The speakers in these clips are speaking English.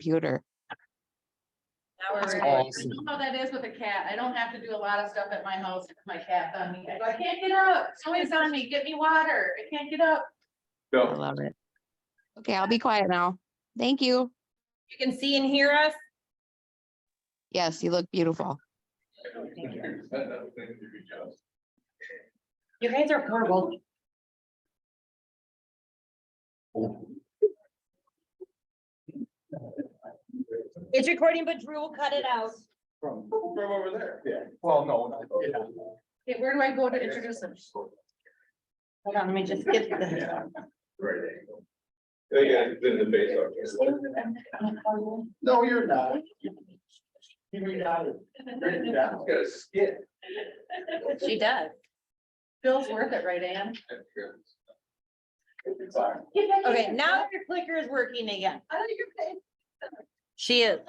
computer. Now we're That's ready. awesome. I know how that is with a cat. I don't have to do a lot of stuff at my house if my cat's on me. I go, I can't get up. Someone's on me. Get me water. I can't get up. I No, love it. Okay, I'll be quiet now. Thank you. You can see and hear us. Yes, you look beautiful. You guys are horrible. It's recording, but Drew will cut it out. From over there, yeah. Well, no, yeah. Okay, where do I go to introduce them? Hold on, let me just get this. right angle. Yeah, then the base of No, you're not. You got it. it's got a skid. She does. Bill's worth it, right, Ann? Okay, now your clicker is working again. She is.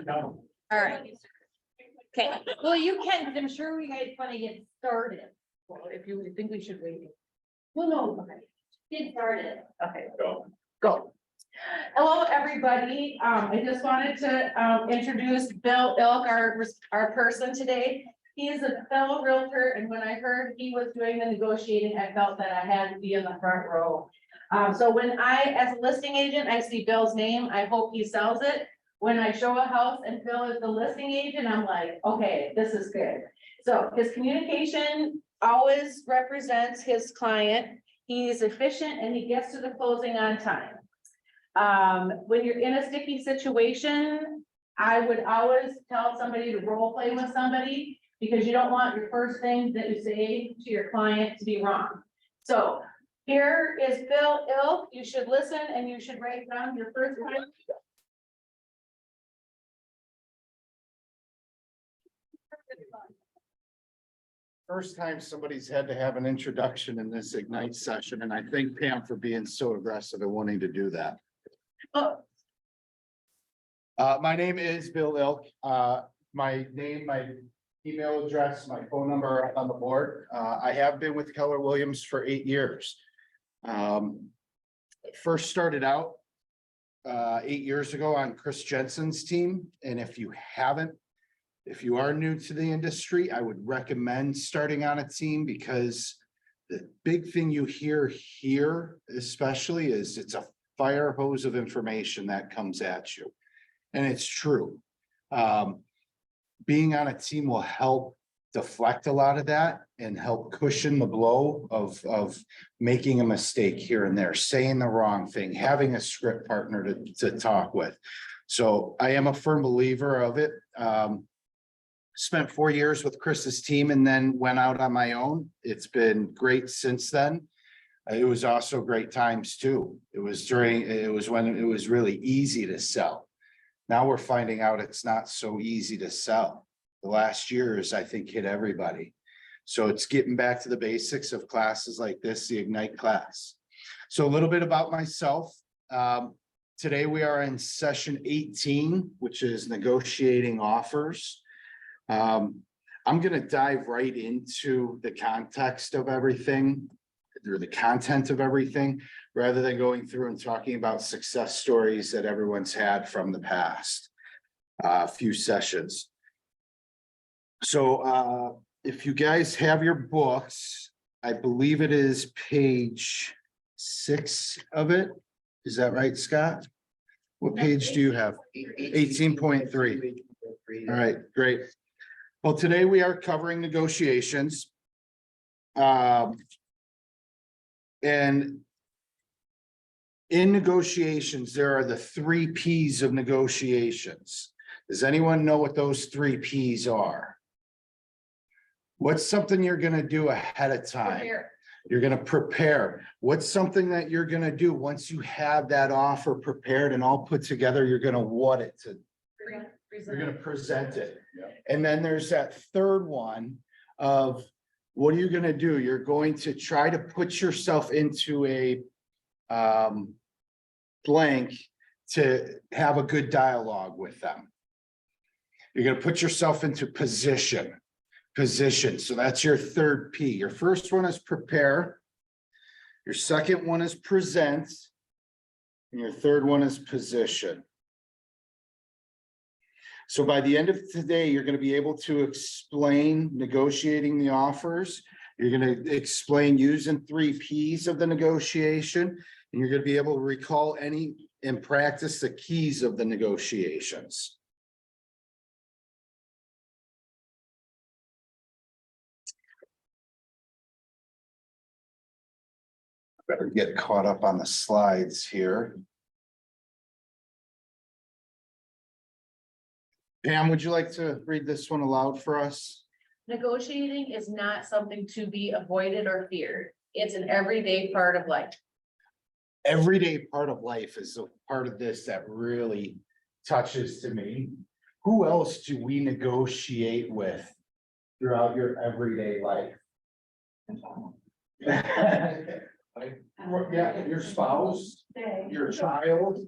All right. Okay, well, you can, because I'm sure we guys want to get started. Well, if you think we should wait. Well, no, okay. Get started. Okay. Go. Go. Hello, everybody. I just wanted to introduce Bill Ilk, our person today. He is a fellow realtor, and when I heard he was doing the negotiating, I felt that I had to be in the front row. So when as a listing agent, I see Bill's name, I hope he sells it. When I show a house and Bill is the listing agent, I'm like, okay, this is good. So his communication always represents his client. He's efficient and he gets to the closing on time. When you're in a sticky situation, I would always tell somebody to role play with somebody because you don't want your first thing that you say to your client to be wrong. So here is Bill Ilk. You should listen and you should write down your first time. First time somebody's had to have an introduction in this Ignite session, and I thank Pam for being so aggressive and wanting to do that. Oh, My name is Bill Ilk. My name, my email address, my phone number are on the board. I have been with Keller Williams for 8 years. First started out 8 years ago on Chris Jensen's team, and if you are new to the industry, I would recommend starting on a team because the big thing you hear here especially is it's a fire hose of information that comes at you. And it's true. Being on a team will help deflect a lot of that and help cushion the blow of making a mistake here and there, saying the wrong thing, having a script partner to talk with. So I am a firm believer of it. Spent 4 years with Chris's team and then went out on my own. It's been great since then. It was also great times too. It was when it was really easy to sell. Now we're finding out it's not so easy to sell. The last years, I think, hit everybody. So it's getting back to the basics of classes like this, the Ignite class. So a little bit about myself. Today we are in session 18, which is negotiating offers. I'm going to dive right into the context of everything, or the content of everything, rather than going through and talking about success stories that everyone's had from the past few sessions. So if you guys have your books, I believe it is page 6 of it. Is that right, Scott? What page do you have? 18.3. All right, great. Well, today we are covering negotiations. And in negotiations, there are the 3 P's of negotiations. Does anyone know what those 3 P's are? What's something you're going to do ahead of time? prepare. You're going to prepare. What's something that you're going to do once you have that offer prepared and all put together? You're going to what it to. You're going to present it. And then there's that third one of what are you going to do? You're going to try to put yourself into a blank to have a good dialogue with them. You're going to put yourself into position. So that's your third P. Your first one is prepare. Your second one is present. And your third one is position. So by the end of today, you're gonna be able to explain negotiating the offers. You're gonna explain using 3 Ps of the negotiation, and you're gonna be able to recall any and practice the keys of the negotiations. Better get caught up on the slides here. Pam, would you like to read this one aloud for us? Negotiating is not something to be avoided or feared. It's an everyday part of life. Everyday part of life is a part of this that really touches to me. Who else do we negotiate with throughout your everyday life? Yeah, your spouse, your child,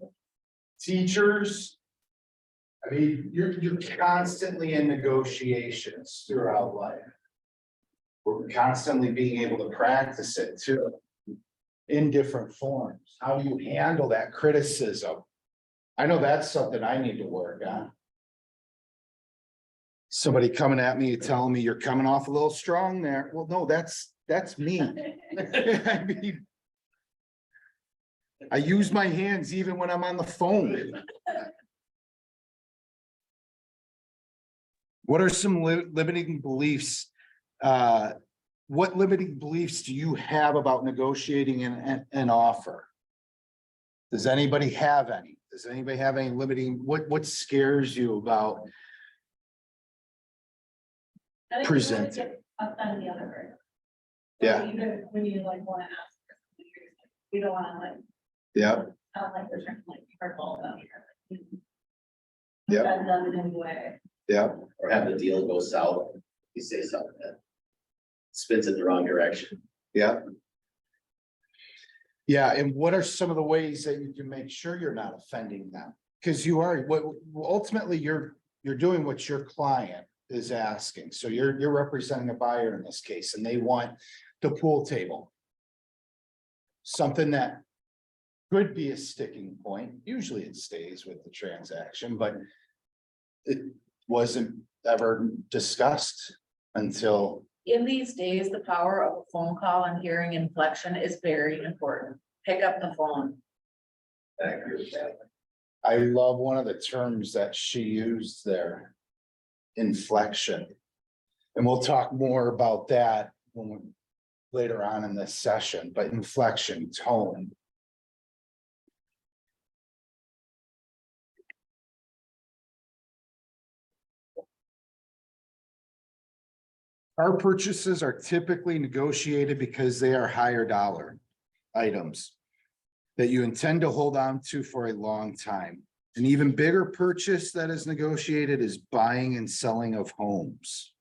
teachers. I mean, you're constantly in negotiations throughout life. We're constantly being able to practice it too. In different forms. How do you handle that criticism? I know that's something I need to work on. Somebody coming at me, telling me you're coming off a little strong there. Well, no, that's me. I mean, I use my hands even when I'm on the phone. What are some limiting beliefs? What limiting beliefs do you have about negotiating an offer? Does anybody have any? Does anybody have any limiting, what scares you about presenting? Offend the other person. Yeah. So even when you like wanna ask, for something, we don't wanna like, Yeah, sound like we're trying to like be hurtful about it. Yeah. Offend them in any way. yeah, Or have the deal go south, you say something that spins in the wrong direction. yeah. Yeah, and what are some of the ways that you can make sure you're not offending them? Because you are, what ultimately you're doing what your client is asking. So you're representing a buyer in this case, and they want the pool table. Something that could be a sticking point. Usually it stays with the transaction, but it wasn't ever discussed until. In these days, the power of a phone call and hearing inflection is very important. Pick up the phone. I agree with that. I love one of the terms that she used there. Inflection. And we'll talk more about that when we later on in this session, but inflection, tone. Our purchases are typically negotiated because they are higher dollar items that you intend to hold on to for a long time. An even bigger purchase that is negotiated is buying and selling of homes.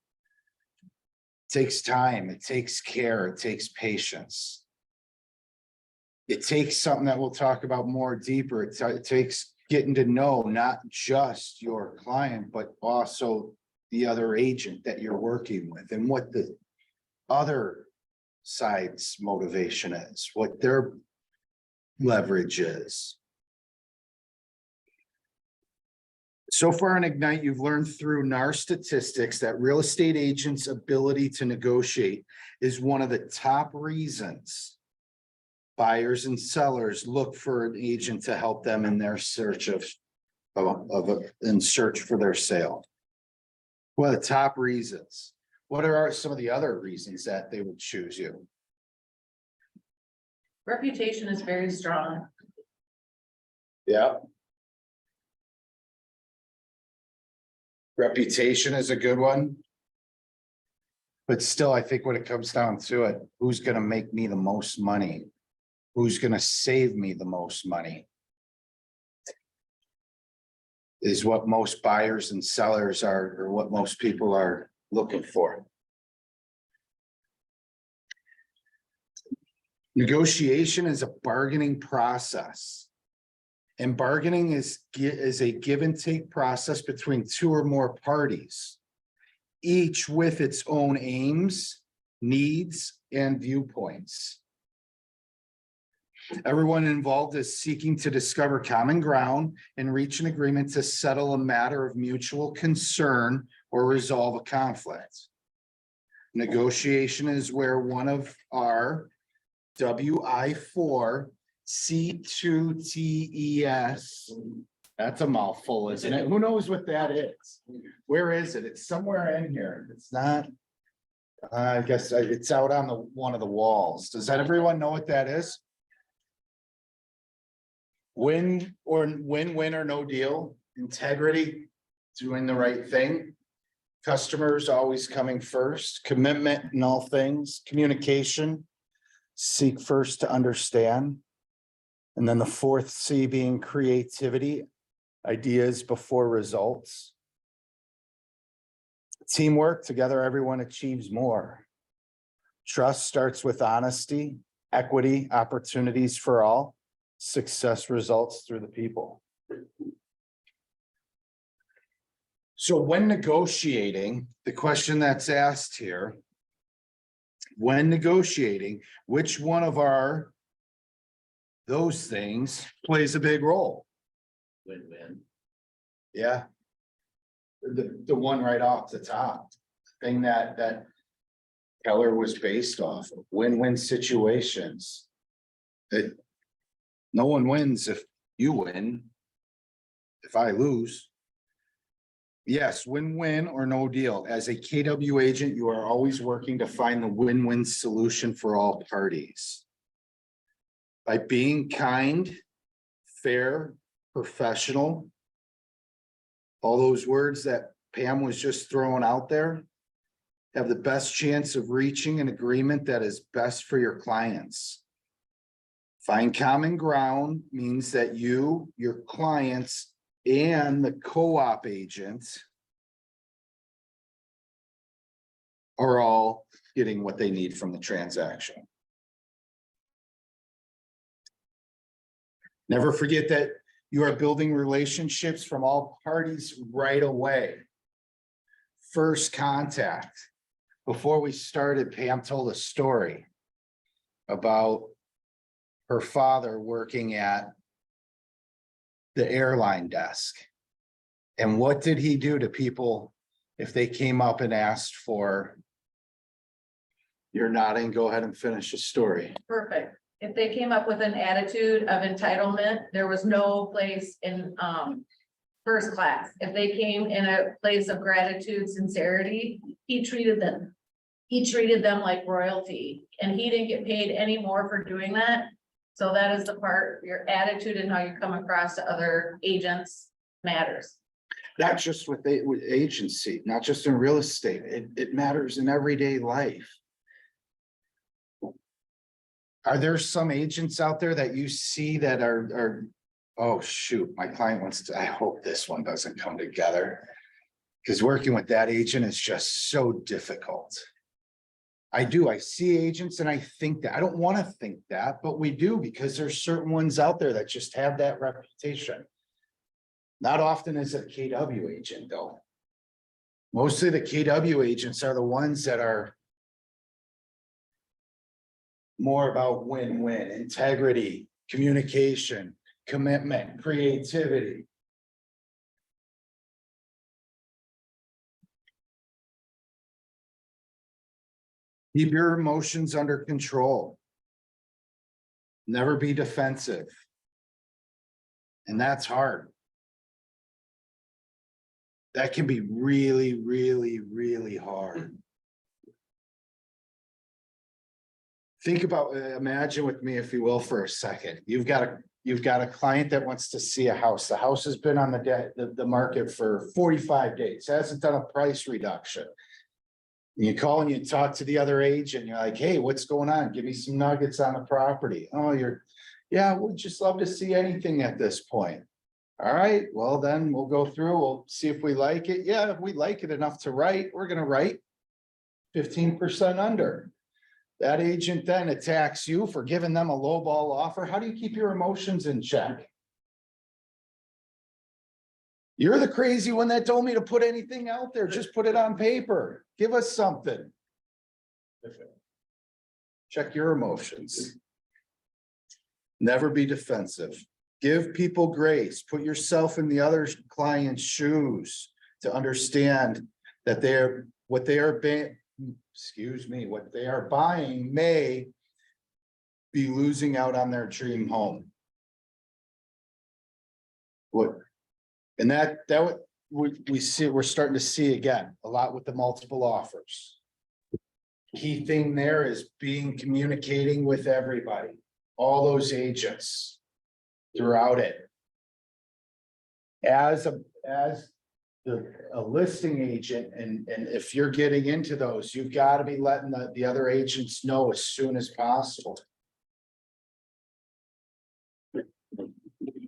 It takes time, it takes care, it takes patience. It takes something that we'll talk about more deeper. It takes getting to know not just your client, but also the other agent that you're working with and what the other side's motivation is, what their leverage is. So far in Ignite, you've learned through NAR statistics that real estate agents' ability to negotiate is one of the top reasons buyers and sellers look for an agent to help them in their search in search for their sale. One of the top reasons. What are some of the other reasons that they would choose you? Reputation is very strong. Yeah. Reputation is a good one. But still, I think when it comes down to it, who's gonna make me the most money? Who's gonna save me the most money? Is what most buyers and sellers are, or what most people are looking for. Negotiation is a bargaining process. And bargaining is a give and take process between two or more parties, each with its own aims, needs, and viewpoints. Everyone involved is seeking to discover common ground and reach an agreement to settle a matter of mutual concern or resolve a conflict. Negotiation is where one of our WI4 C2TES. That's a mouthful, isn't it? Who knows what that is? Where is it? It's somewhere in here. It's not. I guess it's out on one of the walls. Does that everyone know what that is? Win or win-win or no deal, integrity, doing the right thing. Customers always coming first, commitment in all things, communication. Seek first to understand. And then the fourth C being creativity, ideas before results. Teamwork, together everyone achieves more. Trust starts with honesty, equity, opportunities for all. Success results through the people. So when negotiating, the question that's asked here, when negotiating, which one of those things plays a big role? Win-win. Yeah. The one right off the top, thing that Keller was based off of, win-win situations. That no one wins if you win. If I lose. Yes, win-win or no deal. As a KW agent, you are always working to find the win-win solution for all parties. By being kind, fair, professional. All those words that Pam was just throwing out there. Have the best chance of reaching an agreement that is best for your clients. Find common ground means that you, your clients, and the co-op agents are all getting what they need from the transaction. Never forget that you are building relationships from all parties right away. First contact. Before we started, Pam told a story about her father working at the airline desk. And what did he do to people if they came up and asked for? You're nodding, go ahead and finish the story. Perfect. If they came up with an attitude of entitlement, there was no place in first class. If they came in a place of gratitude, sincerity, he treated them like royalty, and he didn't get paid any more for doing that. So that is the part, your attitude and how you come across to other agents matters. Not just with agency, not just in real estate, it matters in everyday life. Are there some agents out there that you see that are, oh shoot, my client wants to, I hope this one doesn't come together. Because working with that agent is just so difficult. I see agents and I think that, I don't want to think that, but we do, because there's certain ones out there that just have that reputation. Not often is it a KW agent though. Mostly the KW agents are the ones that are more about win-win, integrity, communication, commitment, creativity. Keep your emotions under control. Never be defensive. And that's hard. That can be really, really, really hard. Think about, imagine with me, if you will, for a second. You've got a client that wants to see a house. The house has been on the market for 45 days, hasn't done a price reduction. You call and you talk to the other agent, you're like, hey, what's going on? Give me some nuggets on the property. Oh, yeah, we'd just love to see anything at this point. All right, well, then we'll go through, we'll see if we like it. Yeah, if we like it enough to write, we're gonna write 15% under. That agent then attacks you for giving them a lowball offer. How do you keep your emotions in check? You're the crazy one that told me to put anything out there. Just put it on paper. Give us something. Check your emotions. Never be defensive. Give people grace. Put yourself in the other client's shoes to understand that what they are what they are buying may be losing out on their dream home. And we see, we're starting to see again, a lot with the multiple offers. Key thing there is communicating with everybody, all those agents throughout it. As a listing agent, and if you're getting into those, you've got to be letting the other agents know as soon as possible.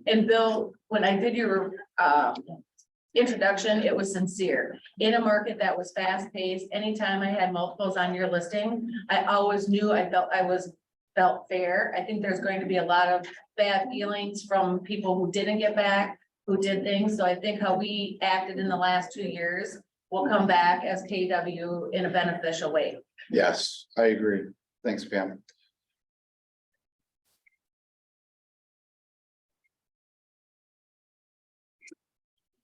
And Bill, when I did your introduction, it was sincere. In a market that was fast paced, anytime I had multiples on your listing, I always knew I felt fair. I think there's going to be a lot of bad feelings from people who didn't get back, who did things. So I think how we acted in the last 2 years will come back as KW in a beneficial way. Yes, I agree. Thanks, Pam.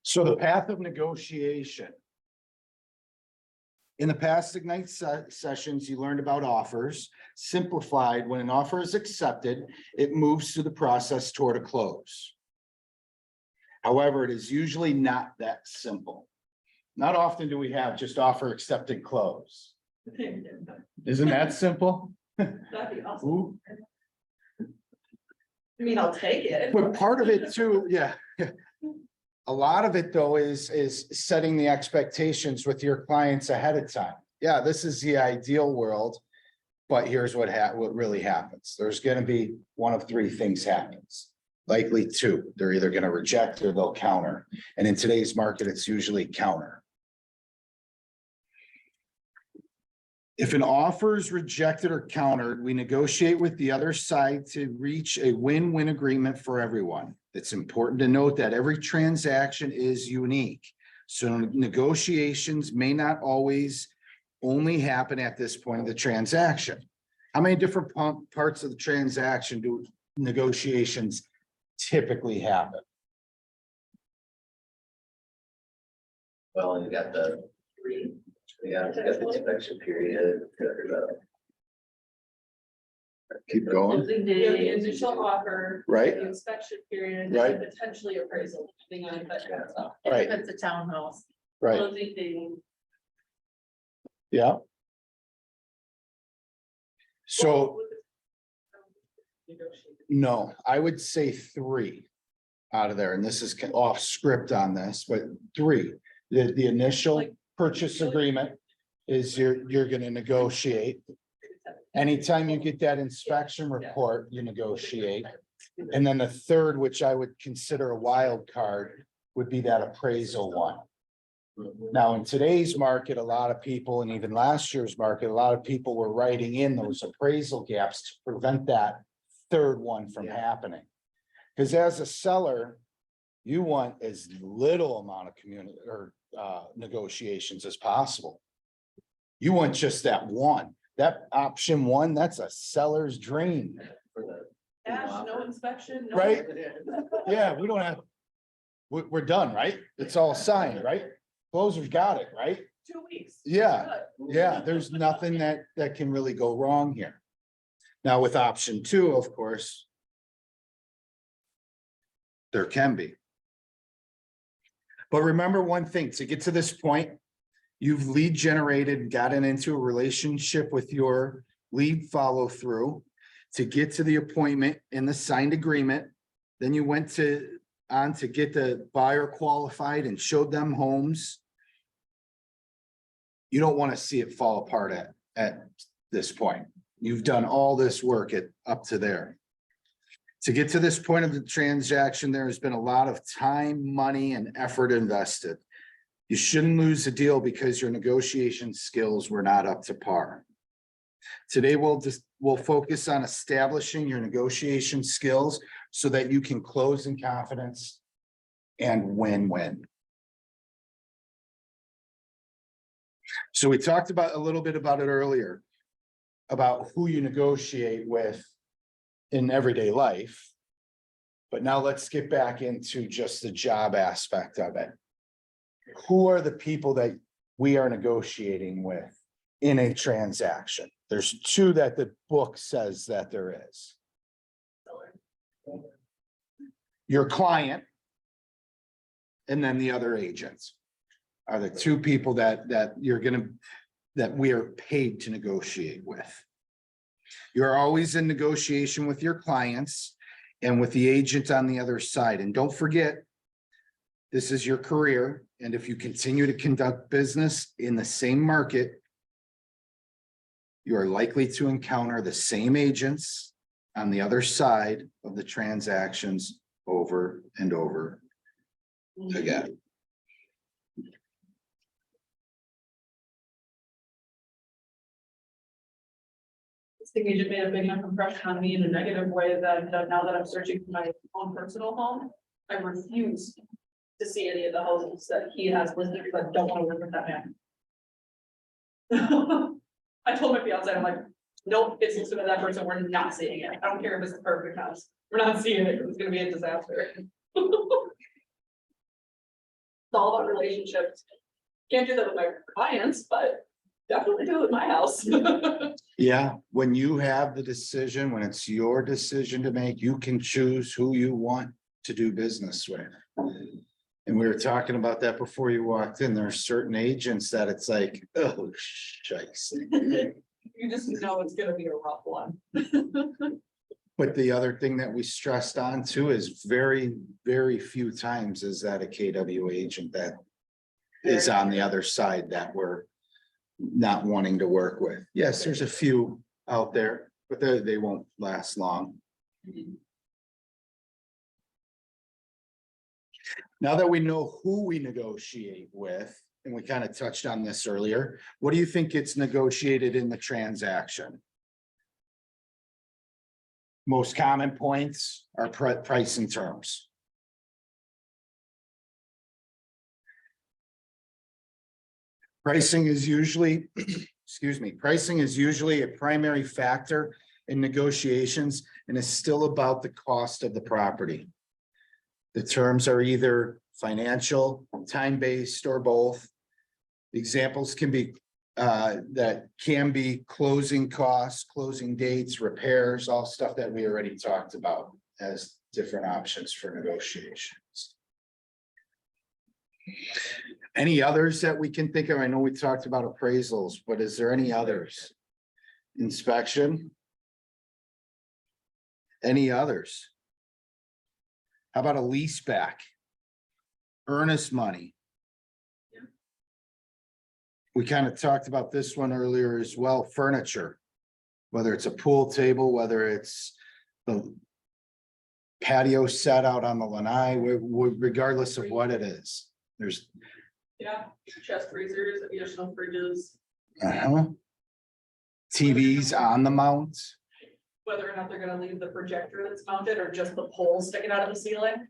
So the path of negotiation. In the past Ignite sessions, you learned about offers. Simplified, when an offer is accepted, it moves through the process toward a close. However, it is usually not that simple. Not often do we have just offer accepted close. Isn't that simple? That'd be awesome. Ooh. I mean, I'll take it. But part of it too, yeah. A lot of it though is setting the expectations with your clients ahead of time. Yeah, this is the ideal world. But here's what really happens. There's gonna be one of three things happens. Likely two. They're either gonna reject or they'll counter. And in today's market, it's usually counter. If an offer is rejected or countered, we negotiate with the other side to reach a win-win agreement for everyone. It's important to note that every transaction is unique. So negotiations may not always only happen at this point of the transaction. How many different parts of the transaction do negotiations typically happen? Well, and you got the the inspection period. Keep going, Closing day, the initial offer. right? The inspection period. Right. And potentially appraisal, depending on that kind of stuff. Right, If it's a townhouse. right, Closing day. yeah. So, Negotiate. no, I would say three out of there, and this is off script on this, but three. The initial purchase agreement is you're gonna negotiate. Anytime you get that inspection report, you negotiate. And then the third, which I would consider a wild card, would be that appraisal one. Now, in today's market, a lot of people, and even last year's market, a lot of people were writing in those appraisal gaps to prevent that third one from happening. Because as a seller, you want as little amount of negotiations as possible. You want just that one. That option one, that's a seller's dream, Cash, no inspection. no- right? Yeah, we don't have. We're done, right? It's all signed, right? Closer's got it, right? 2 weeks. Yeah, Good. yeah, there's nothing that can really go wrong here. Now with option two, of course. There can be. But remember one thing, to get to this point, you've lead generated, gotten into a relationship with your lead follow through to get to the appointment in the signed agreement. Then you went on to get the buyer qualified and showed them homes. You don't want to see it fall apart at this point. You've done all this work up to there. To get to this point of the transaction, there has been a lot of time, money, and effort invested. You shouldn't lose a deal because your negotiation skills were not up to par. Today, we'll focus on establishing your negotiation skills so that you can close in confidence and win-win. So we talked about a little bit about it earlier, about who you negotiate with in everyday life. But now let's get back into just the job aspect of it. Who are the people that we are negotiating with in a transaction? There's two that the book says that there is. Your client. And then the other agents are the two people that we are paid to negotiate with. You're always in negotiation with your clients and with the agent on the other side. And don't forget, this is your career. And if you continue to conduct business in the same market, you are likely to encounter the same agents on the other side of the transactions over and over again. This thing agent made a big enough impression on me in a negative way that now that I'm searching for my own personal home, I refuse to see any of the houses that he has listed because I don't want to live with that man. I told my fiance, I'm like, nope, it's listed with that person, we're not seeing it. I don't care if it's the perfect house. We're not seeing it, 'cause it's gonna be a disaster. It's all about relationships. Can't do that with my clients, but definitely do it with my house. Yeah, when you have the decision, when it's your decision to make, you can choose who you want to do business with. And we were talking about that before you walked in. There are certain agents that it's like, oh, shikes. You just know it's gonna be a rough one. But the other thing that we stressed on too is very, very few times is that a KW agent that is on the other side that we're not wanting to work with. Yes, there's a few out there, but they won't last long. Now that we know who we negotiate with, and we kind of touched on this earlier, what do you think gets negotiated in the transaction? Most common points are price and terms. Pricing is usually, excuse me, pricing is usually a primary factor in negotiations and is still about the cost of the property. The terms are either financial, time-based, or both. Examples can be that can be closing costs, closing dates, repairs, all stuff that we already talked about as different options for negotiations. Any others that we can think of? I know we talked about appraisals, but is there any others? Inspection? Any others? How about a lease back? Earnest money? We kind of talked about this one earlier as well, furniture. Whether it's a pool table, whether it's the patio set out on the lanai, regardless of what it is. There's Yeah, chest freezers, additional fridges, TVs on the mounts. whether or not they're gonna leave the projector that's mounted or just the pole sticking out of the ceiling.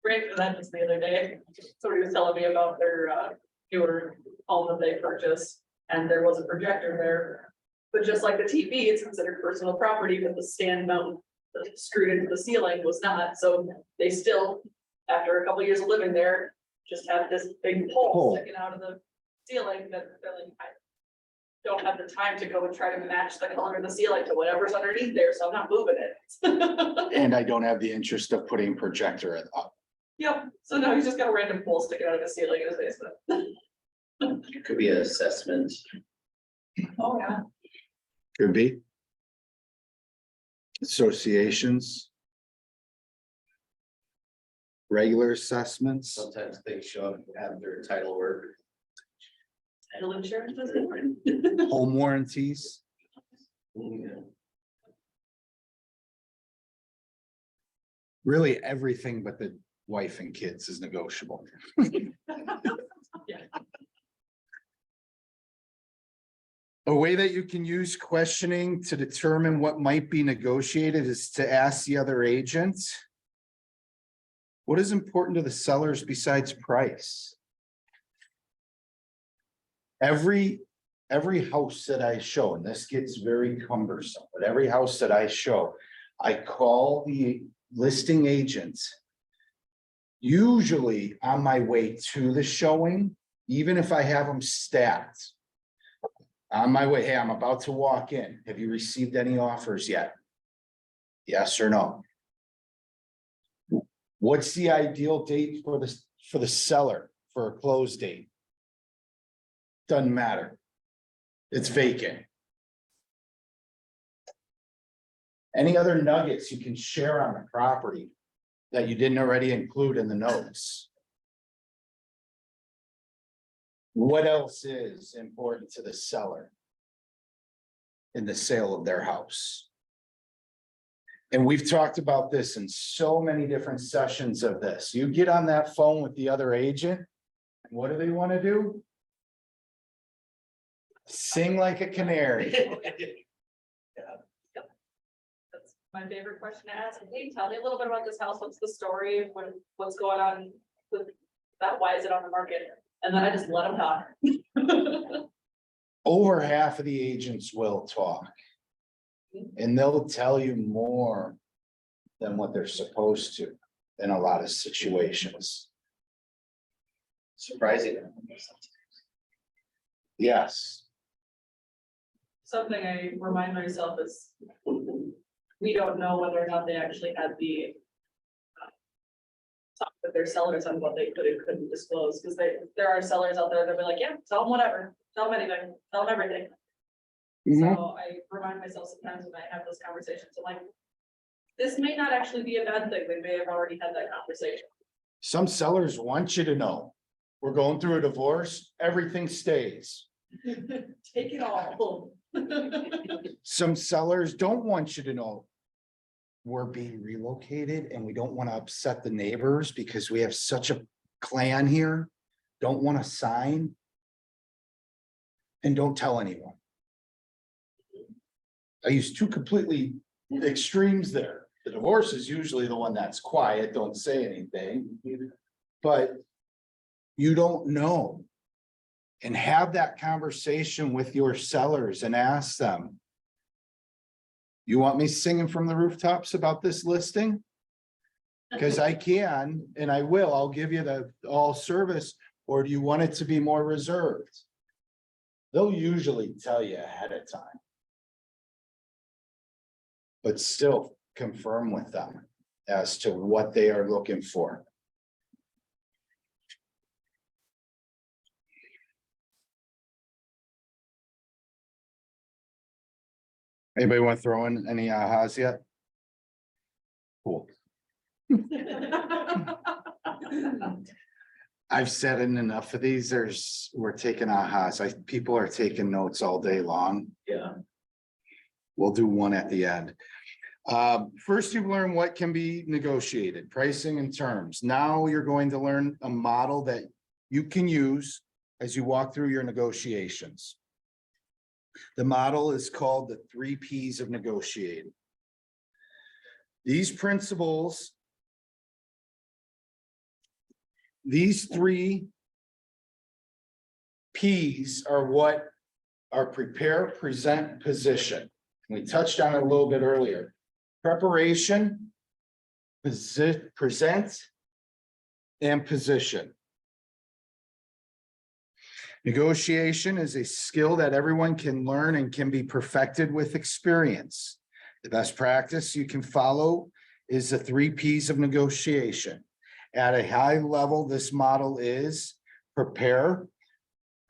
Great for that just the other day. Somebody was telling me about their newer home that they purchased and there was a projector there. But just like the TV, it's considered personal property, but the stand mount that screwed into the ceiling was not. So they still, after a couple of years of living there, just have this big pole sticking out of the ceiling that they're like, I don't have the time to go and try to match the color of the ceiling to whatever's underneath there, so I'm not moving it. And I don't have the interest of putting projector up. Yep, so now he's just got a random pole sticking out of the ceiling in his basement. Could be an assessment. Oh, yeah. Could be. Associations. Regular assessments. Sometimes things show up after title work. Title insurance is different. Home warranties. Really, everything but the wife and kids is negotiable. Yeah. A way that you can use questioning to determine what might be negotiated is to ask the other agent. What is important to the sellers besides price? Every every house that I show, and this gets very cumbersome, but every house that I show, I call the listing agents. Usually on my way to the showing, even if I have them stacked. On my way, hey, I'm about to walk in. Have you received any offers yet? Yes or no? What's the ideal date for the seller for a close date? Doesn't matter. It's vacant. Any other nuggets you can share on the property that you didn't already include in the notes? What else is important to the seller in the sale of their house? And we've talked about this in so many different sessions of this. You get on that phone with the other agent, and what do they want to do? Sing like a canary. That's my favorite question to ask. Hey, tell me a little bit about this house. What's the story? What's going on with that? Why is it on the market? And then I just let them talk. Over half of the agents will talk. And they'll tell you more than what they're supposed to in a lot of situations. Surprising. Yes, Something I remind myself is we don't know whether or not they actually had the talk with their sellers on what they could and couldn't disclose, because there are sellers out there that be like, yeah, tell them whatever, tell them anything, tell them everything. So I remind myself sometimes when I have those conversations, I'm like, this may not actually be a bad thing. They may have already had that conversation. some sellers want you to know. We're going through a divorce, everything stays. Take it all. Some sellers don't want you to know. We're being relocated and we don't want to upset the neighbors because we have such a clan here. Don't want to sign. And don't tell anyone. I use two completely extremes there. The divorce is usually the one that's quiet, don't say anything. But you don't know. And have that conversation with your sellers and ask them. You want me singing from the rooftops about this listing? Because I can, and I will, I'll give you the all service, or do you want it to be more reserved? They'll usually tell you ahead of time. But still confirm with them as to what they are looking for. Anybody want to throw in any ahas yet? Cool. I've said in enough of these, we're taking ahas. People are taking notes all day long. Yeah. We'll do one at the end. First, you learn what can be negotiated, pricing and terms. Now you're going to learn a model that you can use as you walk through your negotiations. The model is called the 3 Ps of negotiating. These principles, these 3 Ps are what are prepare, present, position. We touched on it a little bit earlier. Preparation, present, and position. Negotiation is a skill that everyone can learn and can be perfected with experience. The best practice you can follow is the 3 Ps of negotiation. At a high level, this model is prepare.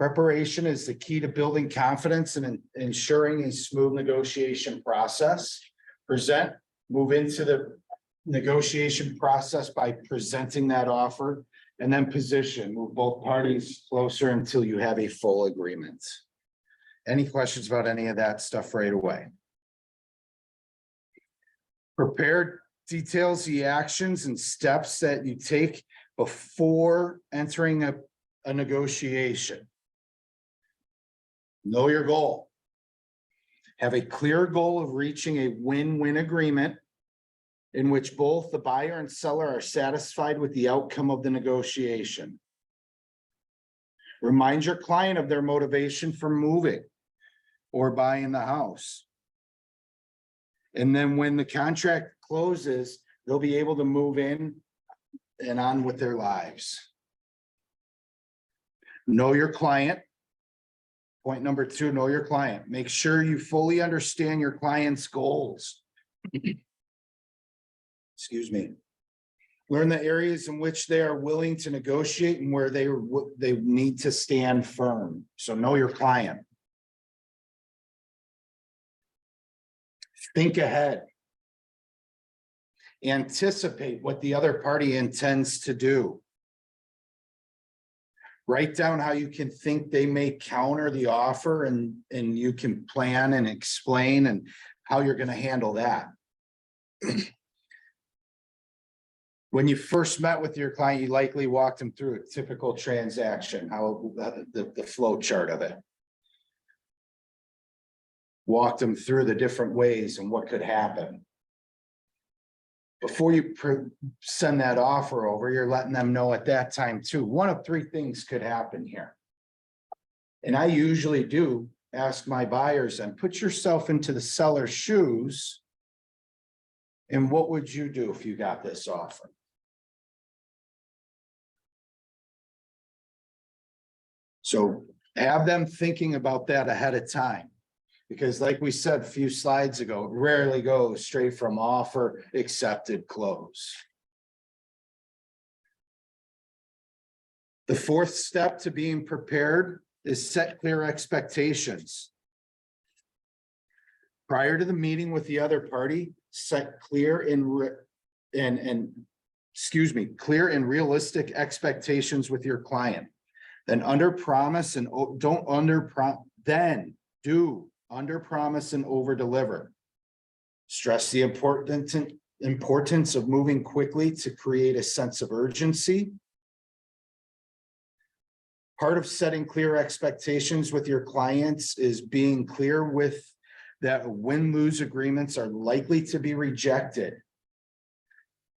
Preparation is the key to building confidence and ensuring a smooth negotiation process. Present, move into the negotiation process by presenting that offer. And then position, move both parties closer until you have a full agreement. Any questions about any of that stuff right away? Prepared details the actions and steps that you take before entering a negotiation. Know your goal. Have a clear goal of reaching a win-win agreement in which both the buyer and seller are satisfied with the outcome of the negotiation. Remind your client of their motivation for moving or buying the house. And then when the contract closes, they'll be able to move in and on with their lives. Know your client. Point number 2, know your client. Make sure you fully understand your client's goals. Excuse me. Learn the areas in which they are willing to negotiate and where they need to stand firm. So know your client. Think ahead. Anticipate what the other party intends to do. Write down how you can think they may counter the offer and you can plan and explain and how you're going to handle that. When you first met with your client, you likely walked them through a typical transaction, how the flow chart of it. Walked them through the different ways and what could happen. Before you send that offer over, you're letting them know at that time too, one of 3 things could happen here. And I usually do ask my buyers and put yourself into the seller's shoes. And what would you do if you got this offer? So have them thinking about that ahead of time. Because like we said a few slides ago, it rarely goes straight from offer, accepted, close. The 4th step to being prepared is set clear expectations. Prior to the meeting with the other party, set clear and realistic expectations with your client. Then under promise and under promise and over deliver. Stress the importance of moving quickly to create a sense of urgency. Part of setting clear expectations with your clients is being clear with that win-lose agreements are likely to be rejected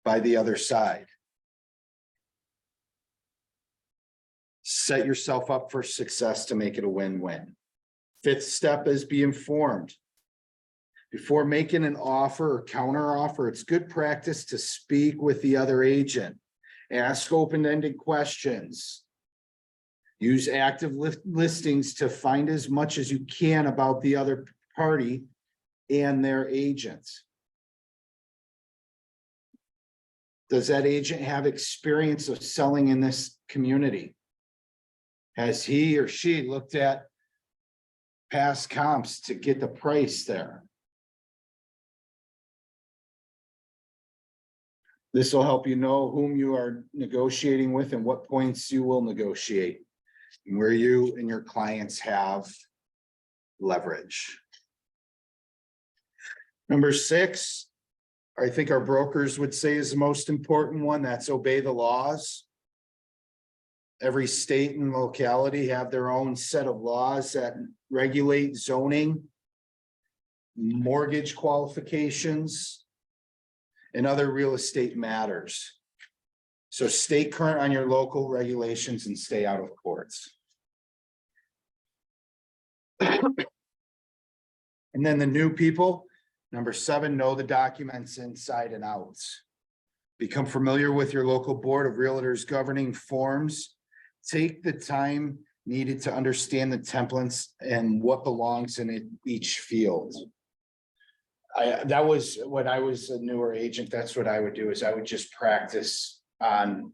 by the other side. Set yourself up for success to make it a win-win. 5th step is be informed. Before making an offer or counter offer, it's good practice to speak with the other agent. Ask open-ended questions. Use active listings to find as much as you can about the other party and their agent. Does that agent have experience of selling in this community? Has he or she looked at past comps to get the price there? This will help you know whom you are negotiating with and what points you will negotiate, and where you and your clients have leverage. Number 6, I think our brokers would say is the most important one. That's obey the laws. Every state and locality have their own set of laws that regulate zoning, mortgage qualifications, and other real estate matters. So stay current on your local regulations and stay out of courts. And then the new people, number 7, know the documents inside and out. Become familiar with your local board of realtors governing forms. Take the time needed to understand the templates and what belongs in each field. That was when I was a newer agent. That's what I would do, is I would just practice on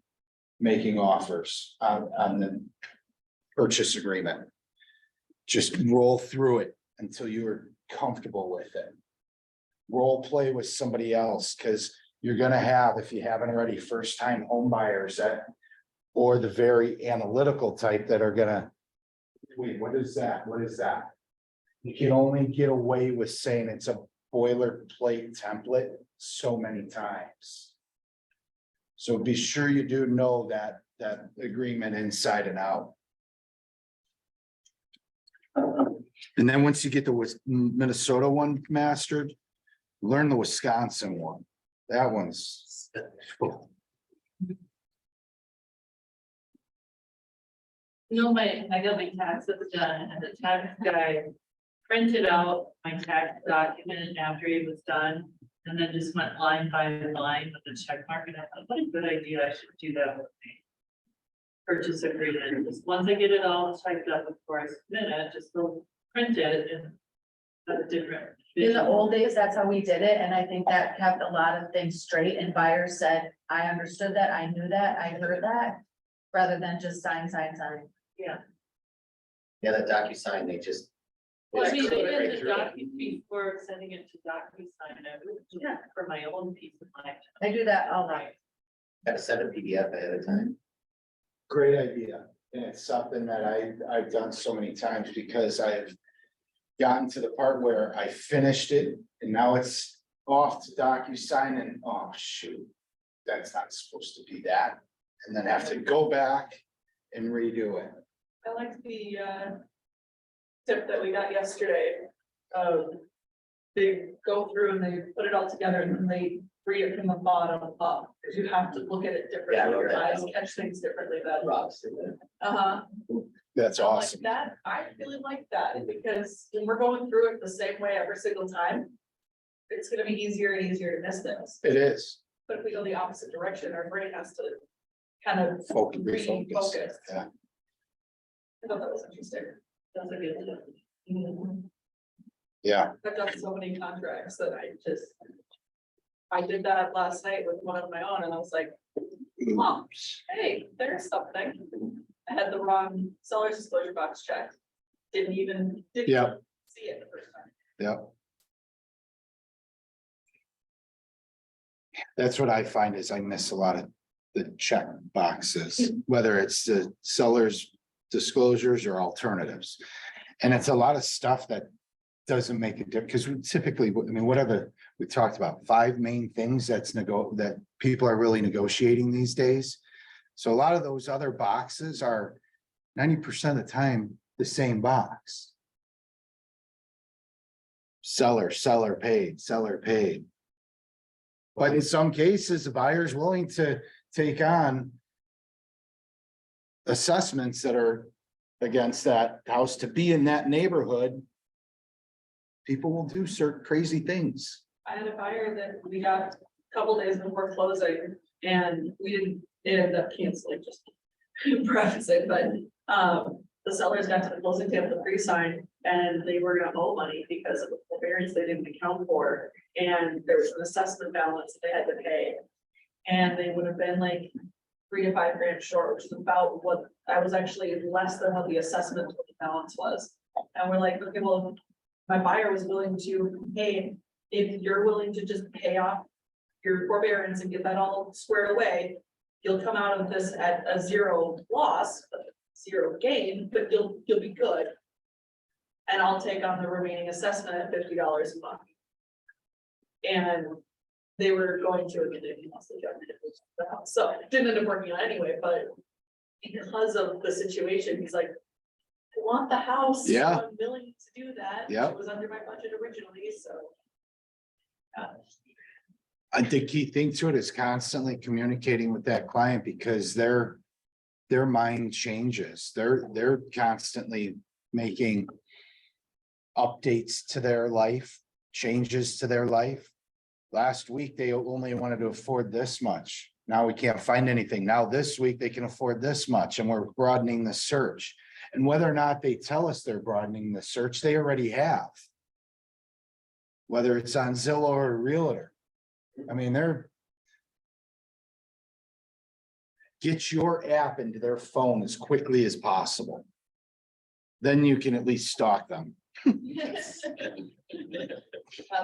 making offers on the purchase agreement. Just roll through it until you were comfortable with it. Role play with somebody else, because you're gonna have, if you haven't already, first-time home buyers that, or the very analytical type that are gonna, wait, what is that? What is that? You can only get away with saying it's a boilerplate template so many times. So be sure you do know that agreement inside and out. And then once you get the Minnesota one mastered, learn the Wisconsin one. That one's. No, I got my taxes done and the tax guy printed out my tax document after he was done. And then just went line by line with the check mark and I thought, what a good idea, I should do that with me. Purchase agreement, just once I get it all typed up before I submit it, just go print it and. Have a different. In the old days, that's how we did it, and I think that kept a lot of things straight, and buyers said, I understood that, I knew that, I heard that. Rather than just sign. Yeah, that DocuSign, they just. Well, I mean, they Right did the through it. document before sending it to DocuSign, I would do that for my own peace of mind. I do that all night. Gotta send a PDF ahead of time. Great idea. And it's something that I've done so many times because I've gotten to the part where I finished it and now it's off to DocuSign and, oh, shoot. That's not supposed to be that. And then have to go back and redo it. I like the tip that we got yesterday. They go through and they put it all together and then they read it from the bottom up, because you have to look at it Yeah, I differently, wrote your that eyes down. catch things differently than. Rob's in there. Uh-huh. That's I like awesome. that, I really like that, because when we're going through it the same way every single time. It's gonna be easier and easier to miss things, It is. but if we go the opposite direction, our brain has to kind of Focus, refocus. refocus. Yeah. I thought that was interesting. That's a good tip. Mhm. Yeah. I've done so many contracts that I did that last night with one of my own and I was like, oh, hey, there's something. I had the wrong seller's disclosure box checked. Didn't Yeah. see it the first time. Yeah. That's what I find is I miss a lot of the check boxes, whether it's the seller's disclosures or alternatives. And it's a lot of stuff that doesn't make a difference, because we typically, I mean, whatever, we talked about 5 main things that people are really negotiating these days. So a lot of those other boxes are 90% of the time the same box. Seller paid. But in some cases, the buyer is willing to take on assessments that are against that house to be in that neighborhood. People will do certain crazy things. I had a buyer that we got a couple days before closing and it ended up canceling, just to preface it, but the sellers got to the closing table to pre-sign and they were gonna owe money because of the variance they didn't account for. And there was an assessment balance that they had to pay. And they would have been like 3 to 5 grand short, which is about what I was actually less than what the assessment balance was. And we're like, okay, well, my buyer was willing to pay, if you're willing to just pay off your forbearance and get that all squared away, you'll come out of this at a 0 loss, 0 gain, but you'll be good. And I'll take on the remaining assessment at $50 a month. And they were going to, and they lost the judgment. So it didn't end up working out anyway, but because of the situation, he's like, I want the house. Yeah. I'm willing to do that. Yeah. It was under my budget originally, so. I think key thing to it is constantly communicating with that client because their mind changes. They're constantly making updates to their life, changes to their life. Last week, they only wanted to afford this much. Now we can't find anything. Now this week, they can afford this much and we're broadening the search. And whether or not they tell us they're broadening the search, they already have. Whether it's on Zillow or a Realtor. I mean, get your app into their phone as quickly as possible. Then you can at least stalk them.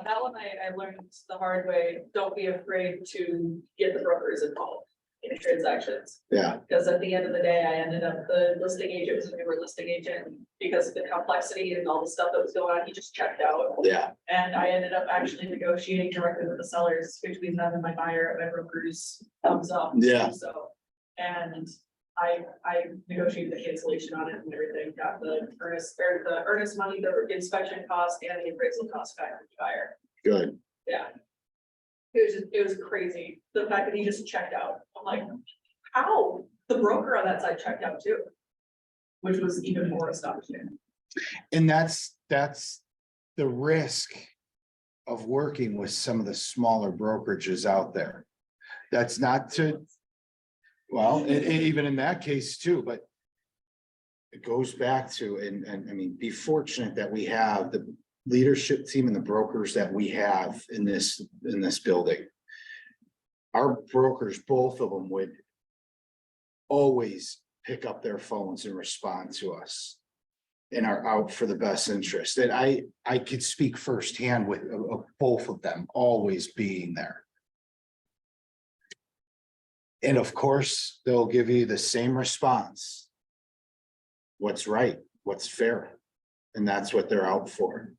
That one I learned the hard way. Don't be afraid to get the brokers involved in transactions. Yeah. Because at the end of the day, I ended up, the listing agent was a newer listing agent, because of the complexity and all the stuff that was going on, he just checked out. Yeah. And I ended up actually negotiating directly with the sellers, between them and my buyer, my broker's thumbs up. Yeah. So, and I negotiated the cancellation on it and everything, got the earnest money, the inspection cost and the appraisal cost back from the buyer. Good. Yeah. It was crazy, the fact that he just checked out. I'm like, how? The broker on that side checked out too. which was even more astonishing. And that's the risk of working with some of the smaller brokerages out there. That's not to, well, even in that case too, but it goes back to, and I mean, be fortunate that we have the leadership team and the brokers that we have in this building. Our brokers, both of them would always pick up their phones and respond to us and are out for the best interest. And I could speak firsthand with of both of them always being there. And of course, they'll give you the same response. What's right, what's fair, and that's what they're out for.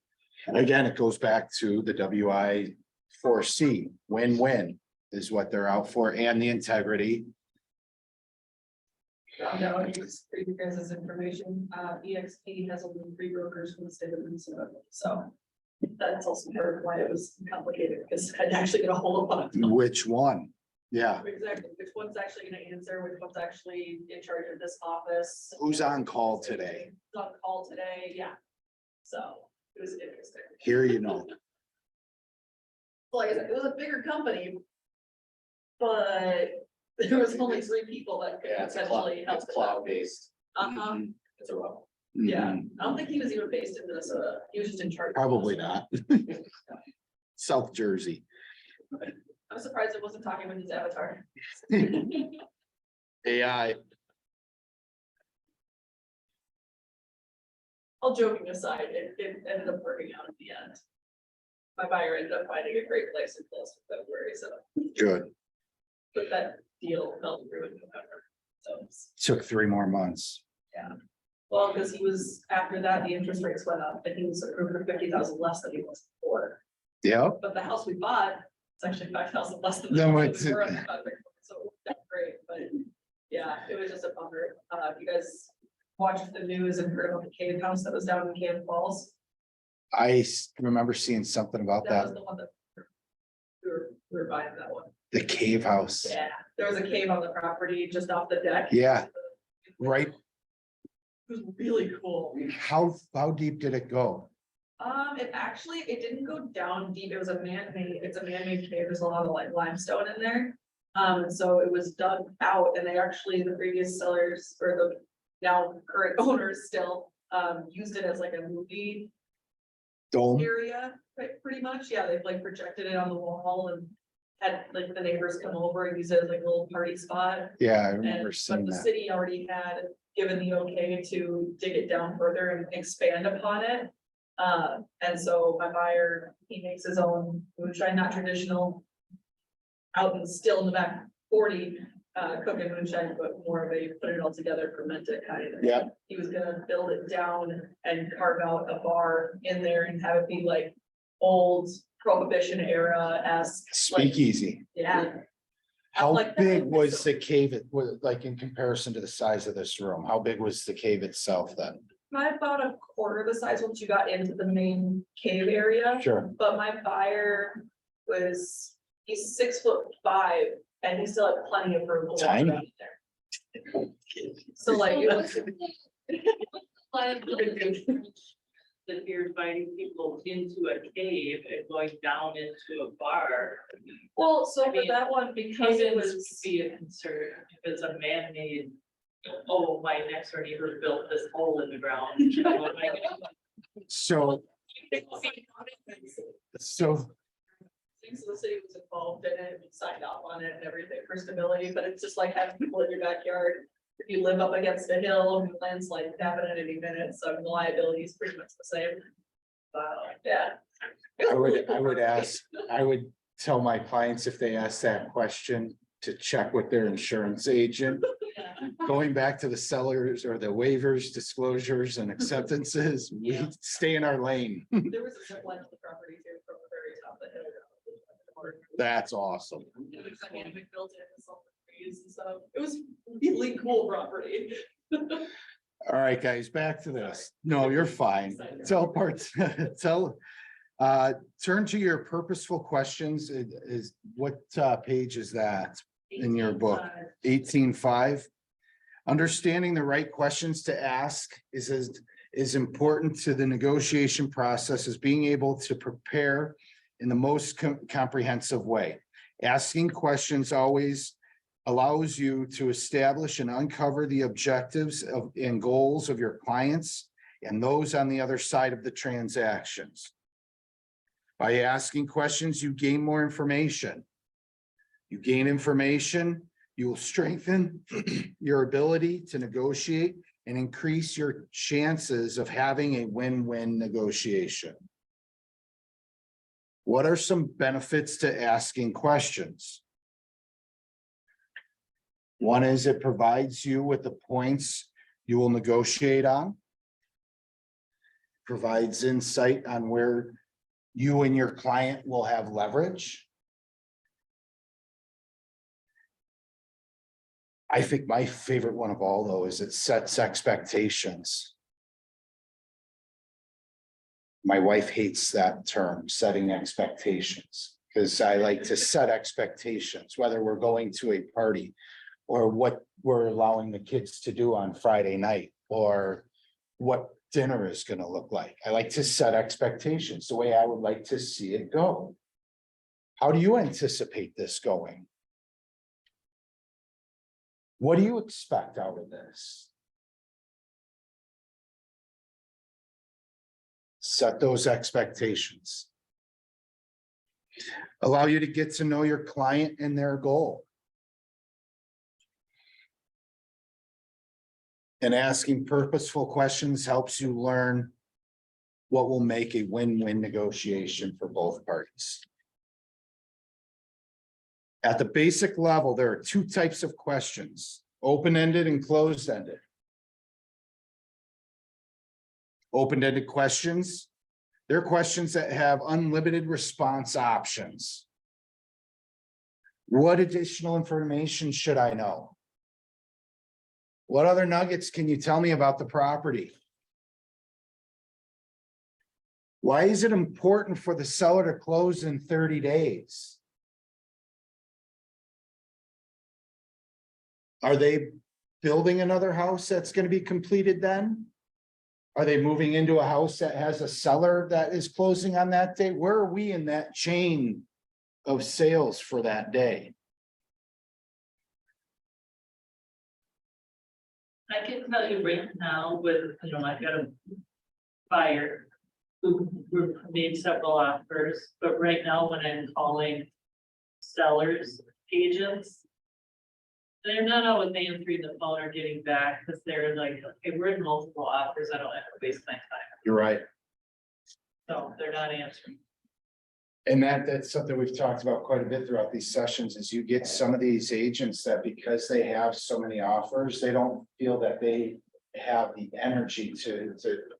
And again, it goes back to the WI4C, win-win is what they're out for, and the integrity. No, just for you guys' information, EXP has only 3 brokers from the state of Minnesota, so. That's also part of why it was complicated, because I actually get a whole lot of. Which one? Yeah, Exactly, which one's actually gonna answer, which one's actually in charge of this office. who's on call today? Who's on call today, yeah. So, it was interesting. Here, you know, Like I said, it was a bigger company. But there was only 3 people that could Yeah, potentially help. it's cloud-based. Uh-huh, It's a rough. yeah, I don't think he was even based in Minnesota, he was just in charge. Probably not. South Jersey. I'm surprised it wasn't talking with his avatar. AI. All joking aside, it ended up working out at the end. My buyer ended up finding a great place in close to February, so, Good. but that deal fell through in November, so. Took 3 more months. Well, because he was, after that, the interest rates went up, and he was approved for 50,000 less than he was before. Yeah, But the house we bought, it's actually 5,000 less than. the No, house it's- we were on the contract for, So that's great, but yeah, it was just a bummer. If you guys watched the news and heard about the cave house that was down in Camp Falls, remember seeing something about that was that, the one that we were buying that one. the cave house. Yeah, there was a cave on the property just off the deck. Yeah. Right, It was really cool. how deep did it go? It didn't go down deep. It was it's a man-made cave. There's a lot of like limestone in there. So it was dug out and the previous sellers or the now current owners still, used it as like a movie Dome? area, pretty much. Yeah, they've like projected it on the wall and had like the neighbors come over and use it as like a little party spot. Yeah, I And, remember but seeing the that. city already had given the okay to dig it down further and expand upon it. And so my buyer, he makes his own moonshine, not traditional. Out and still in the back 40, cooking moonshine, but more of a put it all together, ferment it kind of. Yeah. He was gonna build it down and carve out a bar in there and have it be like old prohibition era-esque. Speakeasy. Yeah, How like that. big was the cave, it was like in comparison to the size of this room? How big was the cave itself then? about a quarter the size once you got into the main cave area. Sure. But my buyer he's 6'5" and he still had plenty of room. to walk Tiny. around there. So like. it was- That you're inviting people into a cave and going down into a bar. Well, so I for mean, that one, because it Cabins was, could be a concern if it's a man-made, oh, my next door neighbor built this hole in the ground. You know, like, So, so the city was involved in it, and signed off on it and everything for stability, but it's just like having people in your backyard. If you live up against a hill, and the landslide can happen at any minute, so the liability is pretty much the same. Yeah. I would tell my clients if they ask that question to check with their insurance agent. Going back to the sellers or the waivers, disclosures and acceptances, we Yeah. stay in our lane. There was a zip line to the property too, from the very top of the hill. That's awesome. It was like, we built it with all the trees and stuff. It was really cool property. All right, guys, back to this. No, you're fine. Turn to your purposeful questions. What page is that in your book? 18.5. Understanding the right questions to ask is important to the negotiation process, as being able to prepare in the most comprehensive way. Asking questions always allows you to establish and uncover the objectives of and goals of your clients and those on the other side of the transactions. By asking questions, you gain more information. You gain information, you will strengthen your ability to negotiate and increase your chances of having a win-win negotiation. What are some benefits to asking questions? One is it provides you with the points you will negotiate on. Provides insight on where you and your client will have leverage. I think my favorite one of all, though, is it sets expectations. My wife hates that term, setting expectations, because I like to set expectations, whether we're going to a party or what we're allowing the kids to do on Friday night, or what dinner is going to look like. I like to set expectations the way I would like to see it go. How do you anticipate this going? What do you expect out of this? Set those expectations. Allow you to get to know your client and their goal. And asking purposeful questions helps you learn what will make a win-win negotiation for both parties. At the basic level, there are two types of questions: open-ended and closed-ended. Open-ended questions, they're questions that have unlimited response options. What additional information should I know? What other nuggets can you tell me about the property? Why is it important for the seller to close in 30 days? Are they building another house that's going to be completed then? Are they moving into a house that has a seller that is closing on that day? Where are we in that chain of sales for that day? I can tell you right now with, I've got a buyer who made several offers, but right now when I'm calling sellers, agents, they're not always answering the phone or getting back because they're like, okay, we're in multiple offers. I don't have to waste my time. You're right. So they're not answering. And that's something we've talked about quite a bit throughout these sessions, is you get some of these agents that because they have so many offers, they don't feel that they have the energy to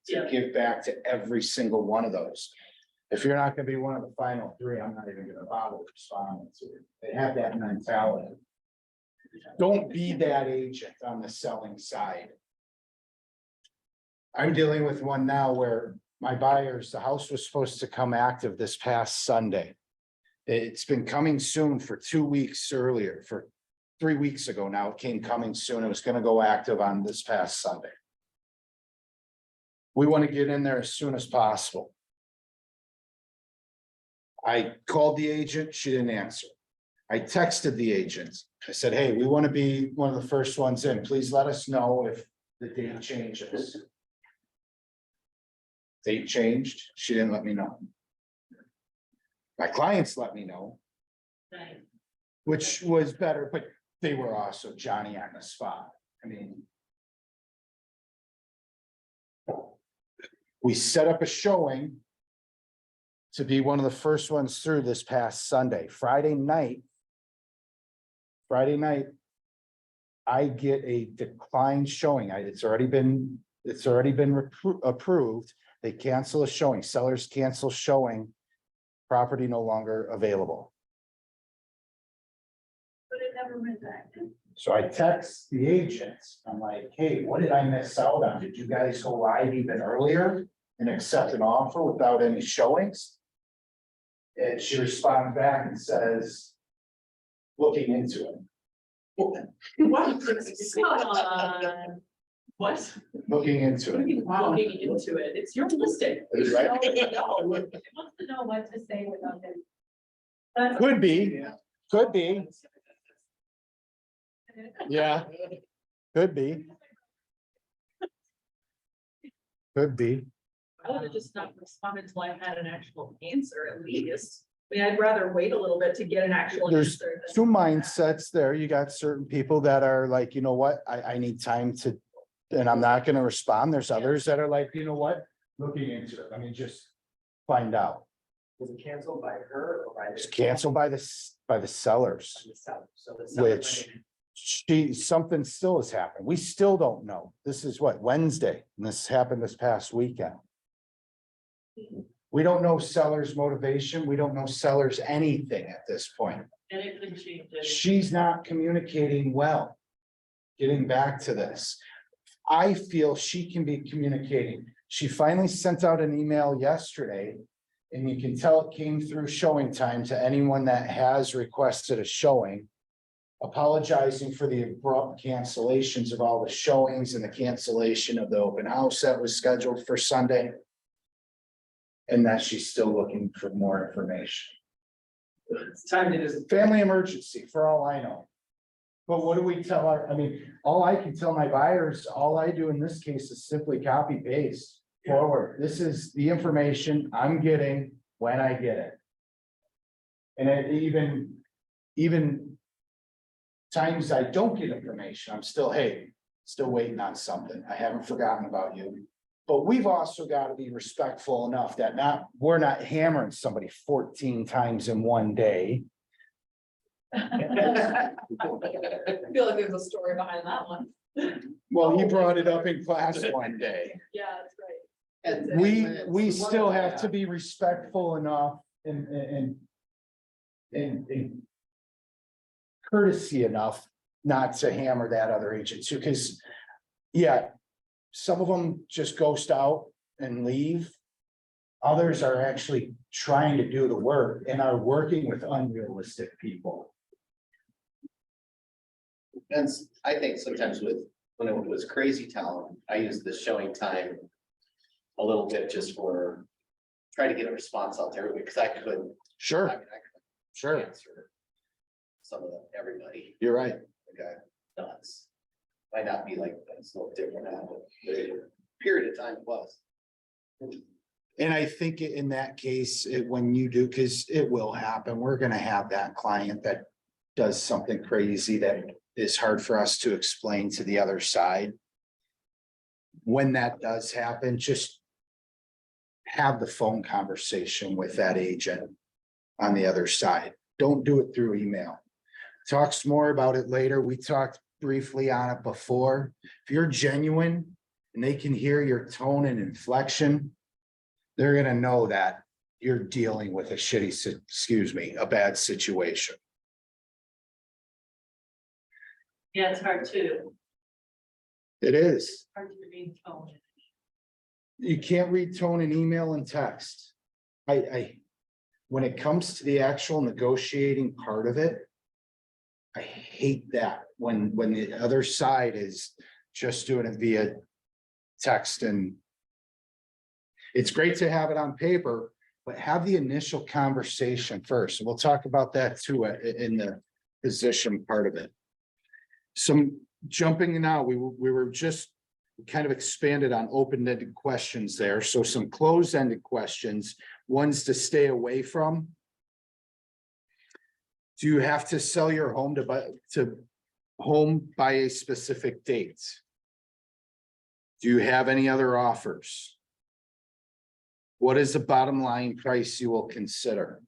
Yeah. give back to every single one of those. If you're not gonna be one of the final three, I'm not even gonna bother responding to it. They have that mentality. Don't be that agent on the selling side. I'm dealing with one now where my buyers, the house was supposed to come active this past Sunday. It's been coming soon for 2 weeks earlier, for 3 weeks ago now, it came coming soon. It was gonna go active on this past Sunday. We want to get in there as soon as possible. I called the agent, she didn't answer. I texted the agent. I said, hey, we want to be one of the first ones in. Please let us know if the date changes. Date changed. She didn't let me know. My clients let me know, Nice. which was better, but they were also Johnny on the spot. I mean, we set up a showing to be one of the first ones through this past Sunday. Friday night, I get a declined showing. It's already been approved. They cancel a showing. Sellers cancel showing. Property no longer available. But it never went back. So I text the agent. I'm like, hey, what did I miss out on? Did you guys go live even earlier and accept an offer without any showings? And she responds back and says, looking into it. What? What? Looking into it. Looking into it, it's your listing. Right. It wants to know what to say without it. That's- Could be, could be, yeah, could be. Could be. I would have just not responded till I had an actual answer at least. I mean, I'd rather wait a little bit to get an actual There's answer. than- two mindsets there. You got certain people that are like, you know what, I need time to, and I'm not gonna respond. There's others that are like, you know what, looking into it. I mean, just find out. Was it canceled by her or by? It's canceled by the sellers, So the seller which went something still has happened. We still don't know. This is what, Wednesday, and this happened this past weekend. We don't know sellers' motivation. We don't know sellers' anything at this point. And it could change it. She's not communicating well. Getting back to this, I feel she can be communicating. She finally sent out an email yesterday. And you can tell it came through showing time to anyone that has requested a showing. Apologizing for the abrupt cancellations of all the showings and the cancellation of the open house that was scheduled for Sunday. And that she's still looking for more information. It's time to just. Family emergency, for all I know. But what do we tell our, I mean, all I can tell my buyers, all I do in this case is simply copy paste forward. This is the information I'm getting when I get it. And it even times I don't get information, I'm still, hey, still waiting on something. I haven't forgotten about you. But we've also got to be respectful enough that we're not hammering somebody 14 times in one day. I feel like there's a story behind that one. Well, he brought it up in class one day. Yeah, that's right. We still have to be respectful enough and courtesy enough not to hammer that other agent too, because yeah, some of them just ghost out and leave. Others are actually trying to do the work and are working with unrealistic people. And I think sometimes when it was Crazy Town, I used the showing time a little bit just for try to get a response out there because I couldn't. I mean, Sure, I couldn't sure, answer some of them, everybody. you're right. Okay, nuts. Might not be like, it's a little different now, but the period of time it was. And I think in that case, when you do, because it will happen, we're gonna have that client that does something crazy that is hard for us to explain to the other side. When that does happen, just have the phone conversation with that agent on the other side. Don't do it through email. Talks more about it later. We talked briefly on it before. If you're genuine and they can hear your tone and inflection, they're gonna know that you're dealing with a bad situation. Yeah, it's hard too. It is. Hard to read tone. You can't read tone in email and text. When it comes to the actual negotiating part of it, I hate that when the other side is just doing it via text, and it's great to have it on paper, but have the initial conversation first. And we'll talk about that too in the position part of it. Some jumping now, we were just kind of expanded on open-ended questions there. So some closed-ended questions, ones to stay away from. Do you have to sell your home by a specific date? Do you have any other offers? What is the bottom line price you will consider?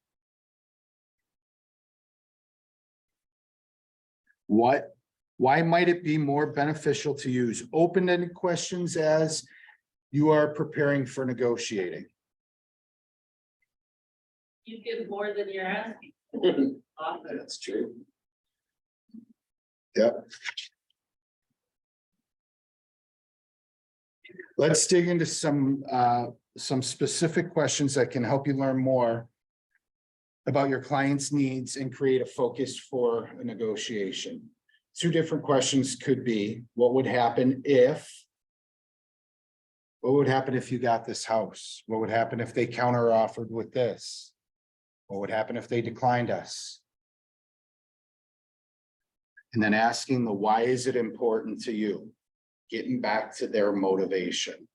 Why might it be more beneficial to use open-ended questions as you are preparing for negotiating? You give more than you're asking. Often. That's true. Yep. Let's dig into some specific questions that can help you learn more about your client's needs and create a focus for a negotiation. two different questions could be, what would happen if? What would happen if you got this house? What would happen if they counter offered with this? What would happen if they declined us? And then asking the why is it important to you? Getting back to their motivation.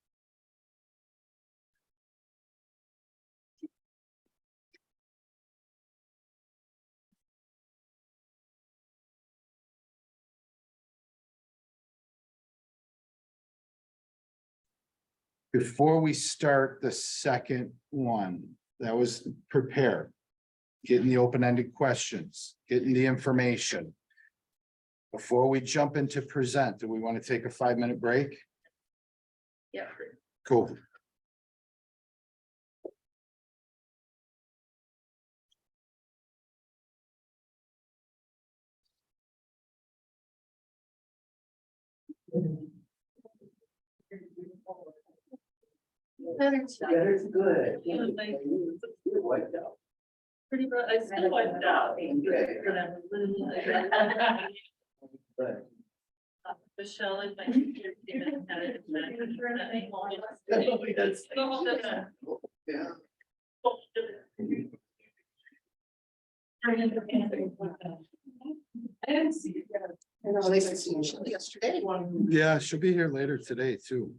Before we start the second one, that was prepared. Getting the open-ended questions, getting the information. Before we jump into present, do we want to take a 5-minute break? Yeah. Cool. Better's good. Pretty much, I still wiped out. Michelle, if I. Yeah. I didn't see it. I know they seen Michelle yesterday. Yeah, she'll be here later today too,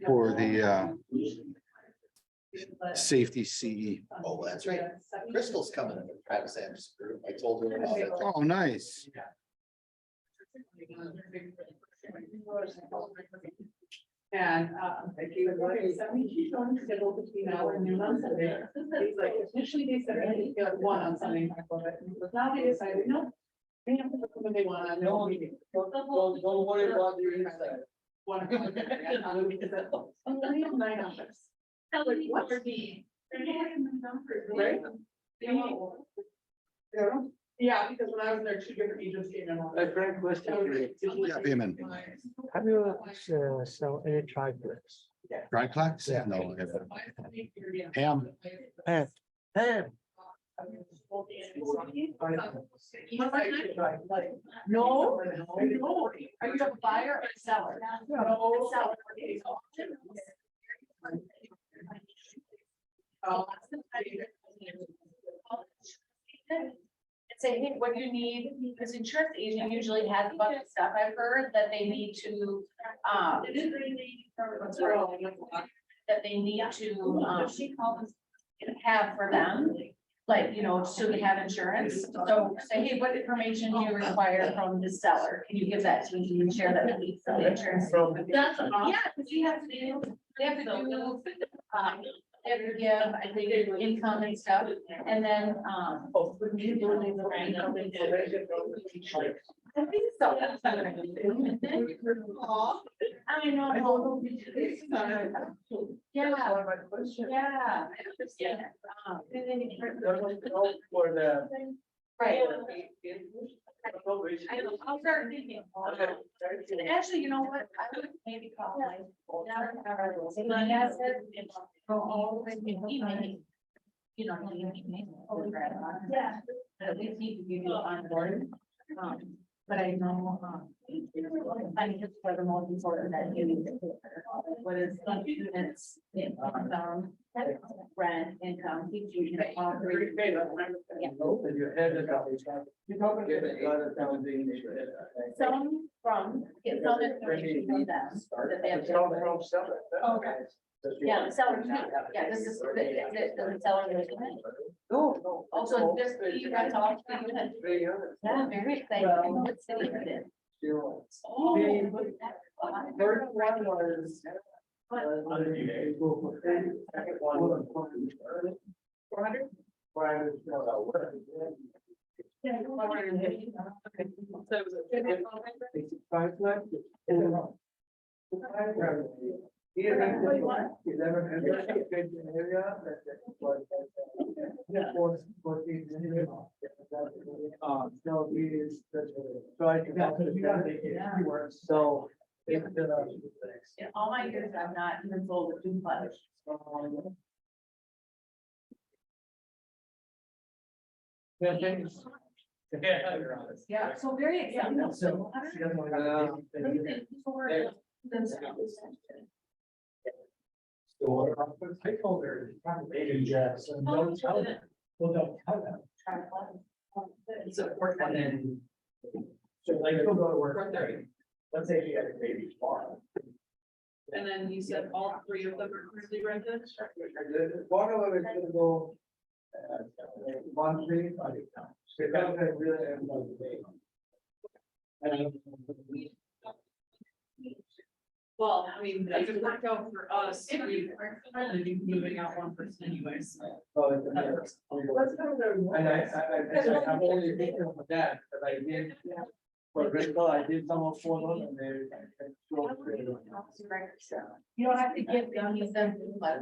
for the safety CE. Oh, that's right. Crystal's coming in the Travis Anderson group. I told her about it. Oh, nice. And, she's on schedule between now and noon on Sunday. He's like, initially they said, I think one on Sunday. But now they decided, no. They have to come when they want, I know. Don't worry about the inside. One. Only have 9 hours. Like, what? Right? Yeah, because when I was there, 2 different agents came in. My friend question. Yeah, Beeman. Have you sell any triplex? Triplex? Yeah. No, I haven't. Ham. Hey, No, no. Are you a buyer or a seller? No. Seller. And say, hey, what do you need? Because insurance agent usually has a bunch of stuff I've heard that they need to, that they need to, have for them. Like, you know, so they have insurance. So say, hey, what information do you require from the seller? Can you give that to me? Can you share that with me? So the insurance. That's, yeah, because you have to do, they have to do, they have to give, I think, income and stuff, and then, would you do it in the right? I think so. I know. Yeah. Yeah. And then you. For the. Right. I know, I'll start thinking. And actually, you know what, I would maybe call like. You know, yeah. At least need to be on board. But I know, I think it's for the most important that you need to. What is the units, rent, income, teach you. All three. Yeah. You had it out. You talk about it. Some from, get some information from them, that they have. Okay. Yeah, the seller, yeah, this is the seller. No. Also, this, you guys talk to you. Yeah, very exciting. I know what city it is. Oh. First one was. Second one was. 400? 400. Yeah. So it was a. 65 left. So he is. So I can. So. In all my years, I've not even sold a duplex. Yeah, thanks. Yeah, so very exciting. So, she doesn't want to. I told her, maybe Jackson, don't tell them. Well, don't tell them. It's important. And then. So like, she'll go to work. Let's say she had a baby tomorrow. And then you said all three of them are currently rented? One of them is gonna go. One thing, I think. Because I really am not big. And Well, I mean, if it worked out for us, we'd probably be moving out one person anyways. oh, it's a- And I'm only thinking of that, but I did. For Bristol, I did some of for them and they. You don't have to give them, you send them, but.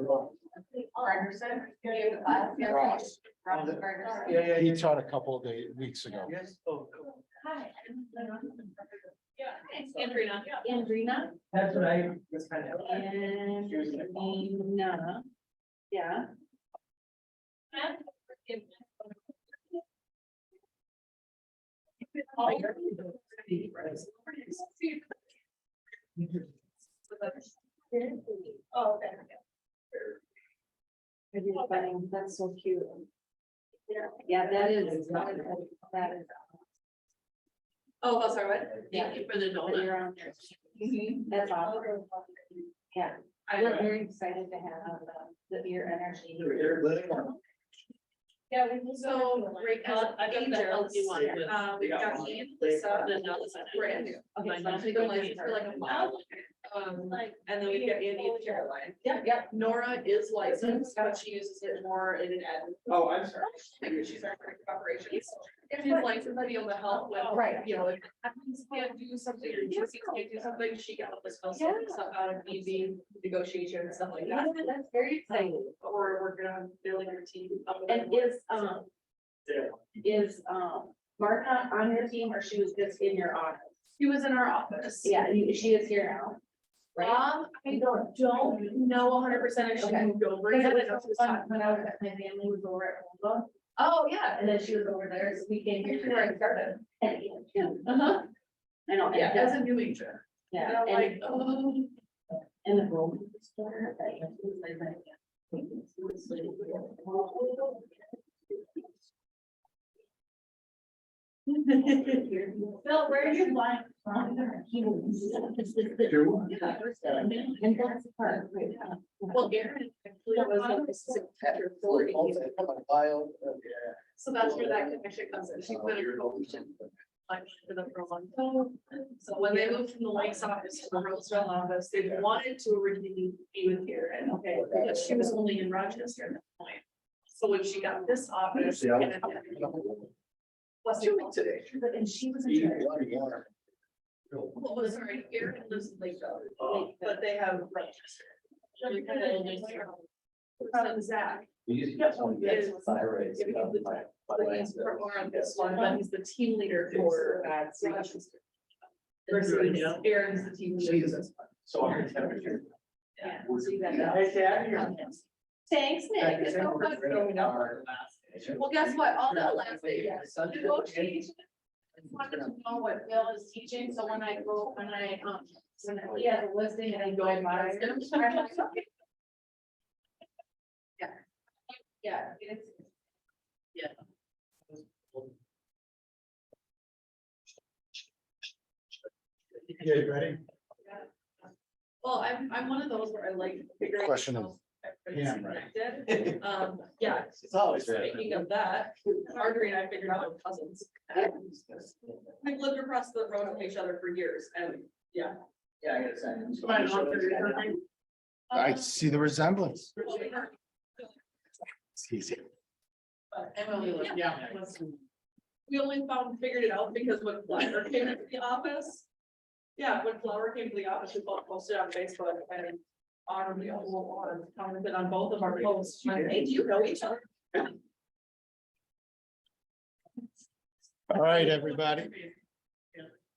Ferguson, you have the class. Ross. Ross Ferguson. Yeah, He taught a couple of weeks ago. Yes, oh, cool. Hi. Yeah, Andrina. Andrina. That's what I was kind of. Andrina. Yeah. Oh, okay. That's so cute. Yeah, that is. That is. Oh, sorry, what? Thank you for the But donut. you're on there. Mhm. That's awesome. Yeah, we're very excited to have your energy. Yeah, So, right now, I got the healthy one, we've got me and Lisa, and then now this is brand new. Okay, I've been doing license for like a month. And then we've got Andy and Caroline. Yeah. Nora is licensed, but she uses it more in an admin. Oh, I'm sorry. Because she's our director of operations. She's licensed to be able to help with, Right. you know, if admins can't do something, or GCs can't do something, she got this stuff out of easy negotiation and stuff like that. That's very exciting. But we're working on building our team. up And is Martha on your team or she was just in your office? She was in our office. Yeah, she is here now. Right? I don't know 100% if she Okay. moved over. Because yet. it was so fun when I was at my family was over at Holyoke, Oh, yeah. and then she was over there, so we came here to where I started. And, Uh-huh. I know, Yeah, and as a new agent. yeah, And I'm like, and the room. Phil, where are you flying from? And that's the part. Well, Aaron actually was a Petra Ford. So that's where that connection comes in. She's been a coach for them for a long time. So when they moved from the Lakes office to the Roseville office, they wanted to originally be with Aaron, okay, but she was only in Rochester at that point. So when she got this office. What's doing today? And she was in charge. What was, sorry, Aaron lives in Lakeville, but they have Rochester. From Zach. He's more on this one, but he's the team leader for Rochester. Versus Aaron's the team leader. for this one. So our temperature. Yeah, so you got that. Hey, Dad, you're. Thanks, Nick. It's so fun growing up. Well, guess what? All that last day, negotiation. I wanted to know what Bill is teaching, so when I go, when he has a listing and I go and buy it. Yeah. Yeah, it's. Yeah. You ready? Well, I'm one of those where I like figuring. Question out is- everything's connected. Yeah. It's always ready. Speaking of that, Marjorie and I figured out we're cousins. We've lived across the road from each other for years and, yeah. Yeah, I gotta say. My mom figured it out. I see the resemblance. It's easy. But Emily, yeah. We only figured it out because when Flower came to the office. Yeah, when Flower came to the office, we both posted on Facebook and honorably commented on both of our posts. Like, hey, do you know each other? All right, everybody.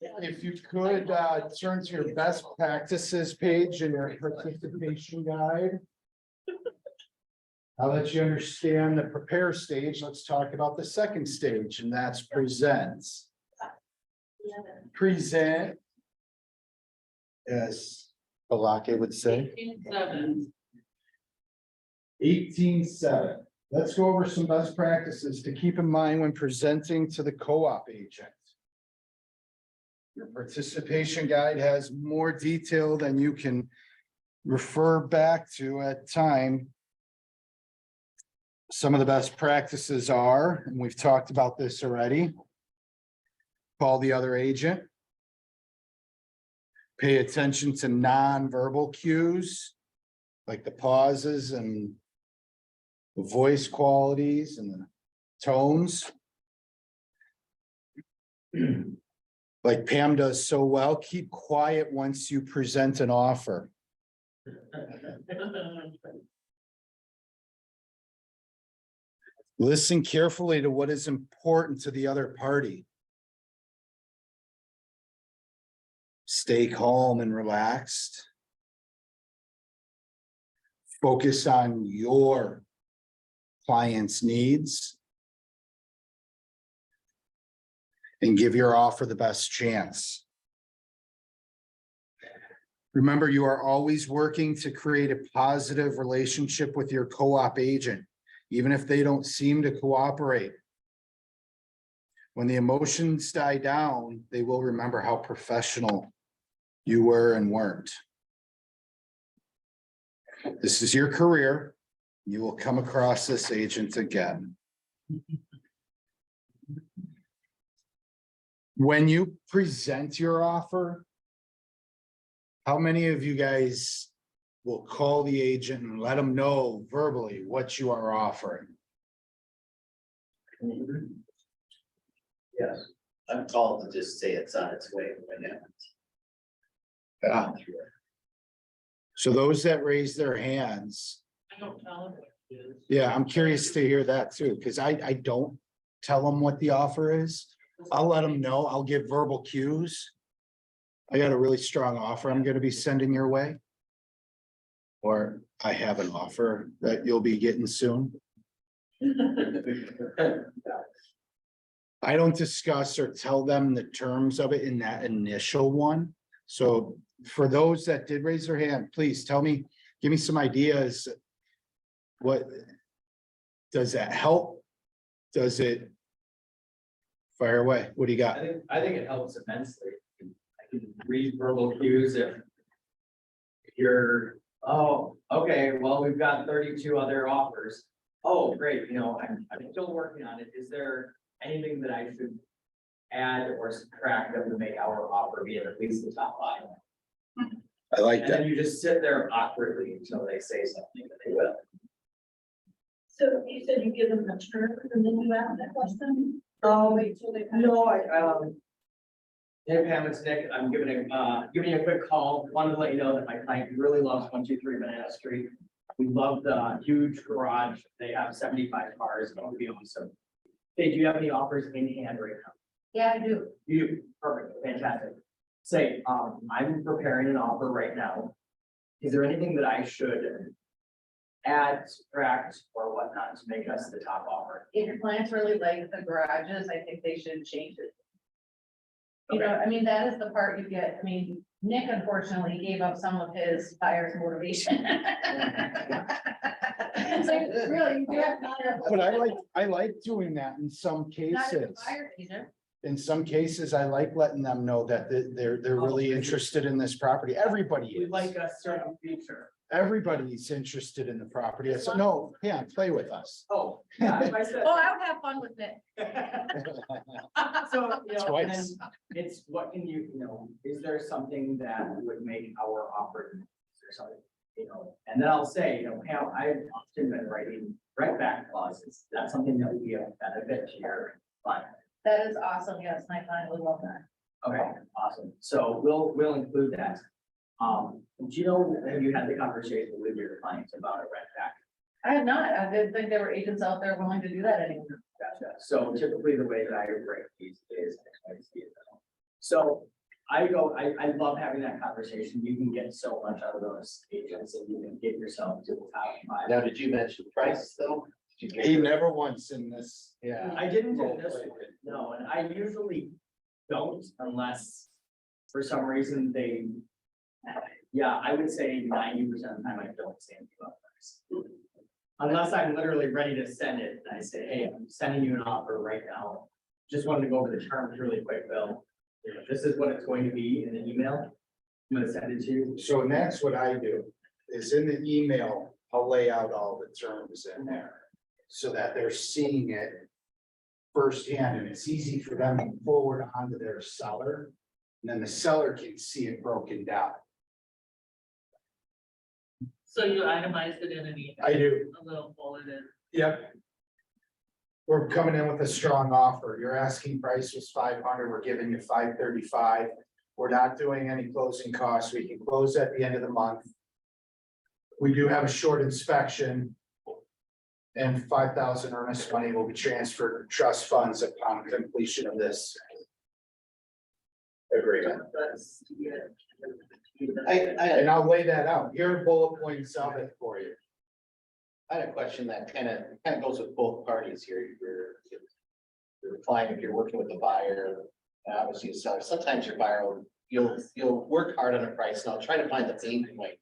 If you could turn to your best practices page in your participation guide. I'll let you understand the prepare stage. Let's talk about the second stage, and that's presents. Present. As Balake would say. 18-7. 18-7. Let's go over some best practices to keep in mind when presenting to the co-op agent. Your participation guide has more detail than you can refer back to at time. Some of the best practices are, and we've talked about this already. Call the other agent. Pay attention to nonverbal cues, like the pauses and the voice qualities and the tones. Like Pam does so well, keep quiet once you present an offer. Listen carefully to what is important to the other party. Stay calm and relaxed. Focus on your client's needs. And give your offer the best chance. Remember, you are always working to create a positive relationship with your co-op agent, even if they don't seem to cooperate. When the emotions die down, they will remember how professional you were and weren't. This is your career. You will come across this agent again. When you present your offer, how many of you guys will call the agent and let them know verbally what you are offering? Yes. I'm called to just say it's on its way when it happens. Yeah. So those that raise their hands, I don't tell them what it is. yeah, I'm curious to hear that too, because I don't tell them what the offer is. I'll let them know. I'll give verbal cues. I got a really strong offer I'm gonna be sending your way. Or I have an offer that you'll be getting soon. I don't discuss or tell them the terms of it in that initial one. So for those that did raise their hand, please tell me, give me some ideas. What, does that help? Does it? Fire away. What do you got? I think it helps immensely. I can read verbal cues if you're, oh, okay, well, we've got 32 other offers. Oh, great, I'm still working on it. Is there anything that I should add or subtract that would make our offer be at least the top line? I like And that. then you just sit there awkwardly until they say something that they will. So you said you give them the term and then you ask that question? Oh, wait till they. No, hey Pam, it's Nick. I'm giving you a quick call. Wanted to let you know that my client really loves 123 Banana Street. We love the huge garage. They have 75 cars. That would be awesome. Hey, do you have any offers in hand right now? Yeah, I do. You, perfect, fantastic. Say, I'm preparing an offer right now. Is there anything that I should add, subtract, or whatnot to make us the top offer? If your clients really like the garages, I think they should change it. You know, Okay. I mean, that is the part you get. I mean, Nick unfortunately gave up some of his buyer's motivation. So really, you do have to. But I like doing that in some Not if the cases. buyer sees it. In some cases, I like letting them know that they're really interested in this property. Everybody We is. like a certain feature. Everybody's interested in the property. I said, no, yeah, play with us. Oh, yeah, if I said. Oh, I would have fun with it. So, and Twice. then it's what can is there something that would make our offer, or something, and then I'll say, Pam, I've often been writing right back clauses. That's something that would be a benefit to your client. That is awesome. Yes, my client would love that. Okay, awesome. So we'll include that. Have you had the conversation with your clients about a rent back? I have not. I didn't think there were agents out there willing to do that anymore. Gotcha. So typically the way that I break these is XYZ. So I love having that conversation. You can get so much out of those agents and you can get yourself to the top five. Now, did you mention price though? Did you He get- never once in this. Yeah. I didn't in this one, no, and I usually don't unless for some reason they. Yeah, I would say 90% of the time I don't say anything about price. Unless I'm literally ready to send it, and I say, hey, I'm sending you an offer right now. Just wanted to go over the terms really quick, Bill. This is what it's going to be in an email. I'm gonna send it to you. So and that's what I do, is in the email, I'll lay out all the terms in there. So that they're seeing it firsthand, and it's easy for them to forward onto their seller. And then the seller can see it broken down. So you itemized it in an email, I do. a little bulleted. Yep. We're coming in with a strong offer. Your asking price was 500, we're giving you 535. We're not doing any closing costs. We can close at the end of the month. We do have a short inspection. And 5,000 earnest money will be transferred to trust funds upon completion of this agreement. That's, yeah. And I'll lay that out. Here are bullet points of it for you. I had a question that kind of goes with both parties here. You're applying, if you're working with the buyer, and obviously a seller, sometimes your buyer will, you'll work hard on a price and I'll try to find the pain point.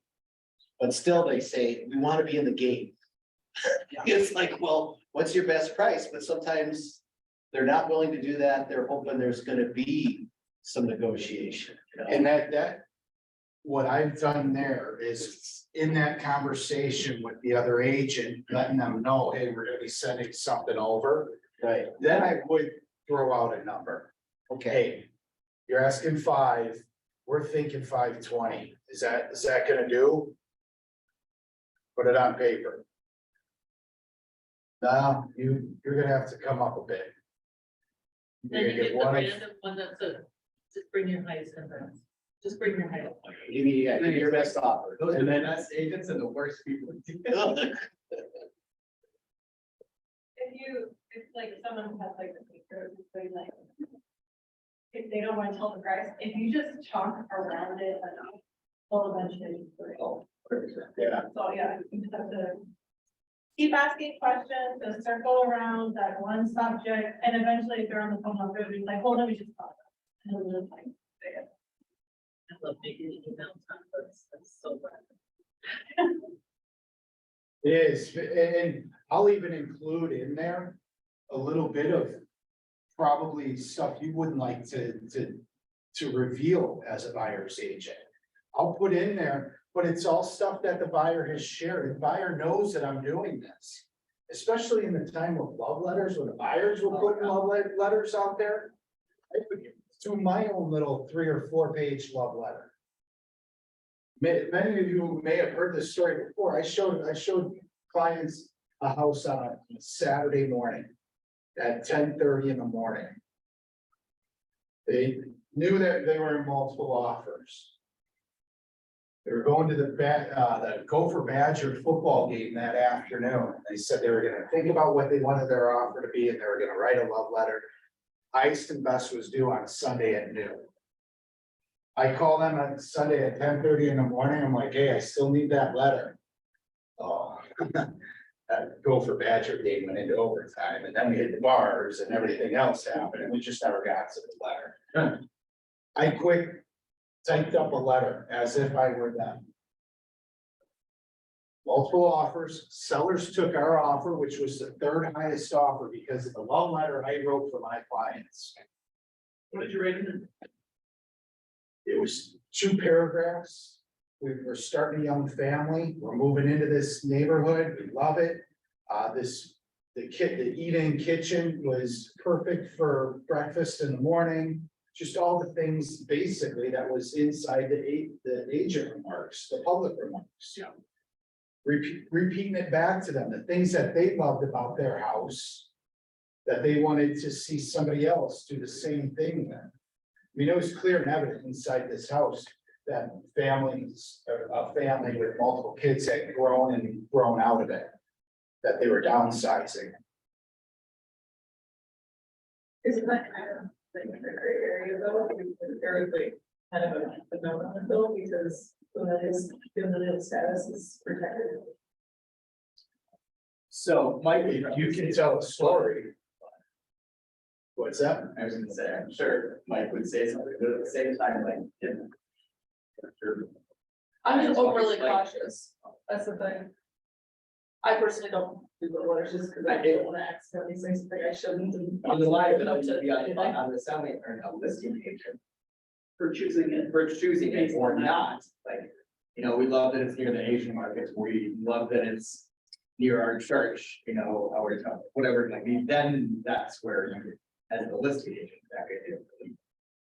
But still, they say, we want to be in the game. It's like, well, what's your best price? But sometimes they're not willing to do that. They're hoping there's gonna be some negotiation. You know? And that, what I've done there is in that conversation with the other agent, letting them know, hey, we're gonna be sending something over. Right, Then I would throw out a number. okay, Hey, you're asking 5, we're thinking 520. Is that gonna do? Put it on paper. No, you're gonna have to come up a bit. You're Then gonna you get get the one of- random one that's a, just bring your highest number. Just bring your highest. give me, yeah, give me your best offer. Those are the best agents and the worst people. If like someone has like a secret, it's very like. If they don't want to tell the price, if you just talk around it enough, they'll eventually. Yeah. So, yeah, you just have to. Keep asking questions, and circle around that one subject, and eventually if they're on the phone, they'll be like, hold on, we just talk. And then they'll like, say it. I love making email time, that's so fun. It is, and I'll even include in there a little bit of probably stuff you wouldn't like to reveal as a buyer's agent. I'll put in there, but it's all stuff that the buyer has shared. The buyer knows that I'm doing this. Especially in the time of love letters, when the buyers were putting love letters out there. I would do my own little 3 or 4 page love letter. Many of you may have heard this story before. I showed clients a house on a Saturday morning at 10:30 in the morning. They knew that they were in multiple offers. They were going to the Gopher Badger football game that afternoon. They said they were gonna think about what they wanted their offer to be, and they were gonna write a love letter. Highest and best was due on Sunday at noon. I call them on Sunday at 10:30 in the morning. I'm like, hey, I still need that letter. Oh, that Gopher Badger game went into overtime, and then we hit the bars and everything else happened, and we just never got to the letter. I typed up a letter as if I were them. Multiple offers, sellers took our offer, which was the 3rd highest offer because of the love letter I wrote for my clients. What did you rate it? It was 2 paragraphs. We're starting a young family. We're moving into this neighborhood. We love it. The eat-in kitchen was perfect for breakfast in the morning. Just all the things basically that was inside the agent remarks, the public remarks. Yeah. Repeating it back to them, the things that they loved about their house. That they wanted to see somebody else do the same thing then. I mean, it was clear and evident inside this house that a family with multiple kids had grown out of it. That they were downsizing. Isn't that kind of the gray area though? There is like kind of a note on the bill because that is, the status is protected. So Mike, You can tell a story. What's that? I was gonna say, I'm sure Mike would say something, but at the same time, like. I'm just overly cautious, that's the thing. I personally don't do the letters just because I don't want to accidentally say something I shouldn't. and- On the liability to be on the selling or a listing agent. For choosing it. For choosing it or not, like, you know, we love that it's near the Asian markets, we love that it's. Near our church, you know, our, whatever it might be, then that's where you, as the listing agent, that could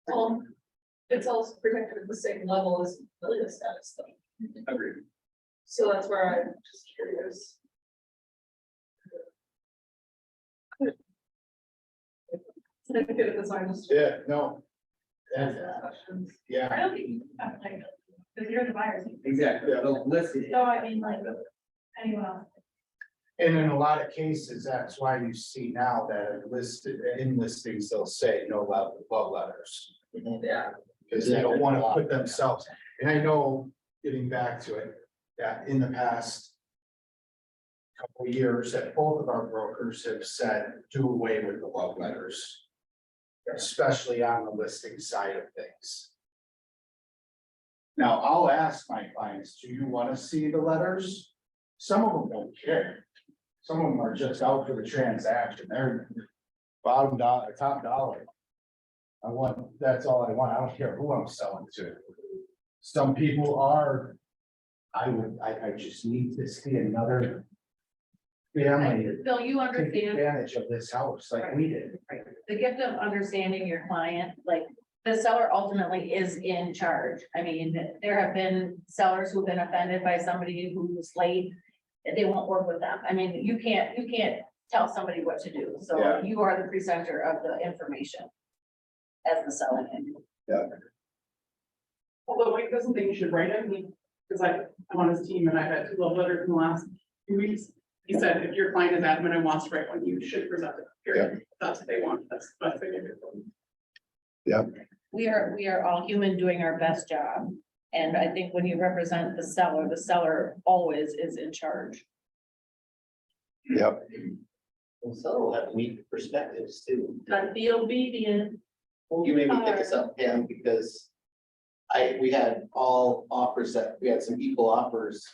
do. It's also protected at the same level as the status though. Agreed. So that's where I'm just curious. Certificate of design is. Yeah, no. Questions. Yeah. I don't think you have like, because you're the buyers. Exactly, the listing. So I mean, like, anyone else. And in a lot of cases, that's why you see now that listed, in listings, they'll say no love letters. Yeah. Because they don't want to put themselves, and I know, getting back to it, that in the past. Couple of years that both of our brokers have said, do away with the love letters. Especially on the listing side of things. Now, I'll ask my clients, do you want to see the letters? Some of them don't care. Some of them are just out for the transaction, they're bottom dollar, top dollar. That's all I want, I don't care who I'm selling to. Some people are. I just need to see another. Family Bill, you take understand, advantage of this house like we did. right, the gift of understanding your client, like, the seller ultimately is in charge. I mean, there have been sellers who've been offended by somebody who was late. They won't work with them. I mean, you can't tell somebody what to do. So Yeah. you are the presenter of the information. As the seller. Although Mike doesn't think you should write it, because I'm on his team and I've had 2 love letters in the last few weeks. He said, if your client is adamant and wants to write one, you should present it, period. If that's what they want, that's the best thing to do. We are all human doing our best job. And I think when you represent the seller always is in charge. Yep. And so we'll have to meet perspectives too. Gotta be obedient. You made me pick this up, Pam, because we had all offers that, we had some equal offers.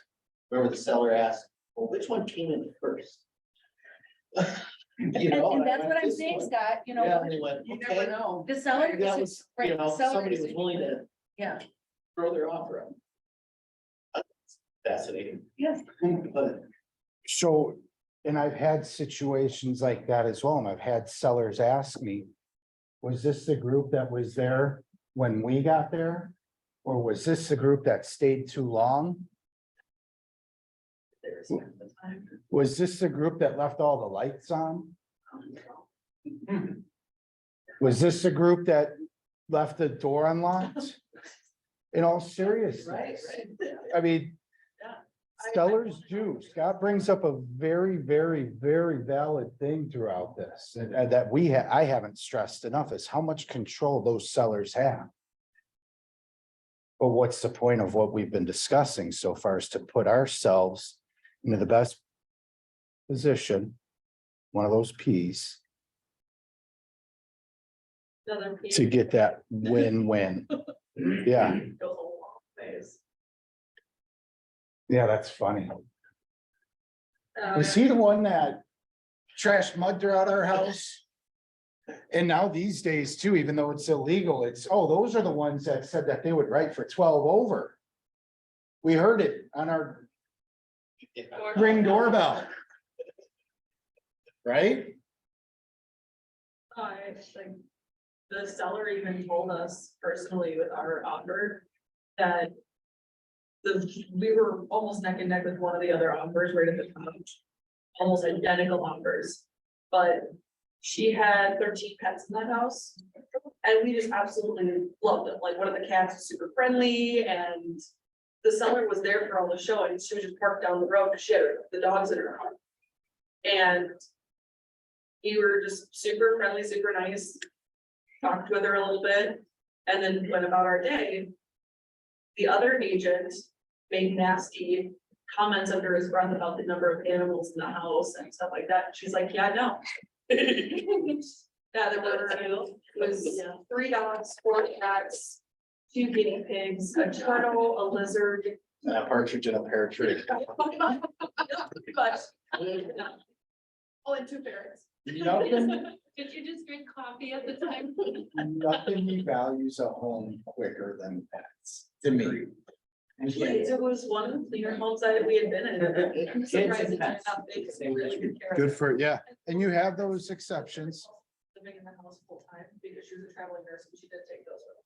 Remember the seller asked, well, which one came in first? You know, And that's I what went, I'm "This saying, one." Scott, you Yeah, know, and they went, You never okay, know. the seller. that was, right, you know, the seller somebody is- was willing to Yeah, throw their offer up. Fascinating. yes. But So, and I've had situations like that as well, and I've had sellers ask me. Was this the group that was there when we got there? Or was this the group that stayed too long? Was this the group that left all the lights on? Was this the group that left the door unlocked? In all seriousness, I mean. Sellers do. Scott brings up a very, very, very valid thing throughout this, and that I haven't stressed enough is how much control those sellers have. But what's the point of what we've been discussing so far is to put ourselves into the best position, one of those Ps, Another piece. to get that win-win. Yeah, Goes a long ways. yeah, that's funny. Was he the one that trashed mud throughout our house? And now these days too, even though it's illegal, those are the ones that said that they would write for 12 over. We heard it on our Ring doorbell. Right? Like, the seller even told us personally with our offer that we were almost neck and neck with one of the other offers right at the top, almost identical offers, but she had 13 pets in that house, and we just absolutely loved them. Like, one of the cats was super friendly, and the seller was there for all the show, and she was just parked down the road because she had the dogs in her car. And we were just super friendly, super nice, talked with her a little bit, and then went about our day. The other agent made nasty comments under his breath about the number of animals in the house and stuff like that. She's like, yeah, no. Yeah, there were, it was 3 dogs, 4 cats, 2 guinea pigs, a turtle, a lizard. A partridge and a pear tree. Pretty much. Oh, and 2 ferrets. Nothing, Did you just drink coffee at the time? nothing values a home quicker than pets, to me. It was one of the cleaner homes that we had been in. I'm surprised it turned out big, 'cause they really good care of Good it. for, yeah, and you have those exceptions. Living in the house full time because she was a traveling nurse and she did take those. with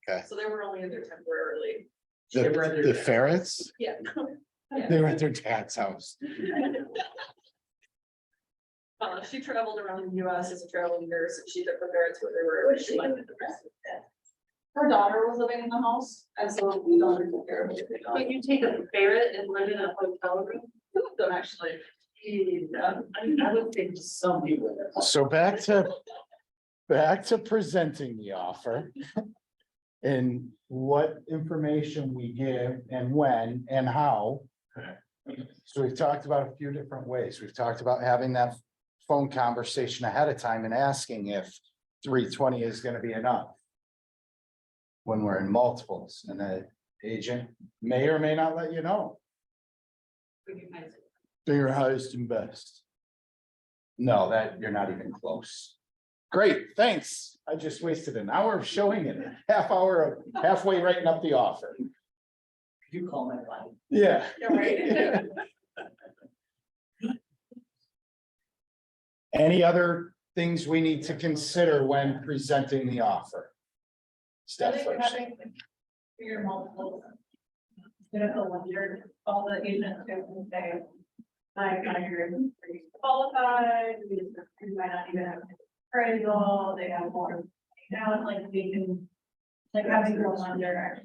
Okay. her. So they were only in there temporarily. The ferrets, Yeah. they were at their dad's house. She traveled around the US as a traveling nurse and she took the ferrets where they were. She went. Her daughter was living in the house and so we don't took care of it. But you take a ferret and live in a hotel room? Two of them actually. Yeah, I would think some people. So back to presenting the offer. And what information we give and when and how. So we've talked about a few different ways. We've talked about having that phone conversation ahead of time and asking if 320 is gonna be enough. When we're in multiples, and the agent may or may not let you know. Do your highest and best. No, that, you're not even close. Great, thanks. I just wasted an hour of showing it, half hour of halfway writing up the offer. You call my line. Yeah. Yeah, right. Any other things we need to consider when presenting the offer? Steph first. Your multiple. Medical wonder, all the agents who say. Like, you're pretty qualified, you might not even have appraisal, they have more. Now it's like we can, like having girls on there.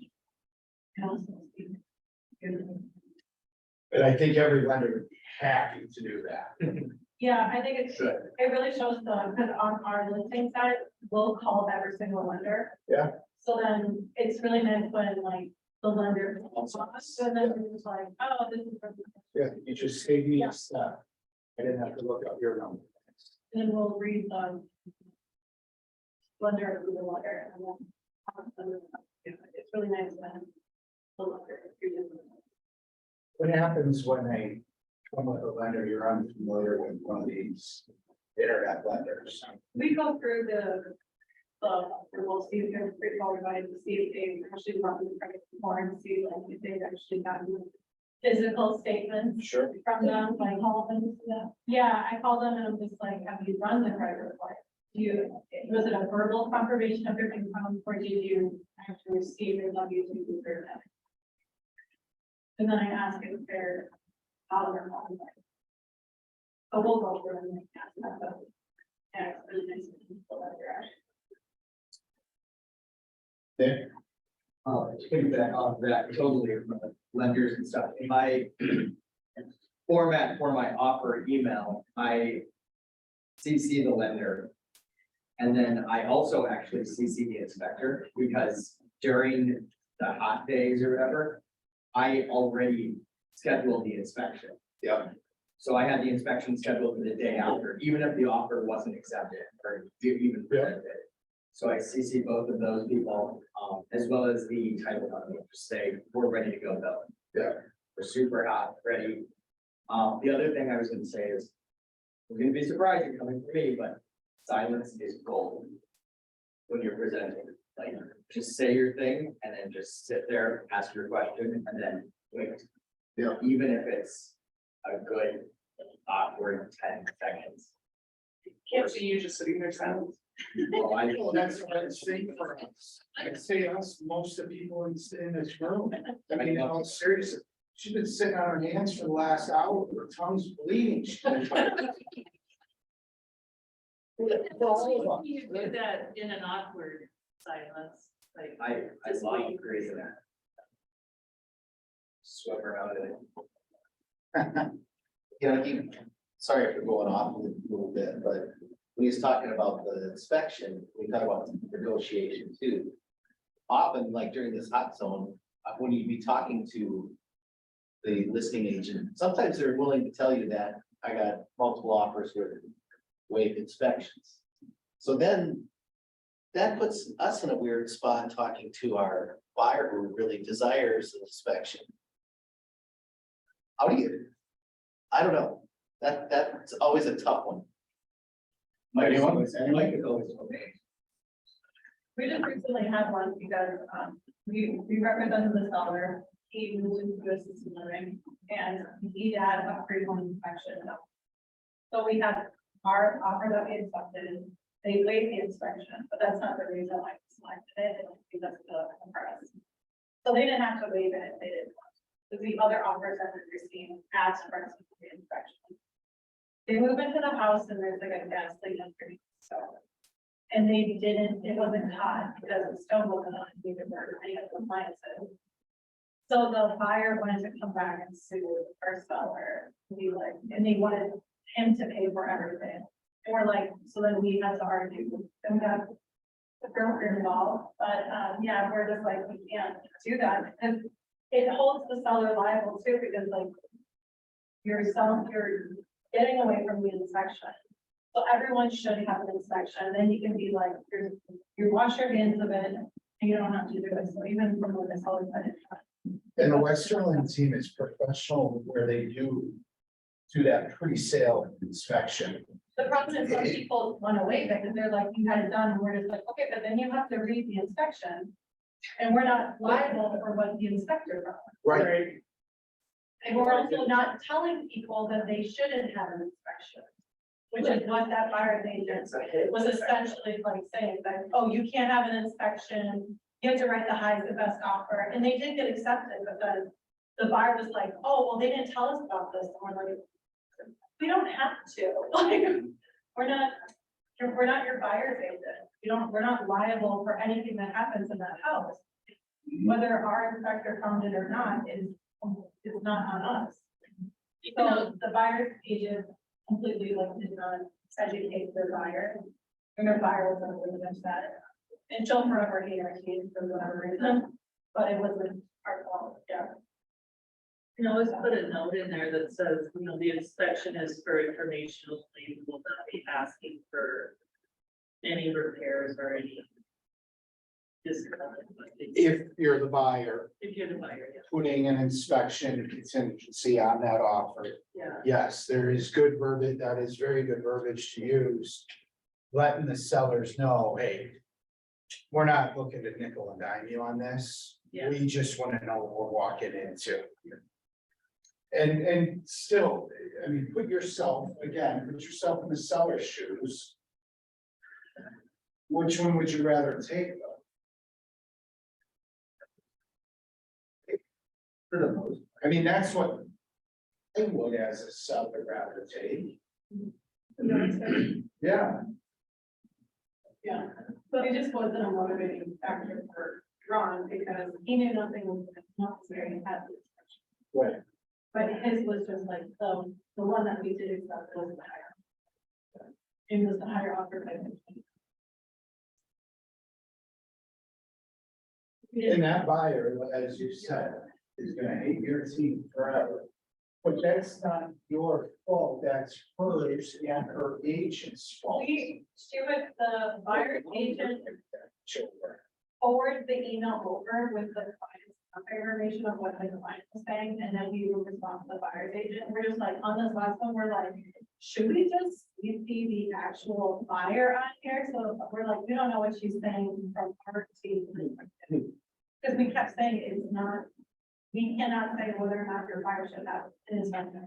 And I think every lender would be happy to do that. Yeah, I think it really shows the, because on our listing side, we'll call every single lender. Yeah. So then it's really nice when like the lender, so then it's like, oh, this is. Yeah, you just saved me a step. I didn't have to look up your number. Then we'll read the. Lender of the letter and then. It's really nice when. The lender. What happens when they come with a lender you're unfamiliar with, one of these internet lenders? We go through we'll see if they're pretty qualified to see if they've actually run the credit more and see like if they've actually gotten. Physical statements Sure. from them, like call them, yeah, I call them and I'm just like, have you run the credit report? Was it a verbal confirmation of your income or did you actually receive your W-2 for that? And then I ask if they're out of their home. But we'll go through and ask that, but. Yeah, it's really nice to people that they're actually. To piggyback off that totally from the lenders and stuff, in my format for my offer email, I CC the lender. And then I also actually CC the inspector, because during the hot days or whatever, I already scheduled the inspection. Yep. So I had the inspection scheduled for the day after, even if the offer wasn't accepted or even presented. So I CC both of those people, as well as the title company, to say, we're ready to go, Bill. Yeah. We're super hot, ready. The other thing I was gonna say is, we're gonna be surprised you're coming for me, but silence is gold. When you're presenting, like, just say your thing and then just sit there, ask your question, and then wait. Yeah. Even if it's a good awkward 10 seconds. Can't see you just sitting there silent. Well, I Well, that's what I'm saying for us. I'd say us, most of the people in this room. I mean, in all seriousness, she's been sitting on her hands for the last hour, her tongue's bleeding. You do that in an awkward silence, like. I love creating that. Swim around in it. You know, sorry for going off a little bit, but when he's talking about the inspection, we talk about negotiation too. often, like during this hot zone, when you'd be talking to the listing agent, sometimes they're willing to tell you that I got multiple offers with waived inspections. So then that puts us in a weird spot talking to our buyer who really desires an inspection. How do you? I don't know. That's always a tough one. Mike is always okay. We just recently had one because, we represented the seller, he moved into assisted living, and he had a pre-home inspection. So we had our offer that we accepted, they waived the inspection, but that's not the reason why we selected it, it was because of the price. So they didn't have to waive it if they didn't want to, because the other offers that we received asked for the inspection. They move into the house and there's like a gas leak underneath the stove. And they didn't, it wasn't hot because the stove wasn't on, we could burn any of the appliances. So the buyer wanted to come back and sue our seller, we like, and they wanted him to pay for everything. And we're like, so then we had to argue, and we got the broker involved, but, yeah, we're just like, we can't do that. And it holds the seller liable too, because like, you're getting away from the inspection. So everyone should have an inspection, then you can be like, you wash your hands of it, and you don't have to do it, so even from the seller side. And the Westerland team is professional where they do that pre-sale inspection. The problem is some people want to waive it, because they're like, you had it done, and we're just like, okay, but then you have to read the inspection. And we're not liable for what the inspector wrote. Right. And we're also not telling people that they shouldn't have an inspection. Which is what that buyer's agent was essentially like saying that, oh, you can't have an inspection, you have to write the highest and best offer, and they did get accepted, but then the buyer was like, oh, well, they didn't tell us about this, and we're like, we don't have to, like, we're not your buyer's agent, we're not liable for anything that happens in that house. Whether our inspector found it or not is not on us. So the buyer's agent completely like did not educate their buyer, and their buyer was really upset. And she'll forever hate our case for whatever reason, but it wasn't our fault, yeah. You know, let's put a note in there that says, you know, the inspection is for informational, we will not be asking for any repairs or any. If you're the buyer, If you're the buyer, yeah. putting an inspection contingency on that offer. Yeah. Yes, there is good verbiage, that is very good verbiage to use. Letting the sellers know, hey, we're not looking to nickel and dime you on this. Yeah. We just want to know what we're walking into. And still, I mean, put yourself in the seller's shoes. Which one would you rather take though? For the most, I mean, that's what I would as a seller rather take. Yeah. Yeah, but it just wasn't a motivating factor for Ron, because he knew nothing was necessary to have this. Right. But his was just like, the one that we did accept was the higher. It was the higher offer by And that buyer, as you said, is gonna hate your team forever. But that's not your fault, that's hers and her agent's fault. She was the buyer's agent forward the email over with the client's information of what the client was saying, and then we would respond to the buyer's agent. We're just like, on this last one, we're like, should we just see the actual buyer on here? So we're like, we don't know what she's saying from our team. Because we kept saying it's not, we cannot say whether or not your buyer should have an inspection.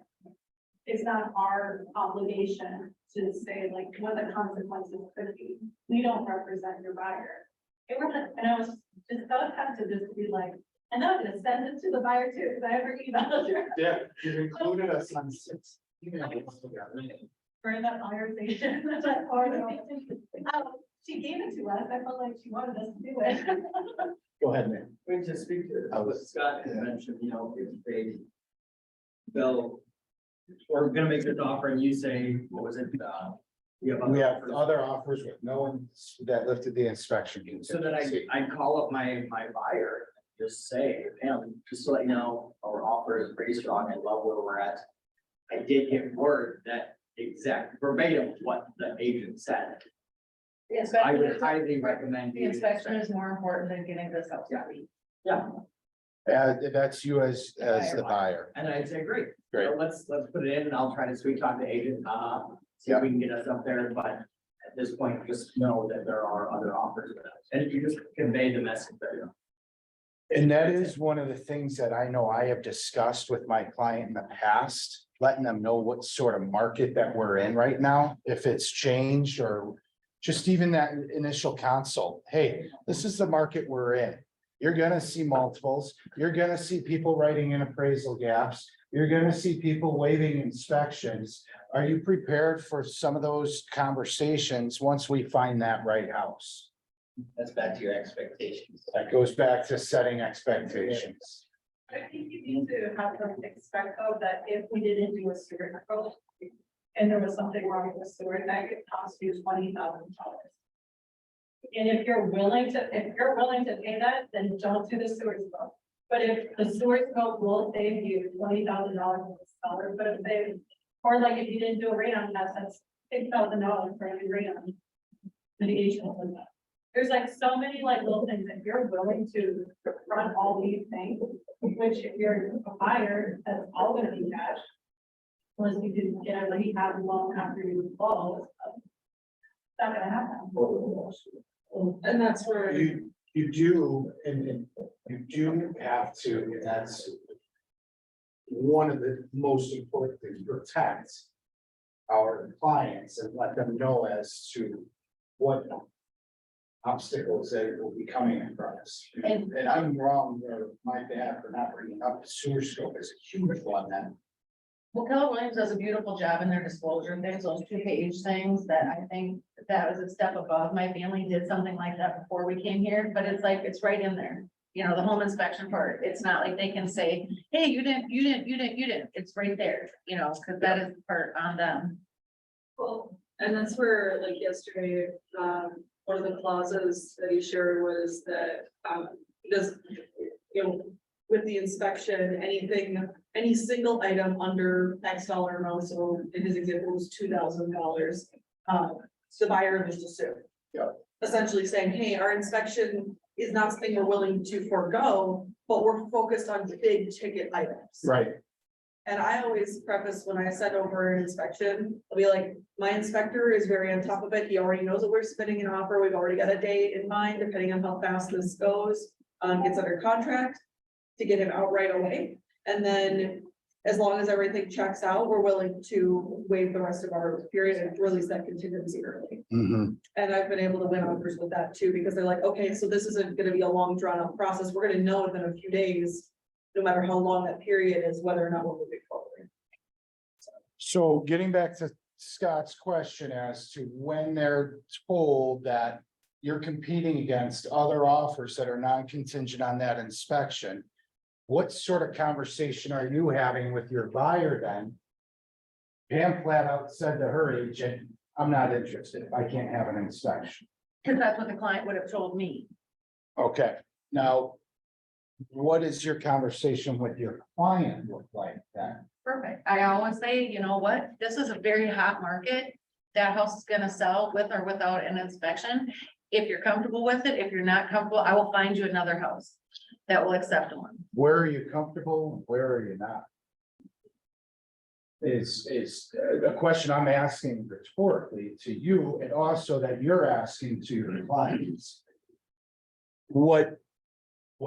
It's not our obligation to say like what the consequences could be. We don't represent your buyer. And I was just so tempted just to be like, and I'm gonna send it to the buyer too, because I ever emailed her. Yeah, you've included us on 6 emails together. For that buyer's agent. That's like, she gave it to us. I felt like she wanted us to do it. Go ahead, man. We can just speak to what Scott had mentioned, you know, if they. They'll, we're gonna make this offer and you say, what was it, We have We have offers. other offers with no one that lifted the inspection. So that I call up my buyer, just say, just to let you know, our offer is pretty strong, I love where we're at. I did get word that exact verbatim what the agent said. The I inspection would is- highly recommend. The inspection is more important than getting this house ready. Yeah, That's you as the buyer. and I'd say, great. Great. So let's put it in and I'll try to sweet talk the agent, see if we can get us up there, but at this point, just know that there are other offers. And if you just convey the message there. And that is one of the things that I know I have discussed with my client in the past, letting them know what sort of market that we're in right now, if it's changed or just even that initial consult. Hey, this is the market we're in. You're gonna see multiples. You're gonna see people writing in appraisal gaps. You're gonna see people waiving inspections. Are you prepared for some of those conversations once we find that right house? That's back to your expectations. That goes back to setting expectations. I think you need to have them expect though that if we didn't do a sewer code. And there was something wrong with the sewer, that could cost you $20,000. And if you're willing to pay that, then don't do the sewer scope. But if the sewer scope will save you $20,000, but if they, or like if you didn't do a radon test, that's $6,000 for every radon. Mitigation was that. There's like so many like little things that you're willing to run all these things, which if you're a buyer, that's all gonna be cash. Unless you didn't get a really have long after you close. It's not gonna happen. And that's where, You do, and you do have to, and that's one of the most important things, protect our clients and let them know as to what obstacles that will be coming in front of us. And I'm wrong, or my bad for not bringing up the sewer scope is a huge one then. Well, Keller Williams does a beautiful job in their disclosure things, those 2-page things that I think that was a step above. My family did something like that before we came here, but it's like, it's right in there. You know, the home inspection part, it's not like they can say, hey, you didn't. It's right there, you know, because that is the part on them. well, and that's where, like yesterday, one of the clauses that he shared was that, does, you know, with the inspection, anything, any single item under X dollar amount, so in his example was $2,000. The buyer is to sue. Yeah. Essentially saying, hey, our inspection is not something we're willing to forego, but we're focused on big ticket items. Right. And I always preface when I send over an inspection, I'll be like, my inspector is very on top of it. He already knows that we're submitting an offer. We've already got a date in mind, depending on how fast this goes. Gets under contract to get him out right away. And then as long as everything checks out, we're willing to waive the rest of our period and release that contingency early. Mhm. And I've been able to win offers with that too, because they're like, okay, so this isn't gonna be a long drawn out process. We're gonna know within a few days, no matter how long that period is, whether or not we're moving forward. So getting back to Scott's question as to when they're told that you're competing against other offers that are non-contingent on that inspection, what sort of conversation are you having with your buyer then? Pam flat out said to her agent, I'm not interested. I can't have an inspection. Because that's what the client would have told me. Okay, now, what is your conversation with your client look like then? Perfect. I always say, you know what, this is a very hot market. That house is gonna sell with or without an inspection. If you're comfortable with it, if you're not comfortable, I will find you another house that will accept one. Where are you comfortable? and Where are you not? Is a question I'm asking rhetorically to you and also that you're asking to your clients. What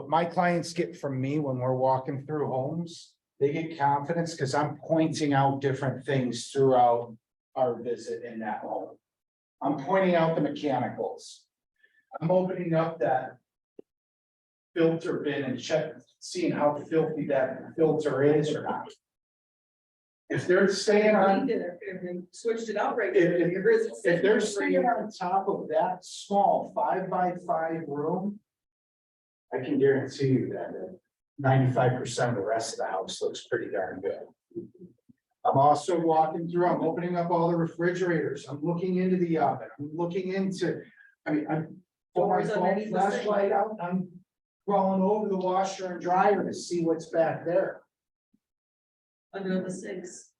my clients get from me when we're walking through homes, they get confidence because I'm pointing out different things throughout our visit in that home. I'm pointing out the mechanicals. I'm opening up that filter bin and seeing how filthy that filter is or not. If they're staying on, If they switched it out right. if they're staying on top of that small 5x5 room, I can guarantee you that 95% of the rest of the house looks pretty darn good. I'm also walking through, I'm opening up all the refrigerators, I'm looking into the oven, I'm looking into, I'm. Put my Doors phone underneath the sink. flashlight out, I'm crawling over the washer and dryer to see what's back there. Under the sinks.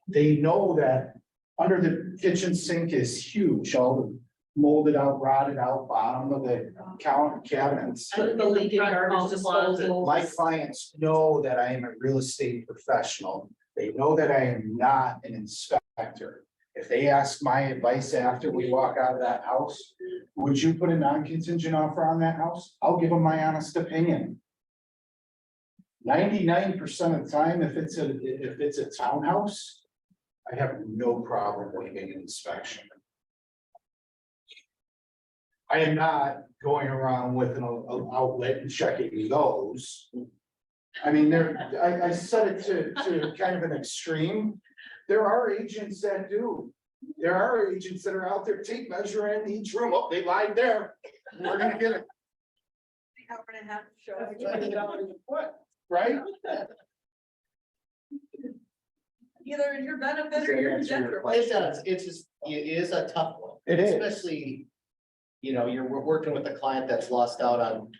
They know that under the kitchen sink is huge, all the molded out, rotted out bottom of the counter cabinets. The leaking garbage disposal. My clients know that I am a real estate professional. They know that I am not an inspector. If they ask my advice after we walk out of that house, would you put a non-contingent offer on that house? I'll give them my honest opinion. 99% of the time, if it's a townhouse, I have no problem waiving an inspection. I am not going around with an outlet and checking those. I mean, I said it to kind of an extreme. There are agents that do. There are agents that are out there, tape measure in each room. Oh, they lied there. We're gonna get it. Right? Either in your benefit or your detriment. It does, it's just, it is a tough one. It is. Especially, you know, we're working with a client that's lost out on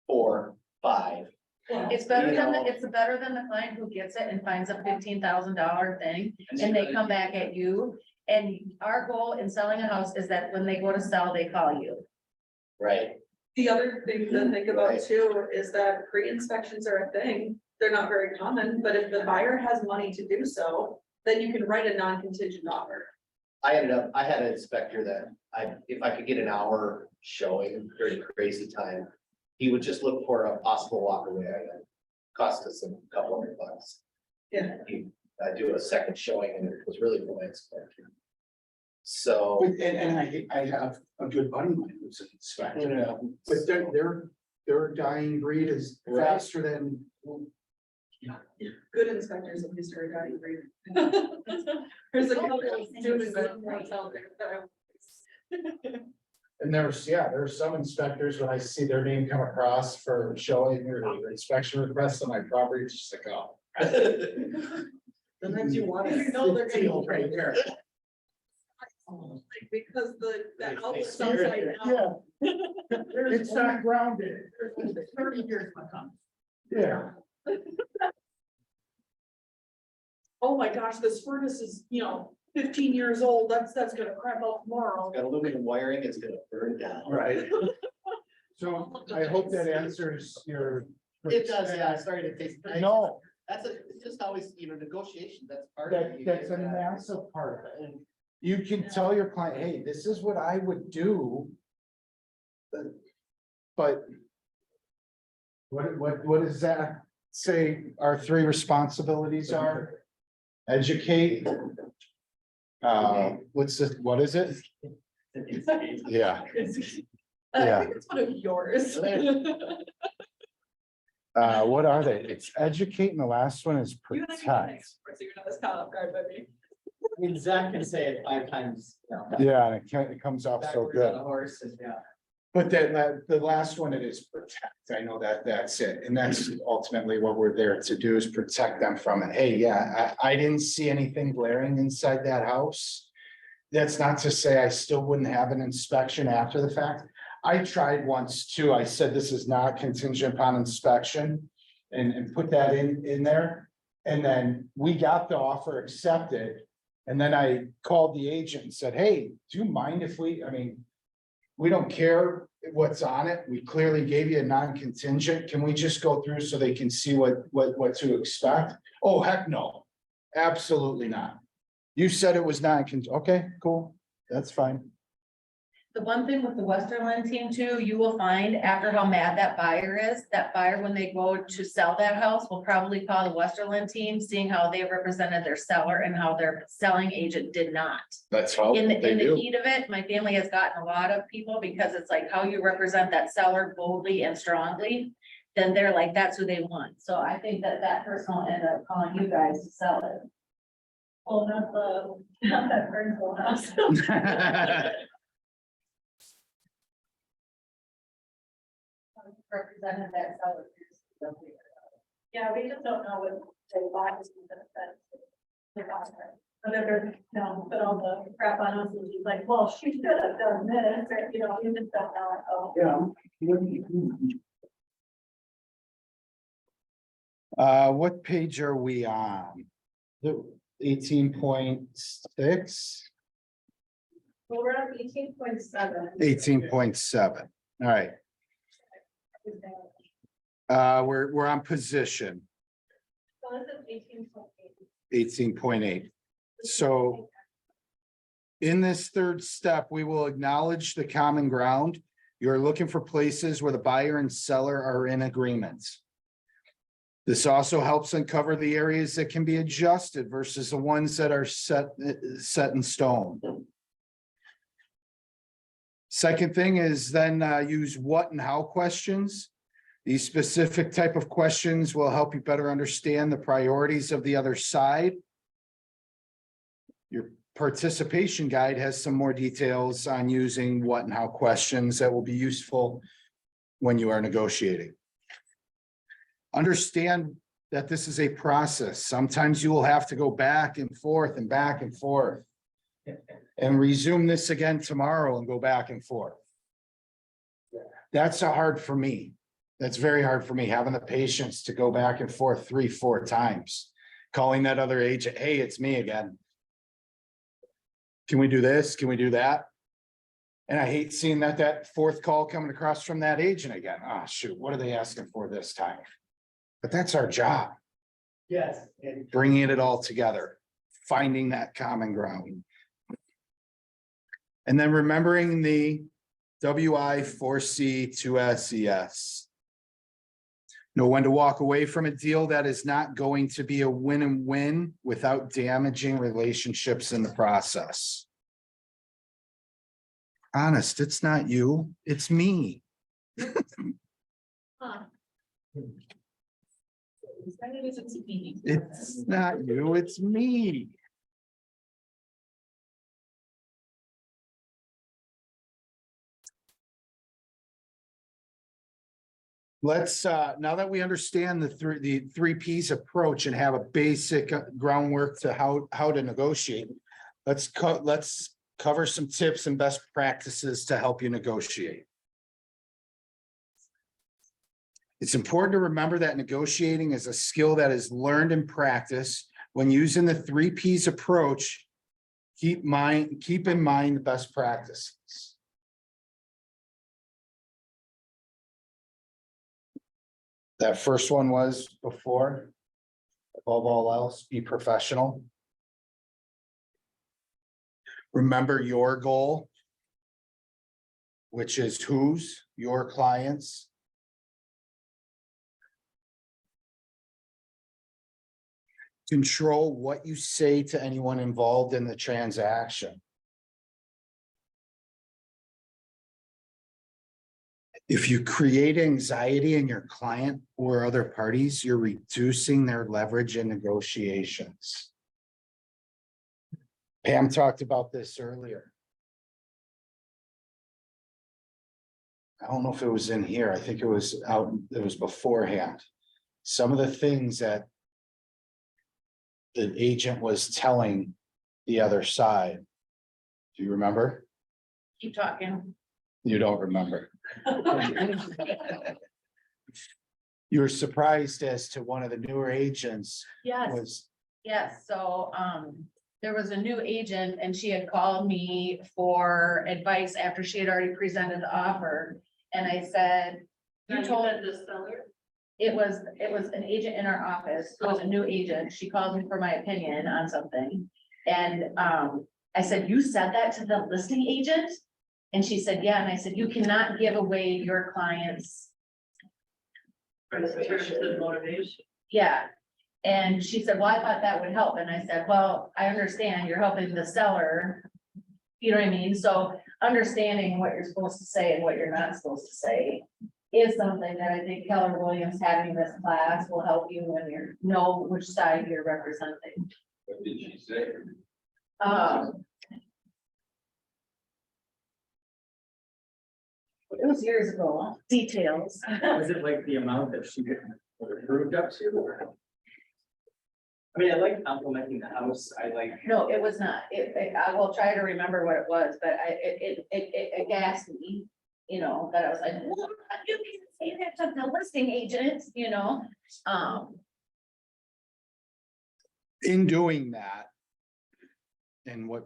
4, 5. It's better than, You know. it's better than the client who gets it and finds a $15,000 thing and they come back at you. And our goal in selling a house is that when they go to sell, they call you. Right, The other thing to think about Right. too is that pre-inspections are a thing. They're not very common, but if the buyer has money to do so, then you can write a non-contingent offer. I had an inspector that if I could get an hour showing during crazy time, he would just look for a possible walkaway item. Cost us a couple $100. Yeah. I do a second showing and it was really for my inspector. So, And I have a good buddy of mine who's an inspector. you know, But their dying breed is Right. faster than. Good inspectors of history, I agree. There's a couple of students that out there that I. And there's some inspectors, when I see their name come across for showing or inspection requests on my property, it's just like, oh. Sometimes you want to. You know they're gonna. Right there. Because the outlet's spirit upside down. Yeah. It's not grounded. 30 years my time. Yeah. Oh my gosh, this furnace is, 15 years old. That's gonna crap out tomorrow. got aluminum wiring, it's gonna burn down. Right. So I hope that answers your. It does, yeah, sorry to take. No, It's just always, negotiation, that's part of it. that's a massive part of it. And you can tell your client, hey, this is what I would do. But. What does that say our 3 responsibilities are? Educate. What is it? Yeah. I Yeah. think it's one of yours. What are they? It's educate and the last one is You and I can protect. next, so you're not as caught off guard by me. I mean, Zach can say it 5 times. Yeah, and it comes off so Backwards on good. a horse and yeah. But then the last one, it is protect. I know that's it. And that's ultimately what we're there to do is protect them from it. Hey, yeah, I didn't see anything glaring inside that house. That's not to say I still wouldn't have an inspection after the fact. I tried once too. I said this is not contingent upon inspection and put that in there. And then we got the offer accepted. And then I called the agent and said, hey, do you mind if we don't care what's on it. We clearly gave you a non-contingent. Can we just go through so they can see what to expect? Oh, heck no. Absolutely not. You said it was okay, cool. That's fine. The one thing with the Westerland team too, you will find after how mad that buyer is, that buyer, when they go to sell that house, will probably call the Westerland team, seeing how they represented their seller and how their selling agent did not. That's how In they the do. heat of it, my family has gotten a lot of people because it's like how you represent that seller boldly and strongly. Then they're like, that's who they want. So I think that person will end up calling you guys to sell it. Well, not that Burnsville house. Represented that seller. Yeah, we just don't know what they buy. Whatever, put all the crap on us, and she's like, well, she should have done this, or, you know, you just don't know. Oh. Yeah. What page are we on? The 18.6, Well, we're on 18.7. 18.7. All right, we're on position, So this is 18.8. 18.8. So in this third step, we will acknowledge the common ground. You're looking for places where the buyer and seller are in agreement. This also helps uncover the areas that can be adjusted versus the ones that are set in stone. Second thing is then use what and how questions. These specific type of questions will help you better understand the priorities of the other side. Your participation guide has some more details on using what and how questions that will be useful when you are negotiating. Understand that this is a process. Sometimes you will have to go back and forth and back and forth. And resume this again tomorrow and go back and forth. That's hard for me. That's very hard for me, having the patience to go back and forth 3-4 times. Calling that other agent, hey, it's me again. Can we do this? Can we do that? And I hate seeing that fourth call coming across from that agent again. Ah, shoot, what are they asking for this time? But that's our job, Yes. And bringing it all together, finding that common ground. And then remembering the WI4C to SES. Know when to walk away from a deal that is not going to be a win and win without damaging relationships in the process. Honest, it's not you, it's me. Huh. It's not you, it's me. Let's, now that we understand the three Ps approach and have a basic groundwork to how to negotiate. Let's cover some tips and best practices to help you negotiate. It's important to remember that negotiating is a skill that is learned in practice. When using the three Ps approach, keep in mind the best practices. That first one was before, above all else, be professional. Remember your goal, which is whose, your clients. Control what you say to anyone involved in the transaction. If you create anxiety in your client or other parties, you're reducing their leverage in negotiations. Pam talked about this earlier. I don't know if it was in here. I think it was out, it was beforehand. Some of the things that the agent was telling the other side. Do you remember? Keep talking. You don't remember. You were surprised as to one of the newer agents Yes, was, yes, so, there was a new agent and she had called me for advice after she had already presented the offer. And I said, You told the seller? it was an agent in our office, it was a new agent, she called me for my opinion on something. And, I said, you said that to the listing agent? And she said, yeah, and I said, you cannot give away your clients. For the terms of motivation. Yeah, and she said, well, I thought that would help, and I said, well, I understand, you're helping the seller. You know what I mean, so understanding what you're supposed to say and what you're not supposed to say. Is something that I think Keller Williams having this class will help you when you know which side you're representing. What did she say? It was years ago, details. Was it like the amount that she approved up to? I mean, I like complimenting the house, I like. No, it was not. I will try to remember what it was, but it gassed me, you know, that I was like, what? You can say that to the listing agent, you know? In doing that. And what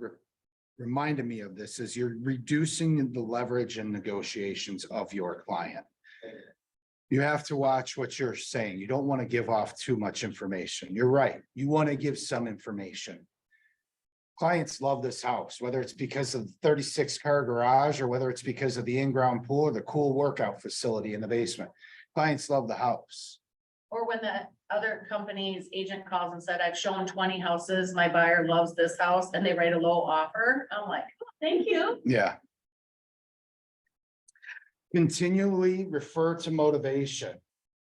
reminded me of this is you're reducing the leverage and negotiations of your client. You have to watch what you're saying. You don't want to give off too much information. You're right. You want to give some information. Clients love this house, whether it's because of the 36 car garage or whether it's because of the in-ground pool or the cool workout facility in the basement. Clients love the house. Or when the other company's agent calls and said, I've shown 20 houses, my buyer loves this house, and they write a low offer, I'm like, oh, thank you. Yeah. Continually refer to motivation.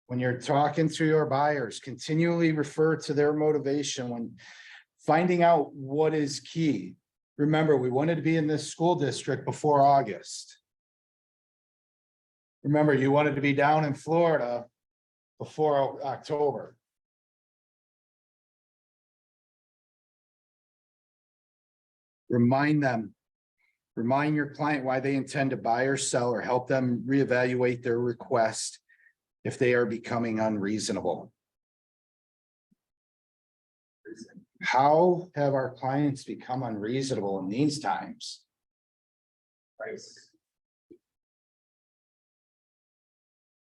When you're talking to your buyers, continually refer to their motivation when finding out what is key. Remember, we wanted to be in this school district before August. Remember, you wanted to be down in Florida before October. Remind them. Remind your client why they intend to buy or sell, or help them reevaluate their request if they are becoming unreasonable. How have our clients become unreasonable in these times? Price,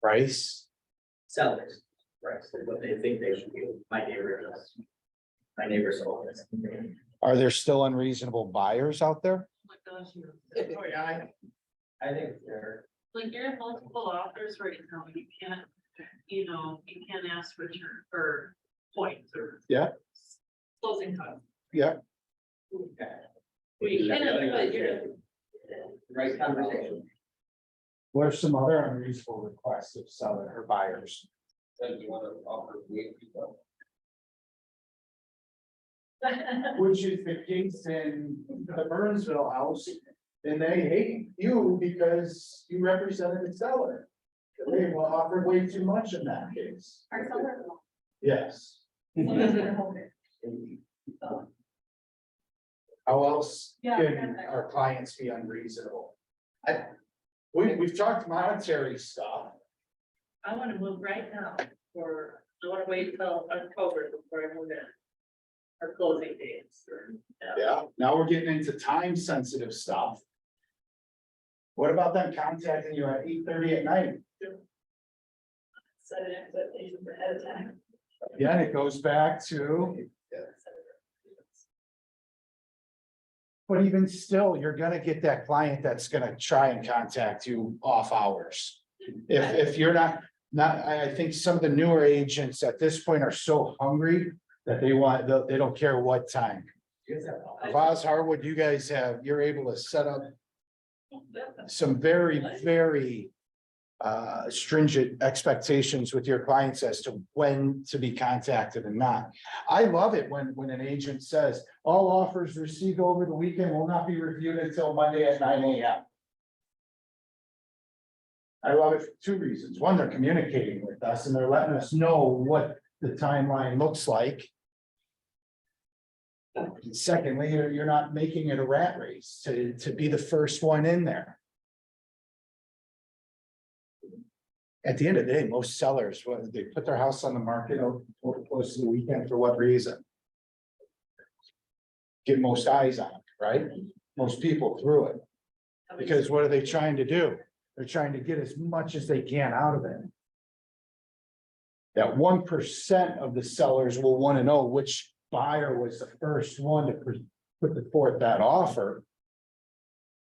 Price? sellers, price, what they think they should be, my neighbors all this. Are there still unreasonable buyers out there? Oh my gosh, Oh, yeah, I think they're. like you're at multiple offers right now, you can't, you know, you can't ask for return or points or. Yeah. Closing costs. Yeah. Okay. We can, but you're. Right conversation. What are some other unreasonable requests of seller or buyers? Which is the case in the Burnsville house, and they hate you because you represented the seller. They will offer way too much in that case. Our seller. Yes. How else can our clients be unreasonable? We've talked monetary stuff. I wanna move right now, or I wanna wait till October before I move in. Or closing dates, or. Yeah, now we're getting into time sensitive stuff. What about them contacting you at 8:30 at night? Set an expectation ahead of time. Yeah, it goes back to, but even still, you're gonna get that client that's gonna try and contact you off hours. If you're not, I think some of the newer agents at this point are so hungry that they don't care what time. Voss Harwood, you guys you're able to set up some very, very stringent expectations with your clients as to when to be contacted and not. I love it when an agent says, all offers received over the weekend will not be reviewed until Monday at 9 a.m. I love it for two reasons. One, they're communicating with us and they're letting us know what the timeline looks like. And secondly, you're not making it a rat race to be the first one in there. At the end of the day, most sellers, they put their house on the market over close to the weekend for what reason? Get most eyes on it, right? Most people through it. Because what are they trying to do? They're trying to get as much as they can out of it. That 1% of the sellers will want to know which buyer was the first one to put forth that offer.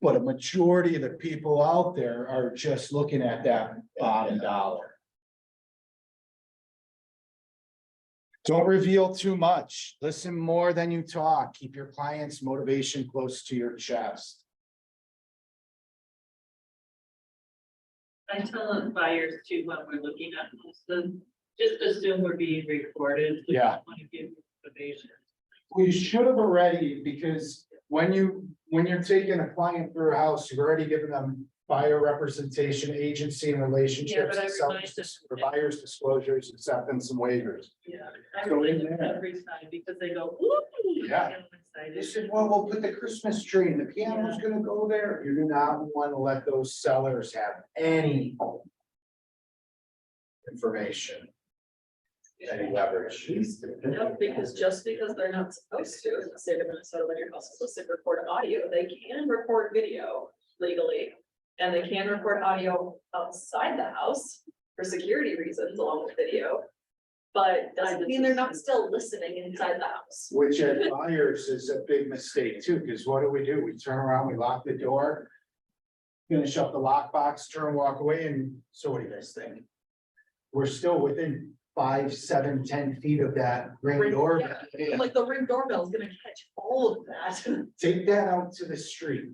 But a majority of the people out there are just looking at that bottom dollar. Don't reveal too much. Listen more than you talk. Keep your client's motivation close to your chest. I tell the buyers too, when we're looking at this, just assume we're being recorded. We Yeah. don't Want to give motivation. We should have already, because when you're taking a client through a house, you've already given them buyer representation agency and relationships, but I sellers, realized that- for buyers disclosures, acceptance and waivers. Yeah. I So in really like there. every time because they go, ooh. Yeah. I'm They excited. said, well, we'll put the Christmas tree and the piano's gonna go there. You do not want to let those sellers have any information. Any leverage. Yep, because just because they're not supposed to, in the state of Minnesota, when your house is supposed to record audio, they can record video legally. And they can record audio outside the house for security reasons along with video. But doesn't mean they're not still listening inside the house. Which at buyers is a big mistake too, because what do? We turn around, we lock the door. Finish up the lockbox, turn, walk away, and so what do you guys think? We're still within 5, 7, 10 feet of that ring Ring- door. yeah. Like the Ring doorbell is gonna catch all of that. Take that out to the street.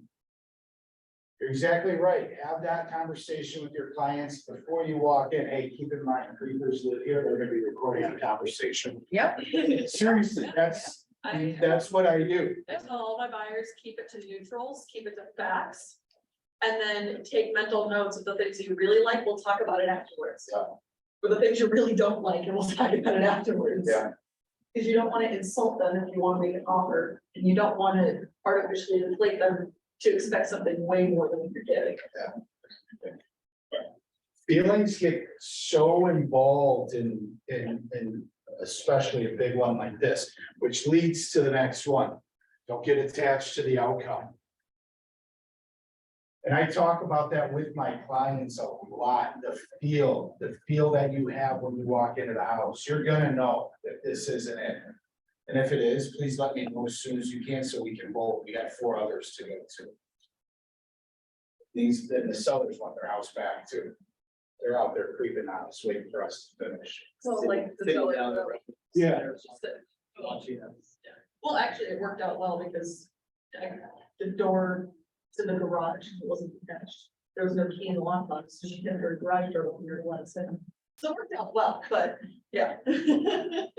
You're exactly right. Have that conversation with your clients before you walk in. Hey, keep in mind, creepers live here. They're gonna be recording the conversation. Yep. Seriously, that's what I do. I tell all my buyers, keep it to neutrals, keep it to facts. And then take mental notes of the things you really like, we'll talk about it afterwards. Yeah. Or the things you really don't like, and we'll talk about it afterwards. Yeah. Because you don't want to insult them if you want to make an offer, and you don't want to artificially inflate them to expect something way more than you're getting. Feelings get so involved in especially a big one like this, which leads to the next one. Don't get attached to the outcome. And I talk about that with my clients a lot, the feel that you have when you walk into the house. You're gonna know that this isn't it. And if it is, please let me know as soon as you can, so we can vote. We got 4 others to go to. These, then the sellers want their house back too. They're out there creeping on us, waiting for us to finish. So like. the Sitting seller- down the road. Yeah. Well, actually, it worked out well because the door to the garage wasn't attached. There was no key in the lockbox, so she had her garage door open her once and so it worked out well, but yeah. It's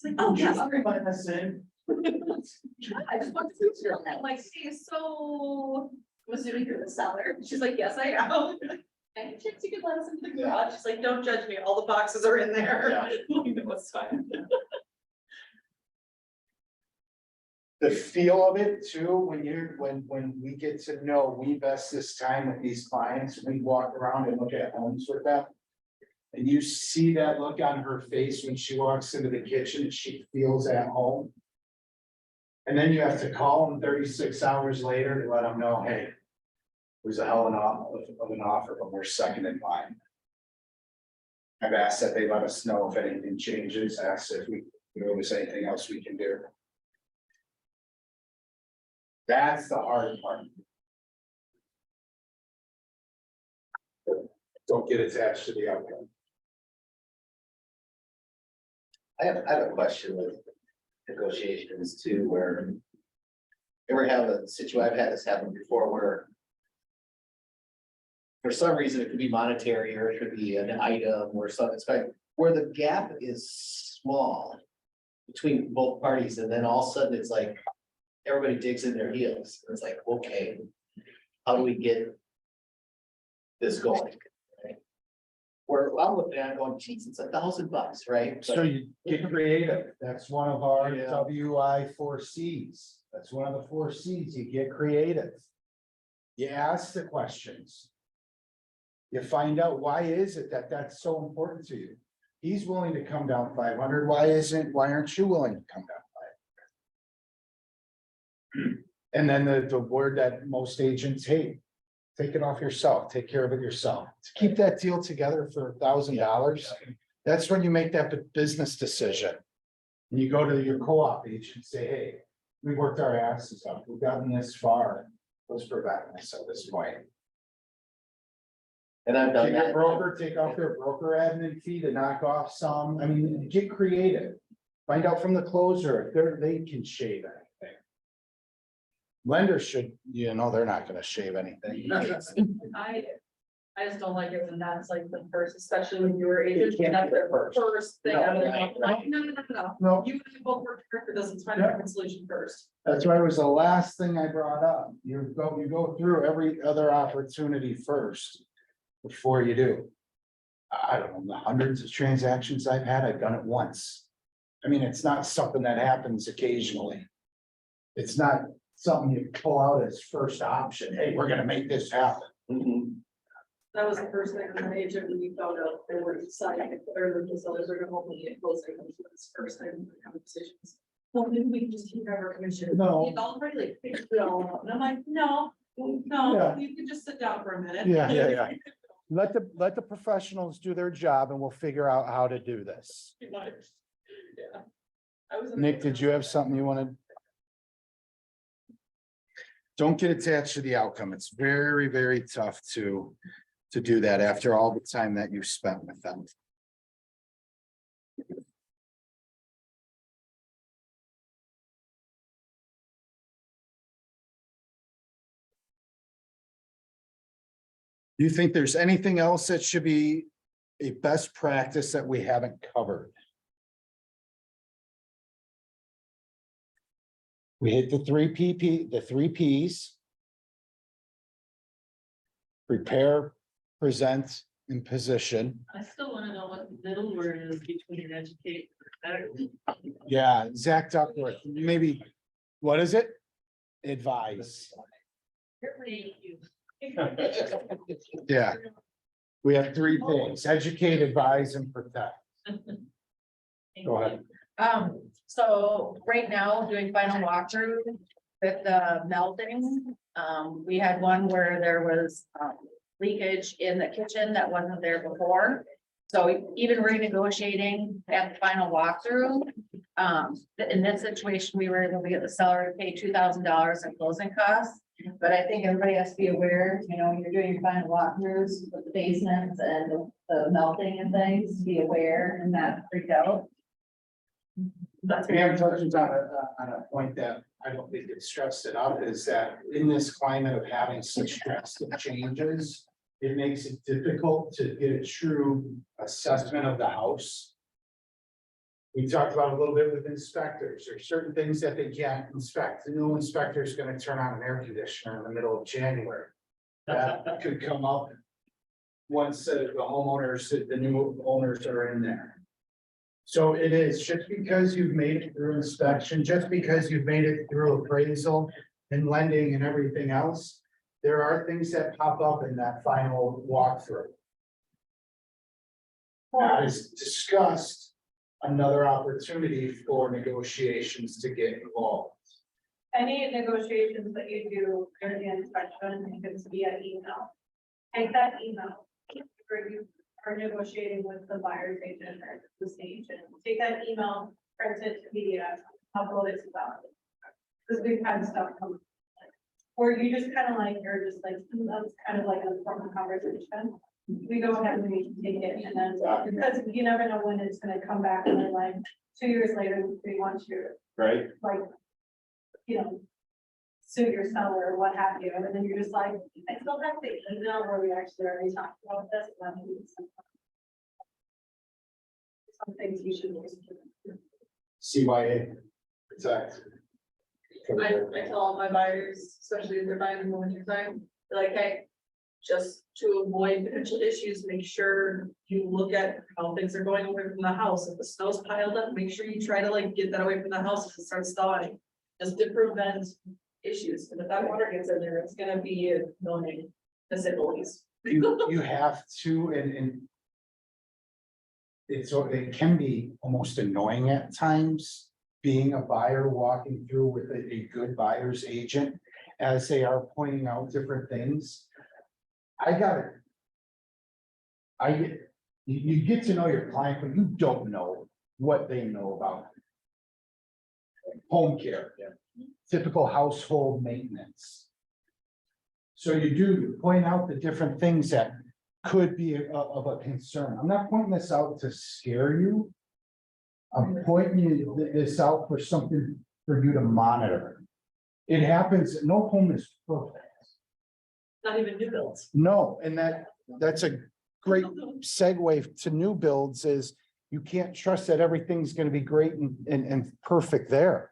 like, oh, yes, all right. I just want to do it. I'm like, see, so I'm assuming you're the seller. She's like, yes, I am. Any chance you could let us into the garage? She's like, don't judge me. All the boxes are in there. Yeah. You know, it's fine. The feel of it too, when we get to know, we invest this time with these clients, we walk around and look at homes with them. And you see that look on her face when she walks into the kitchen and she feels at home. And then you have to call them 36 hours later to let them know, hey, it was a hell of an offer, but we're second in line. I've asked that they let us know if anything changes, asked if there was anything else we can do. That's the hard part. Don't get attached to the outcome. I have a question with negotiations too, where. Ever have a situation, I've had this happen before where. For some reason, it could be monetary or it could be an item or something, where the gap is small. Between both parties, and then all of a sudden it's like, everybody digs in their heels, it's like, okay. How do we get this going? Right? Where I'm looking at it going, geez, it's $1,000, right? So you get creative. That's one of our Yeah. WI 4Cs. That's one of the 4Cs. You get creative. You ask the questions. You find out why is it that that's so important to you? He's willing to come down 500. Why aren't you willing to come down 500? And then the word that most agents hate, take it off yourself, take care of it yourself. To keep that deal together for $1,000, that's when you make that business decision. And you go to your co-op agent and say, hey, we worked our asses off, we've gotten this far, let's prevent this at this point. And I've done Get your that. broker, take off their broker admin fee to knock off some, I mean, get creative. Find out from the closer, if they can shave anything. Lenders should, they're not gonna shave anything. I just don't like it when that's like the first, especially when you were agents, can't that's be their first. first thing No, out of their no, mouth. Like, no. No, You and I both work together for this, let's find a Yeah. different solution first. that's why it was the last thing I brought up. You go through every other opportunity first before you do. I don't know, the hundreds of transactions I've had, I've done it once. I mean, it's not something that happens occasionally. It's not something you pull out as first option. Hey, we're gonna make this happen. That was the first thing as an agent, when you found out they were deciding, or the sellers are gonna only get closing, this first thing in the conversations. Well, maybe we can just keep our commission. No. You've already like figured it all out, and I'm like, no, Yeah. you can just sit down for a minute. Yeah. Let the professionals do their job and we'll figure out how to do this. Pretty much. Yeah. I was in the- Nick, did you have something you wanted? Don't get attached to the outcome. It's very, very tough to do that after all the time that you've spent with them. Do you think there's anything else that should be a best practice that we haven't covered? We hit the three Ps. Prepare, present, and position. I still wanna know what the middle word is between educate and protect. Yeah, Zach Duckworth, maybe, what is it? Advise. Thank you. Yeah. We have three things: educate, advise, and protect. Go ahead. So right now, doing final walkthrough with the melting, we had one where there was, leakage in the kitchen that wasn't there before. So even renegotiating at the final walkthrough, in this situation, we were able to get the seller to pay $2,000 in closing costs. But I think everybody has to be aware, you know, when you're doing your final walkthroughs with the basements and the melting and things, be aware and not freak out. That's Pam touches on a point that I don't think it's stressed enough, is that in this climate of having such drastic changes, it makes it difficult to get a true assessment of the house. We talked about a little bit with inspectors. There's certain things that they can't inspect. The new inspector is gonna turn on an air conditioner in the middle of January. That could come up once the homeowners, the new owners are in there. So it is, just because you've made it through inspection, just because you've made it through appraisal and lending and everything else, there are things that pop up in that final walkthrough. As discussed, another opportunity for negotiations to get involved. Any negotiations that you do during the inspection, if it's via email, take that email. Where you are negotiating with the buyer's agent or the state agent, take that email, print it to PDF, upload it to that. Because we've had stuff come. Where you just kind of like, you're just like, that's kind of like a formal conversation. We go ahead and we take it and then, because you never know when it's gonna come back and then like 2 years later, they want you Right. like, you know, sue your seller or what have you, and then you're just like, I still have the email where we actually already talked about this. And then some things you should. CYA. Protect. I tell all my buyers, especially if they're buying in the winter time, they're like, hey, just to avoid potential issues, make sure you look at how things are going away from the house. If the snow's piled up, make sure you try to like get that away from the house as it starts thawing. Just to prevent issues. And if that water gets in there, it's gonna be annoying, to say the least. You have to, and it can be almost annoying at times, being a buyer walking through with a good buyer's agent as they are pointing out different things. You get to know your client, but you don't know what they know about home care, typical household maintenance. So you point out the different things that could be of a concern. I'm not pointing this out to scare you. I'm pointing this out for something for you to monitor. It happens, no home is perfect. Not even new builds. No, and that that's a great segue to new builds is you can't trust that everything's gonna be great and perfect there.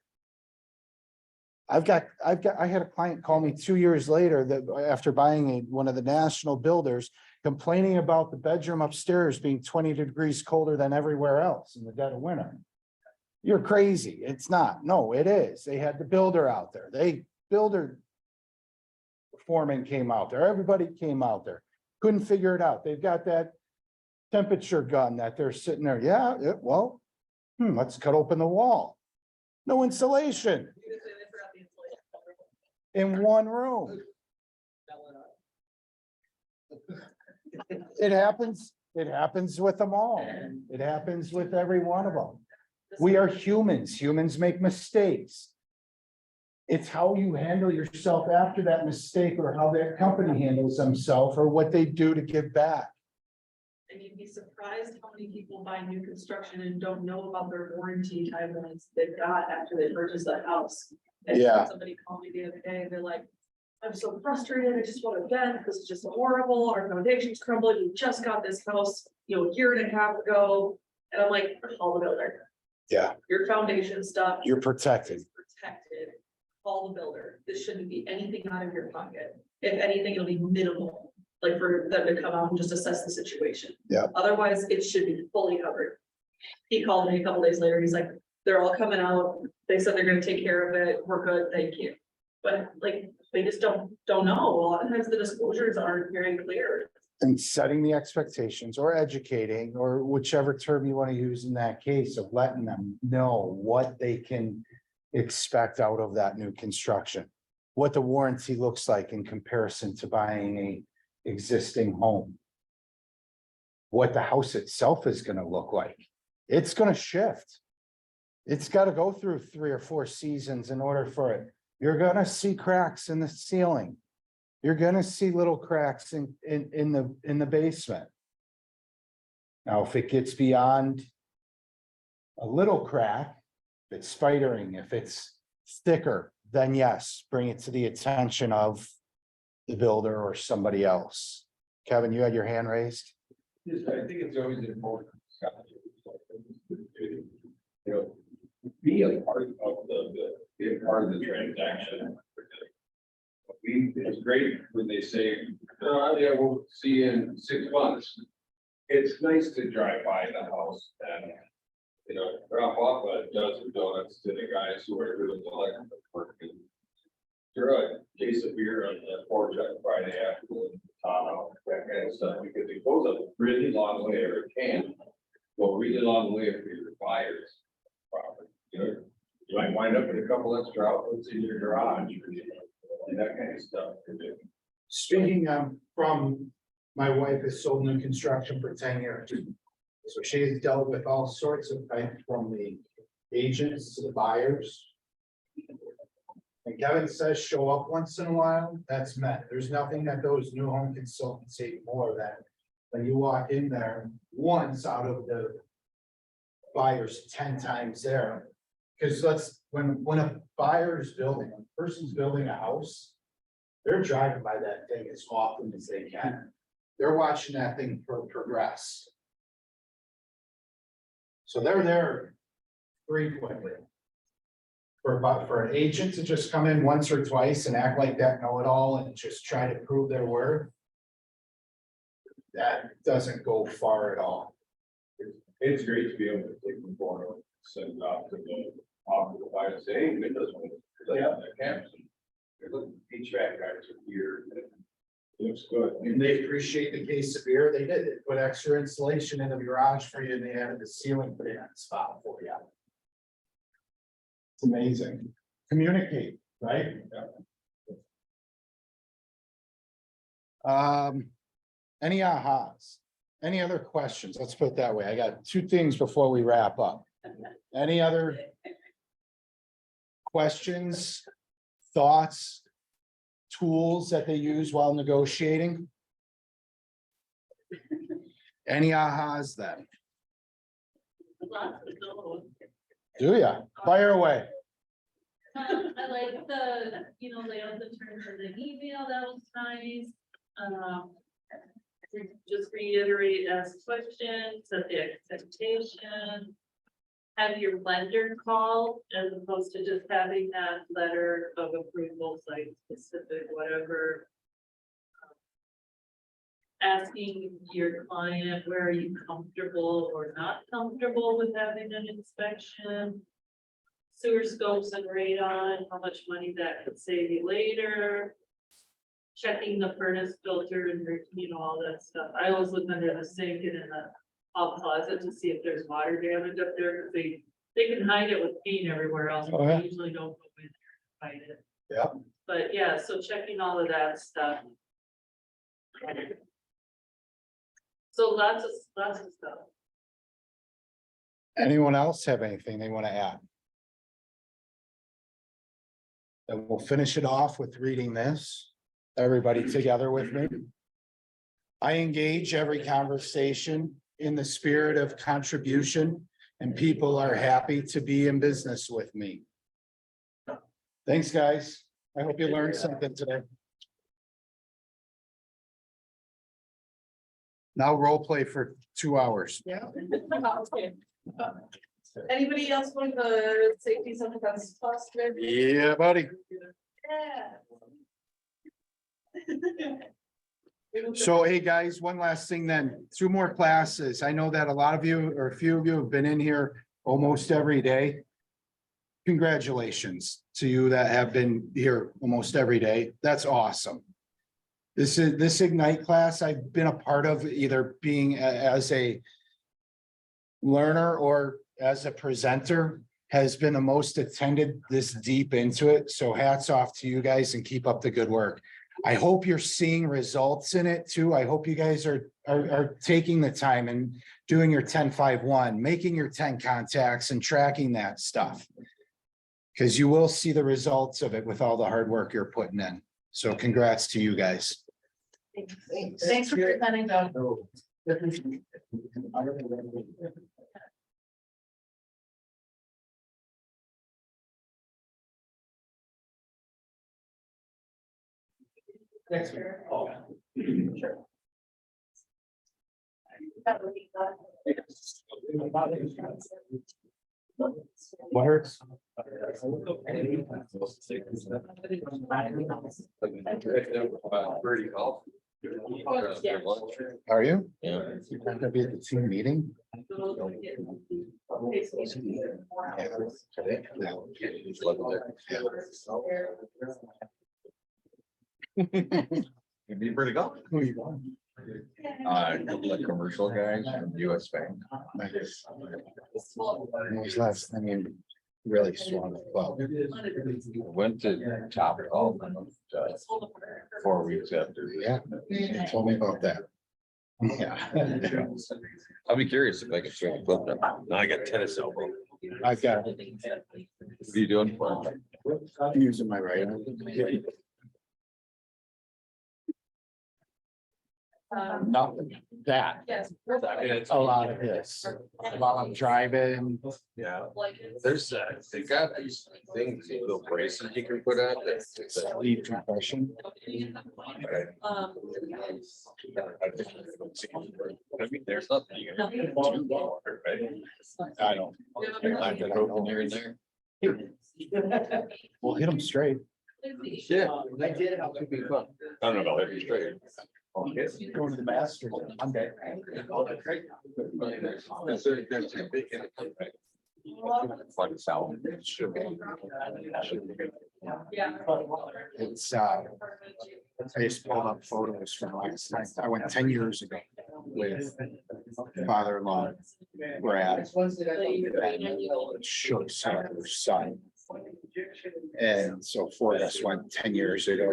I had a client call me 2 years later that after buying one of the national builders, complaining about the bedroom upstairs being 20 degrees colder than everywhere else in the dead of winter. You're crazy. It's not. No, it is. They had the builder out there. Builder foreman came out there. Everybody came out there. Couldn't figure it out. They've got that temperature gun that they're sitting there. Yeah, well, let's cut open the wall. No insulation in one room. It happens with them all. It happens with every one of them. We are humans. Humans make mistakes. It's how you handle yourself after that mistake or how that company handles themselves or what they do to give back. And you'd be surprised how many people buy new construction and don't know about their warranty timelines they've got after they purchase a house. And Yeah. somebody called me the other day, and they're like, I'm so frustrated, I just want to vent, this is just horrible, our foundation's crumbling, we just got this house, a year and a half ago. And I'm like, call the builder. Yeah. Your foundation stuff. You're protected. is Protected, call the builder, this shouldn't be anything out of your pocket, if anything, it'll be minimal. Like for them to come out and just assess the situation. Yeah. Otherwise, it should be fully covered. He called me a couple days later, he's like, they're all coming out, they said they're gonna take care of it, we're good, thank you. But like, they just don't know, a lot of times the disclosures aren't very clear. And setting the expectations or educating or whichever term you want to use in that case of letting them know what they can expect out of that new construction. What the warranty looks like in comparison to buying a existing home. What the house itself is going to look like. It's going to shift. It's got to go through 3 or 4 seasons in order for it. You're going to see cracks in the ceiling. You're going to see little cracks in the basement. Now, if it gets beyond a little crack, if it's spidering, if it's thicker, then yes, bring it to the attention of the builder or somebody else. Kevin, you had your hand raised? Yes, I think it's always important. Be a part of be a part of the transaction. It's great when they say, yeah, we'll see you in 6 months. It's nice to drive by the house and, drop off a dozen donuts to the guys who are doing the electrical work. And throw a case of beer on the porch on Friday afternoon, that kind of stuff, because it goes a really long way, or it can go a really long way for your buyers. Property, you might wind up with a couple extra outlets in your garage, and that kind of stuff. Speaking from, my wife has sold new construction for 10 years. So she has dealt with all sorts of types from the agents to the buyers. And Kevin says show up once in a while, that's met. There's nothing that those new home consultants hate more than when you walk in there once out of the buyers 10 times there. Because when a buyer's building, when a person's building a house, they're driving by that thing as often as they can. They're watching that thing progress. So they're there frequently. For an agent to just come in once or twice and act like that know-it-all and just try to prove their worth, that doesn't go far at all. It's great to be able to take them forward, send it off to the buyer and say, hey, it doesn't. Yeah, campus. Look, HVAC guys are here. It looks good. And they appreciate the case of beer. They did. They put extra insulation in the garage for you and they added the ceiling for you on the spot for you. It's amazing. Communicate, right? Any ahas? Any other questions? Let's put it that way. I got 2 things before we wrap up. Any other questions, thoughts, tools that they use while negotiating? Any ahas then? Do ya? Fire away. I like the, layout the terms of the email, that was nice. just reiterate, ask questions, set the expectation. Have your lender call as opposed to just having that letter of approval, site specific, whatever. Asking your client, where are you comfortable or not comfortable with having an inspection? Sewer scopes and radon, how much money that could save you later. Checking the furnace filter and, all that stuff. I always look under the sink and in the hall closet to see if there's water damage up there, because they can hide it with paint everywhere else. Oh, yeah. They usually don't go in there and hide it. Yeah. But yeah, so checking all of that stuff. So lots of stuff. Anyone else have anything they want to add? And we'll finish it off with reading this. Everybody together with me. I engage every conversation in the spirit of contribution, and people are happy to be in business with me. Thanks, guys. I hope you learned something today. Now role play for 2 hours. Yeah. Okay. Anybody else want the safety center that's plus? Yeah, buddy. So, hey, guys, one last thing then, 2 more classes. I know that a lot of you, or a few of you have been in here almost every day. Congratulations to you that have been here almost every day. That's awesome. This Ignite class I've been a part of, either being as a learner or as a presenter, has been the most attended this deep into it. So hats off to you guys and keep up the good work. I hope you're seeing results in it too. I hope you guys are taking the time and doing your 10-5-1, making your 10 contacts and tracking that stuff. Because you will see the results of it with all the hard work you're putting in. So congrats to you guys. Thanks for presenting though. Next year. Oh, sure. What hurts? Pretty golf. Are you? Yeah. You're not gonna be at the team meeting? You'd be pretty golf. Who are you going? A couple of commercial guys from US Bank. Nice. When was last, I mean, really strong. Well, Went to Top Golf 4 weeks after. yeah, tell me about that. Yeah, I'll be curious if I can swing a club now. Now I got tennis elbow. I've got, What are you doing for it? I'm using my right arm. Nothing, that, Yes. a lot of this, while I'm driving, Yeah, there's they got these things, these little bracelets you can put on that. sleep compression. Um, I mean, there's nothing you can do, right? I don't. Knock it open here and there. We'll hit them straight. Yeah, I did. How could be fun? I don't know about every straight. Okay. Going to the Masters on Monday. There's a big. Fun sound. It should be. yeah. It's, I just pulled up photos from last night. I went 10 years ago with father-in-law, Brad. Shook son, son. And so four of us went 10 years ago.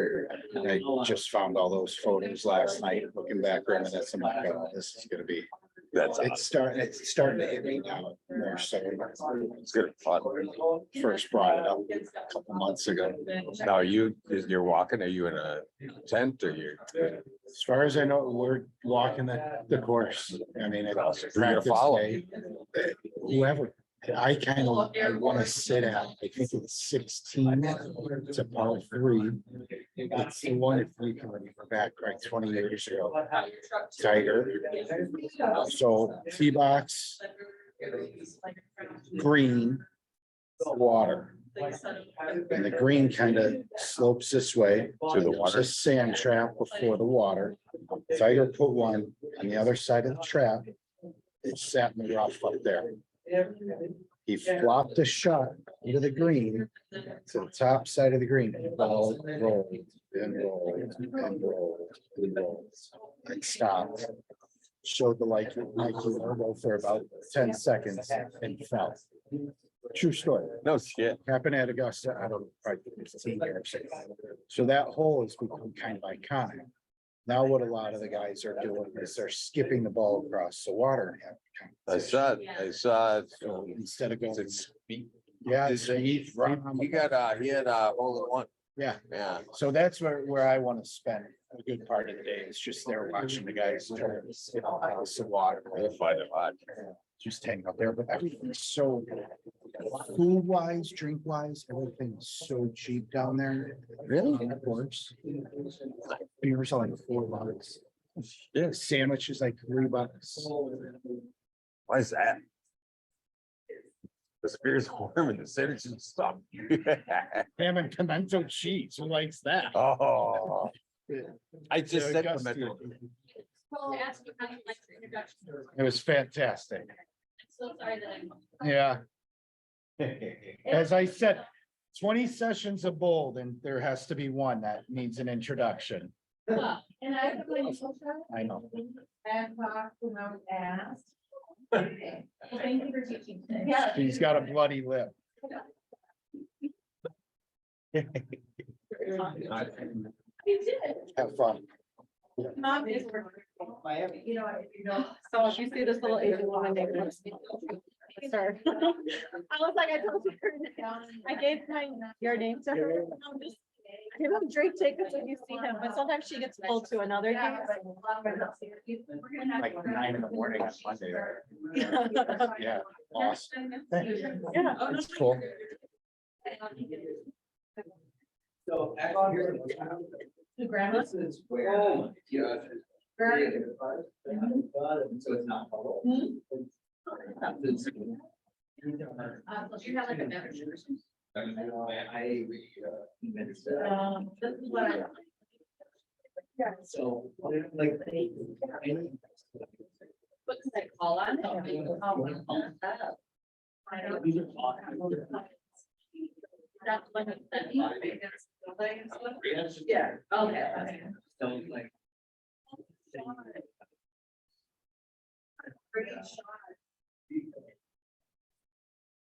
And I just found all those photos last night, looking back, reminiscing, I'm like, oh, this is gonna be. It's starting to hit me now more so. It's good fun. First brought it up a couple months ago. Now, you're walking, are you in a tent or you're? As far as I know, we're walking the course. I mean, it's You're gonna practice follow? day. Whoever, I kind of, I want to sit at, I think it's 16, it's a par 3. It's the one if we can remember back like 20 years ago, Tiger. So tee box, green, water. And the green kind of slopes this way. To the water. There's a sand trap before the water. Tiger put one on the other side of the trap. It sat in the rough up there. He flopped a shot into the green to the top side of the green. And the ball rolled and rolled and rolled and rolled. And stopped. Showed the like elbow for about 10 seconds and fell. True story. No shit. Happened at Augusta. I don't know, probably 15 years ago. So that hole has become kind of iconic. Now what a lot of the guys are doing is they're skipping the ball across the water. And have I saw it. instead of going, It's- yeah, it's He had a hole in one. yeah. Yeah. So that's where I want to spend a good part of the day. It's just there watching the guys try to skip across the water. I'll find it hard. Just hang out there, but everything's so food wise, drink wise, everything is so cheap down there. Really? Of course. Beers are like $4. Yeah, sandwiches like $3. Why is that? The spear's warm and the sandwich is stuff. Ham and pimento cheese, who likes that? Oh. I just So said. Augusta- pimento. Well, ask you how you like your introduction. It was fantastic, I'm so sorry that I'm. yeah. As I said, 20 sessions of bold and there has to be one that needs an introduction. And I have like. I know. And talk to them asked. Okay, well, thank you for teaching today. Yeah. She's got a bloody lip. You did. Have fun. Mom is working. You know, if you don't. So if you see this little Asian woman, they want to speak. Sir. I was like, I told you. I gave your name to her. Give him drink tickets if you see him, but sometimes she gets pulled to another game. Like 9 in the morning on Monday. Yeah, awesome. Yeah. It's cool. So. actually, here- To grandma. This is where. Yeah. Very So it's not. bubble. So you have like a beverage or something? This is what I. So, like. What can I call on? I don't. That's when it's sent me. Yeah, okay, okay. So like.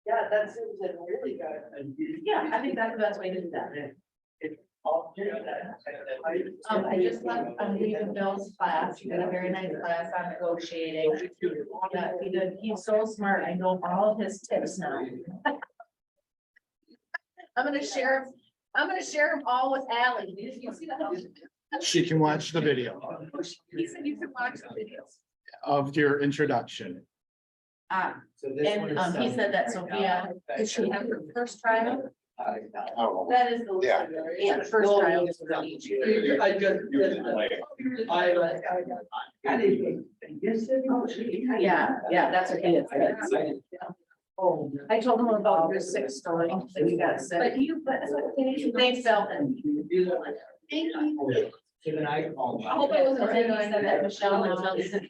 Yeah, that seems like really good. Yeah, I think that's the best way to do that. I just left, I'm leaving Bill's class, he did a very nice class on negotiating. Yeah, he's so smart, I know all of his tips now. I'm gonna share them all with Ally. Did you see that? She can watch the video He said you could watch the videos. of your introduction. So this one And is he said that Sophia, did she have her first trial? Oh, That is the. Yeah. Yeah, first trial. I just. Yeah, that's what he is. I told him about your sick story that you got sick. But you, thanks, Phil. Thank you. Even I. I hope it wasn't really nice that Michelle and Phil isn't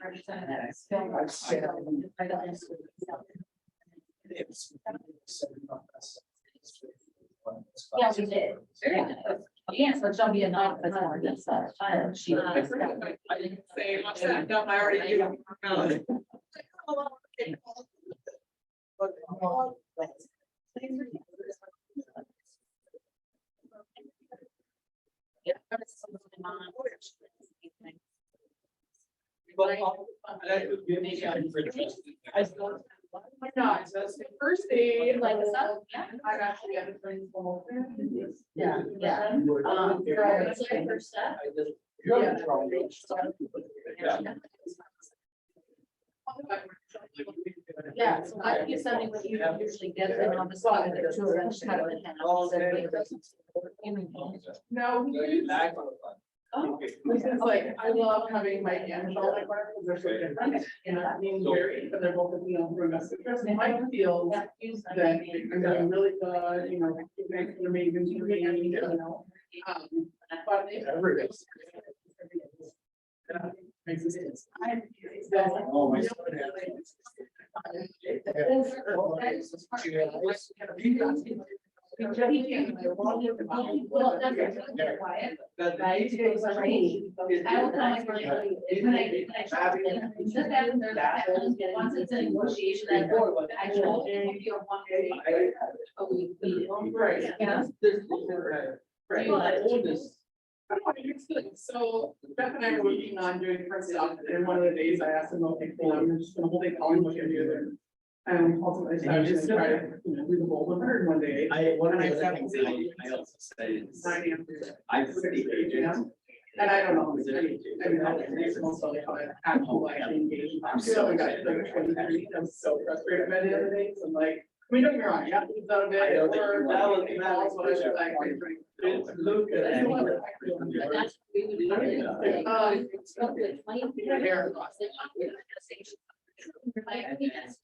Yeah, we did. Very good. Yeah, so she'll be a non, that's more than that. She. I didn't say much that, no, I already do. I still. My God, so that's the first day. Like this up? Yeah. I actually got it. Yeah, yeah. It's like first step. Yeah. Yeah, so I can send me what you usually get, and I'll just talk to the two of them, just kind of. No, this is like, I love having Mike and Michelle like work, because they're so different, and I mean, very, but they're both, you know, from us. Mike feels that I'm doing really good, you know, makes an amazing to me, you know. But they. Oh, my. Well, that's quiet. Right? I will tell my friend, when I just happens, there's that happens, once it's a negotiation, then I told you one day. Right. Yeah. So Beth and I were working on doing different stuff, and one of the days I asked him, okay, cool, I'm just gonna hold it, call him, what you're doing. And ultimately, so I was just trying to, you know, do the whole with her one day. One of And the I other things that I also say is, 9 a.m. I see agent. And I don't know. I mean, that's also like how I actually like engage. I'm so excited, like 23, I'm so frustrated by the other days, I'm like, I mean, don't get me wrong, yeah, we've done a bit. I don't think or, that was- like, calls, but I should like, It's Luke and That's, we would do it. Like, I think that's.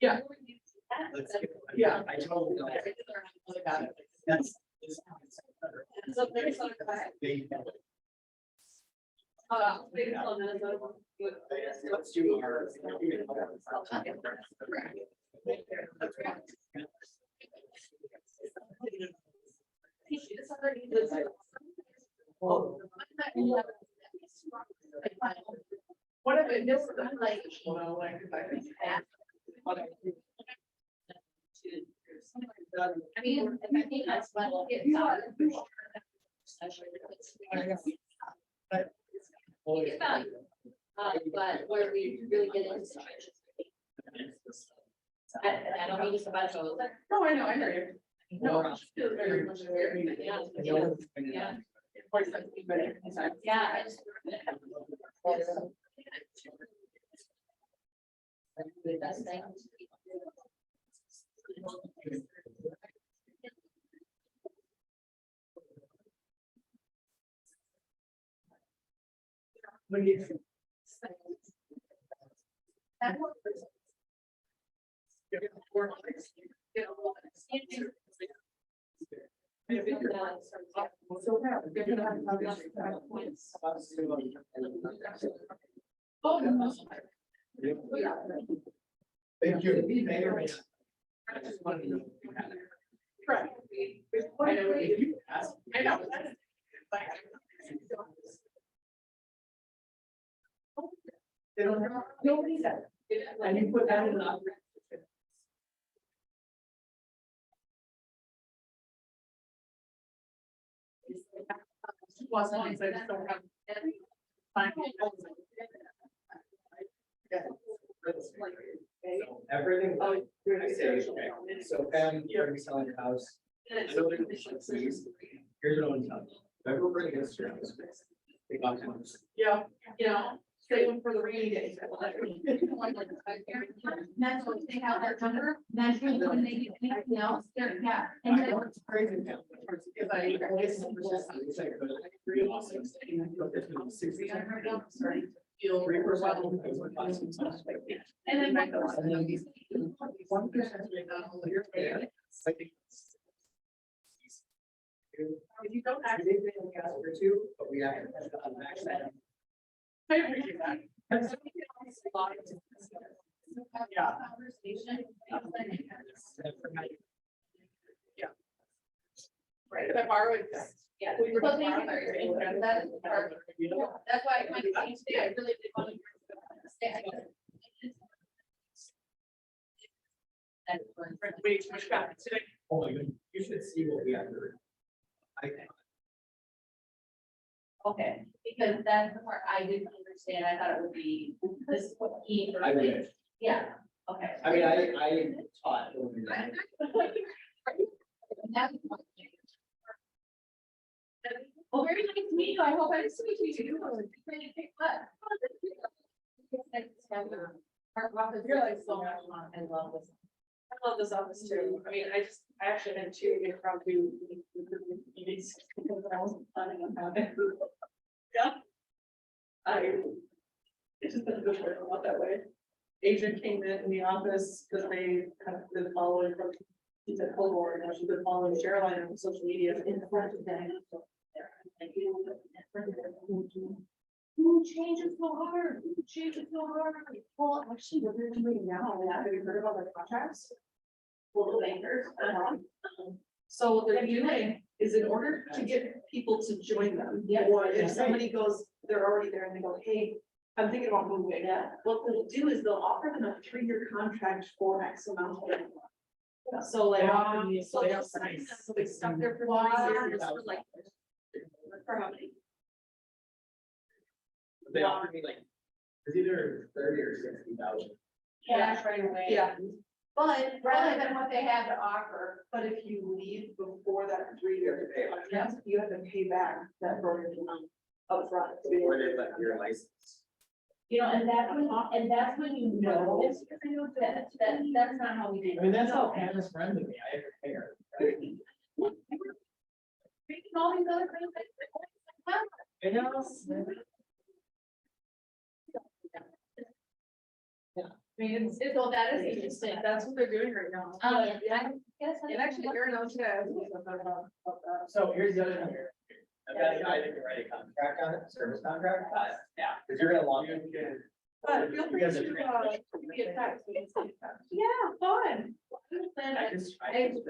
Yeah. Yeah. I totally know. That's. So there's some. Let's do our. What if it just like, well, like, I mean, I think that's what it's. It's value. But where we really get into. I don't mean to about those. no, I know, I hear you. No, No. it feels very much very. Yeah. Yeah. Voice has to be better sometimes. Yeah, I just. The best thing. When you. Thank you. I just wanted to know if you had it. Correct. I know, if you ask, I know. They don't have, nobody said. And you put that in the. Wasn't, I just don't have. Fine. So everything, I say, so Pam, you're selling your house. I know there's efficiencies. Here's what I want to tell you. If ever bring this to your house, they got house. Yeah, you know, save them for the rainy days. That's what they have their number, that's when they do anything else, they're, yeah. And then It's crazy. Because I always. Feel reverse level. And then One percent right now, you're paying. If you don't actually. But we have. I appreciate that. Yeah. Conversation. Right, if I borrow it. Yeah. We were. Well, thank you for your input. That is part- That's why I kind of changed it, I really did want to. Stay. That's one. Wait, which back today? Oh my goodness, you should see what we have. Okay, because that's the part I didn't understand, I thought it would be this key. I would. Yeah, okay. I mean, I taught. Well, very nice me, I hope I see you. Our office, you're like so much fun. I love this. I love this office too. I mean, I actually had two impromptu meetings because I wasn't planning on having. Yeah. It's just been a good work out that way. Agent came in the office because they kind of been following from, he said, Cold War, and she's been following Caroline on social media in front of them. Who changes so hard? Who changes so hard? Well, actually, what they're doing now, have you heard about the contracts? Well, the bankers. So what they're doing is in order to get people to join them, or if somebody goes, they're already there and they go, hey, I'm thinking about moving. What they'll do is they'll offer them a 3-year contract for X amount of money. So like, so they'll sign them, so they stuck there for 3 years for like. For how many? They offered me like, it's either 30 or 60,000. Cash right away. Yeah. But Rather than what they had to offer. But if you leave before that 3-year contract, you have to pay back that brokerage amount upfront. Or they let your license. You know, and that's when you know that's not how we do. I mean, that's how Pam is friend with me. I have to pay her. Making all these other things. I know. I mean, it's all that is interesting. That's what they're doing right now. And actually, Aaron knows that. So here's the other thing here. I've got a guy that can write a contract on it, service contract, yeah, because you're gonna want. But feel free You guys are to, trained. be a text, we can send you text. Yeah, fun. Then I just. are you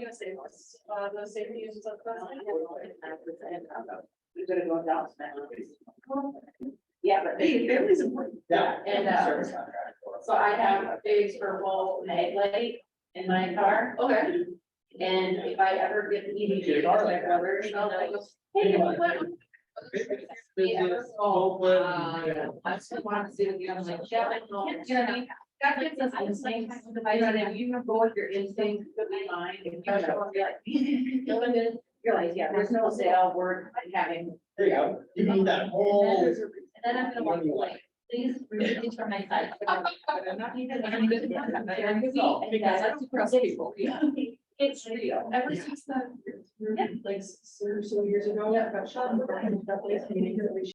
gonna say this, the safety and stuff? We're gonna go down. Yeah, but Hey, family's important. Yeah. And, Service contract. so I have bigs for both mag light in my car, Okay. and if I ever get the EV, my brother, you know, I go, hey, what? I still want to see the, I'm like, yeah, I know, you know what I mean? That gets us instincts, I don't know, you can go with your instincts, could be mine, if you show up, you're like, you're like, yeah, there's no sale, we're having. There you go. You need that whole. And then I'm gonna walk away, please remove these from my side. I'm not even. Because I don't trust people. Yeah. It's real. Ever since that, like, so years ago, I got shot in the back, and that place,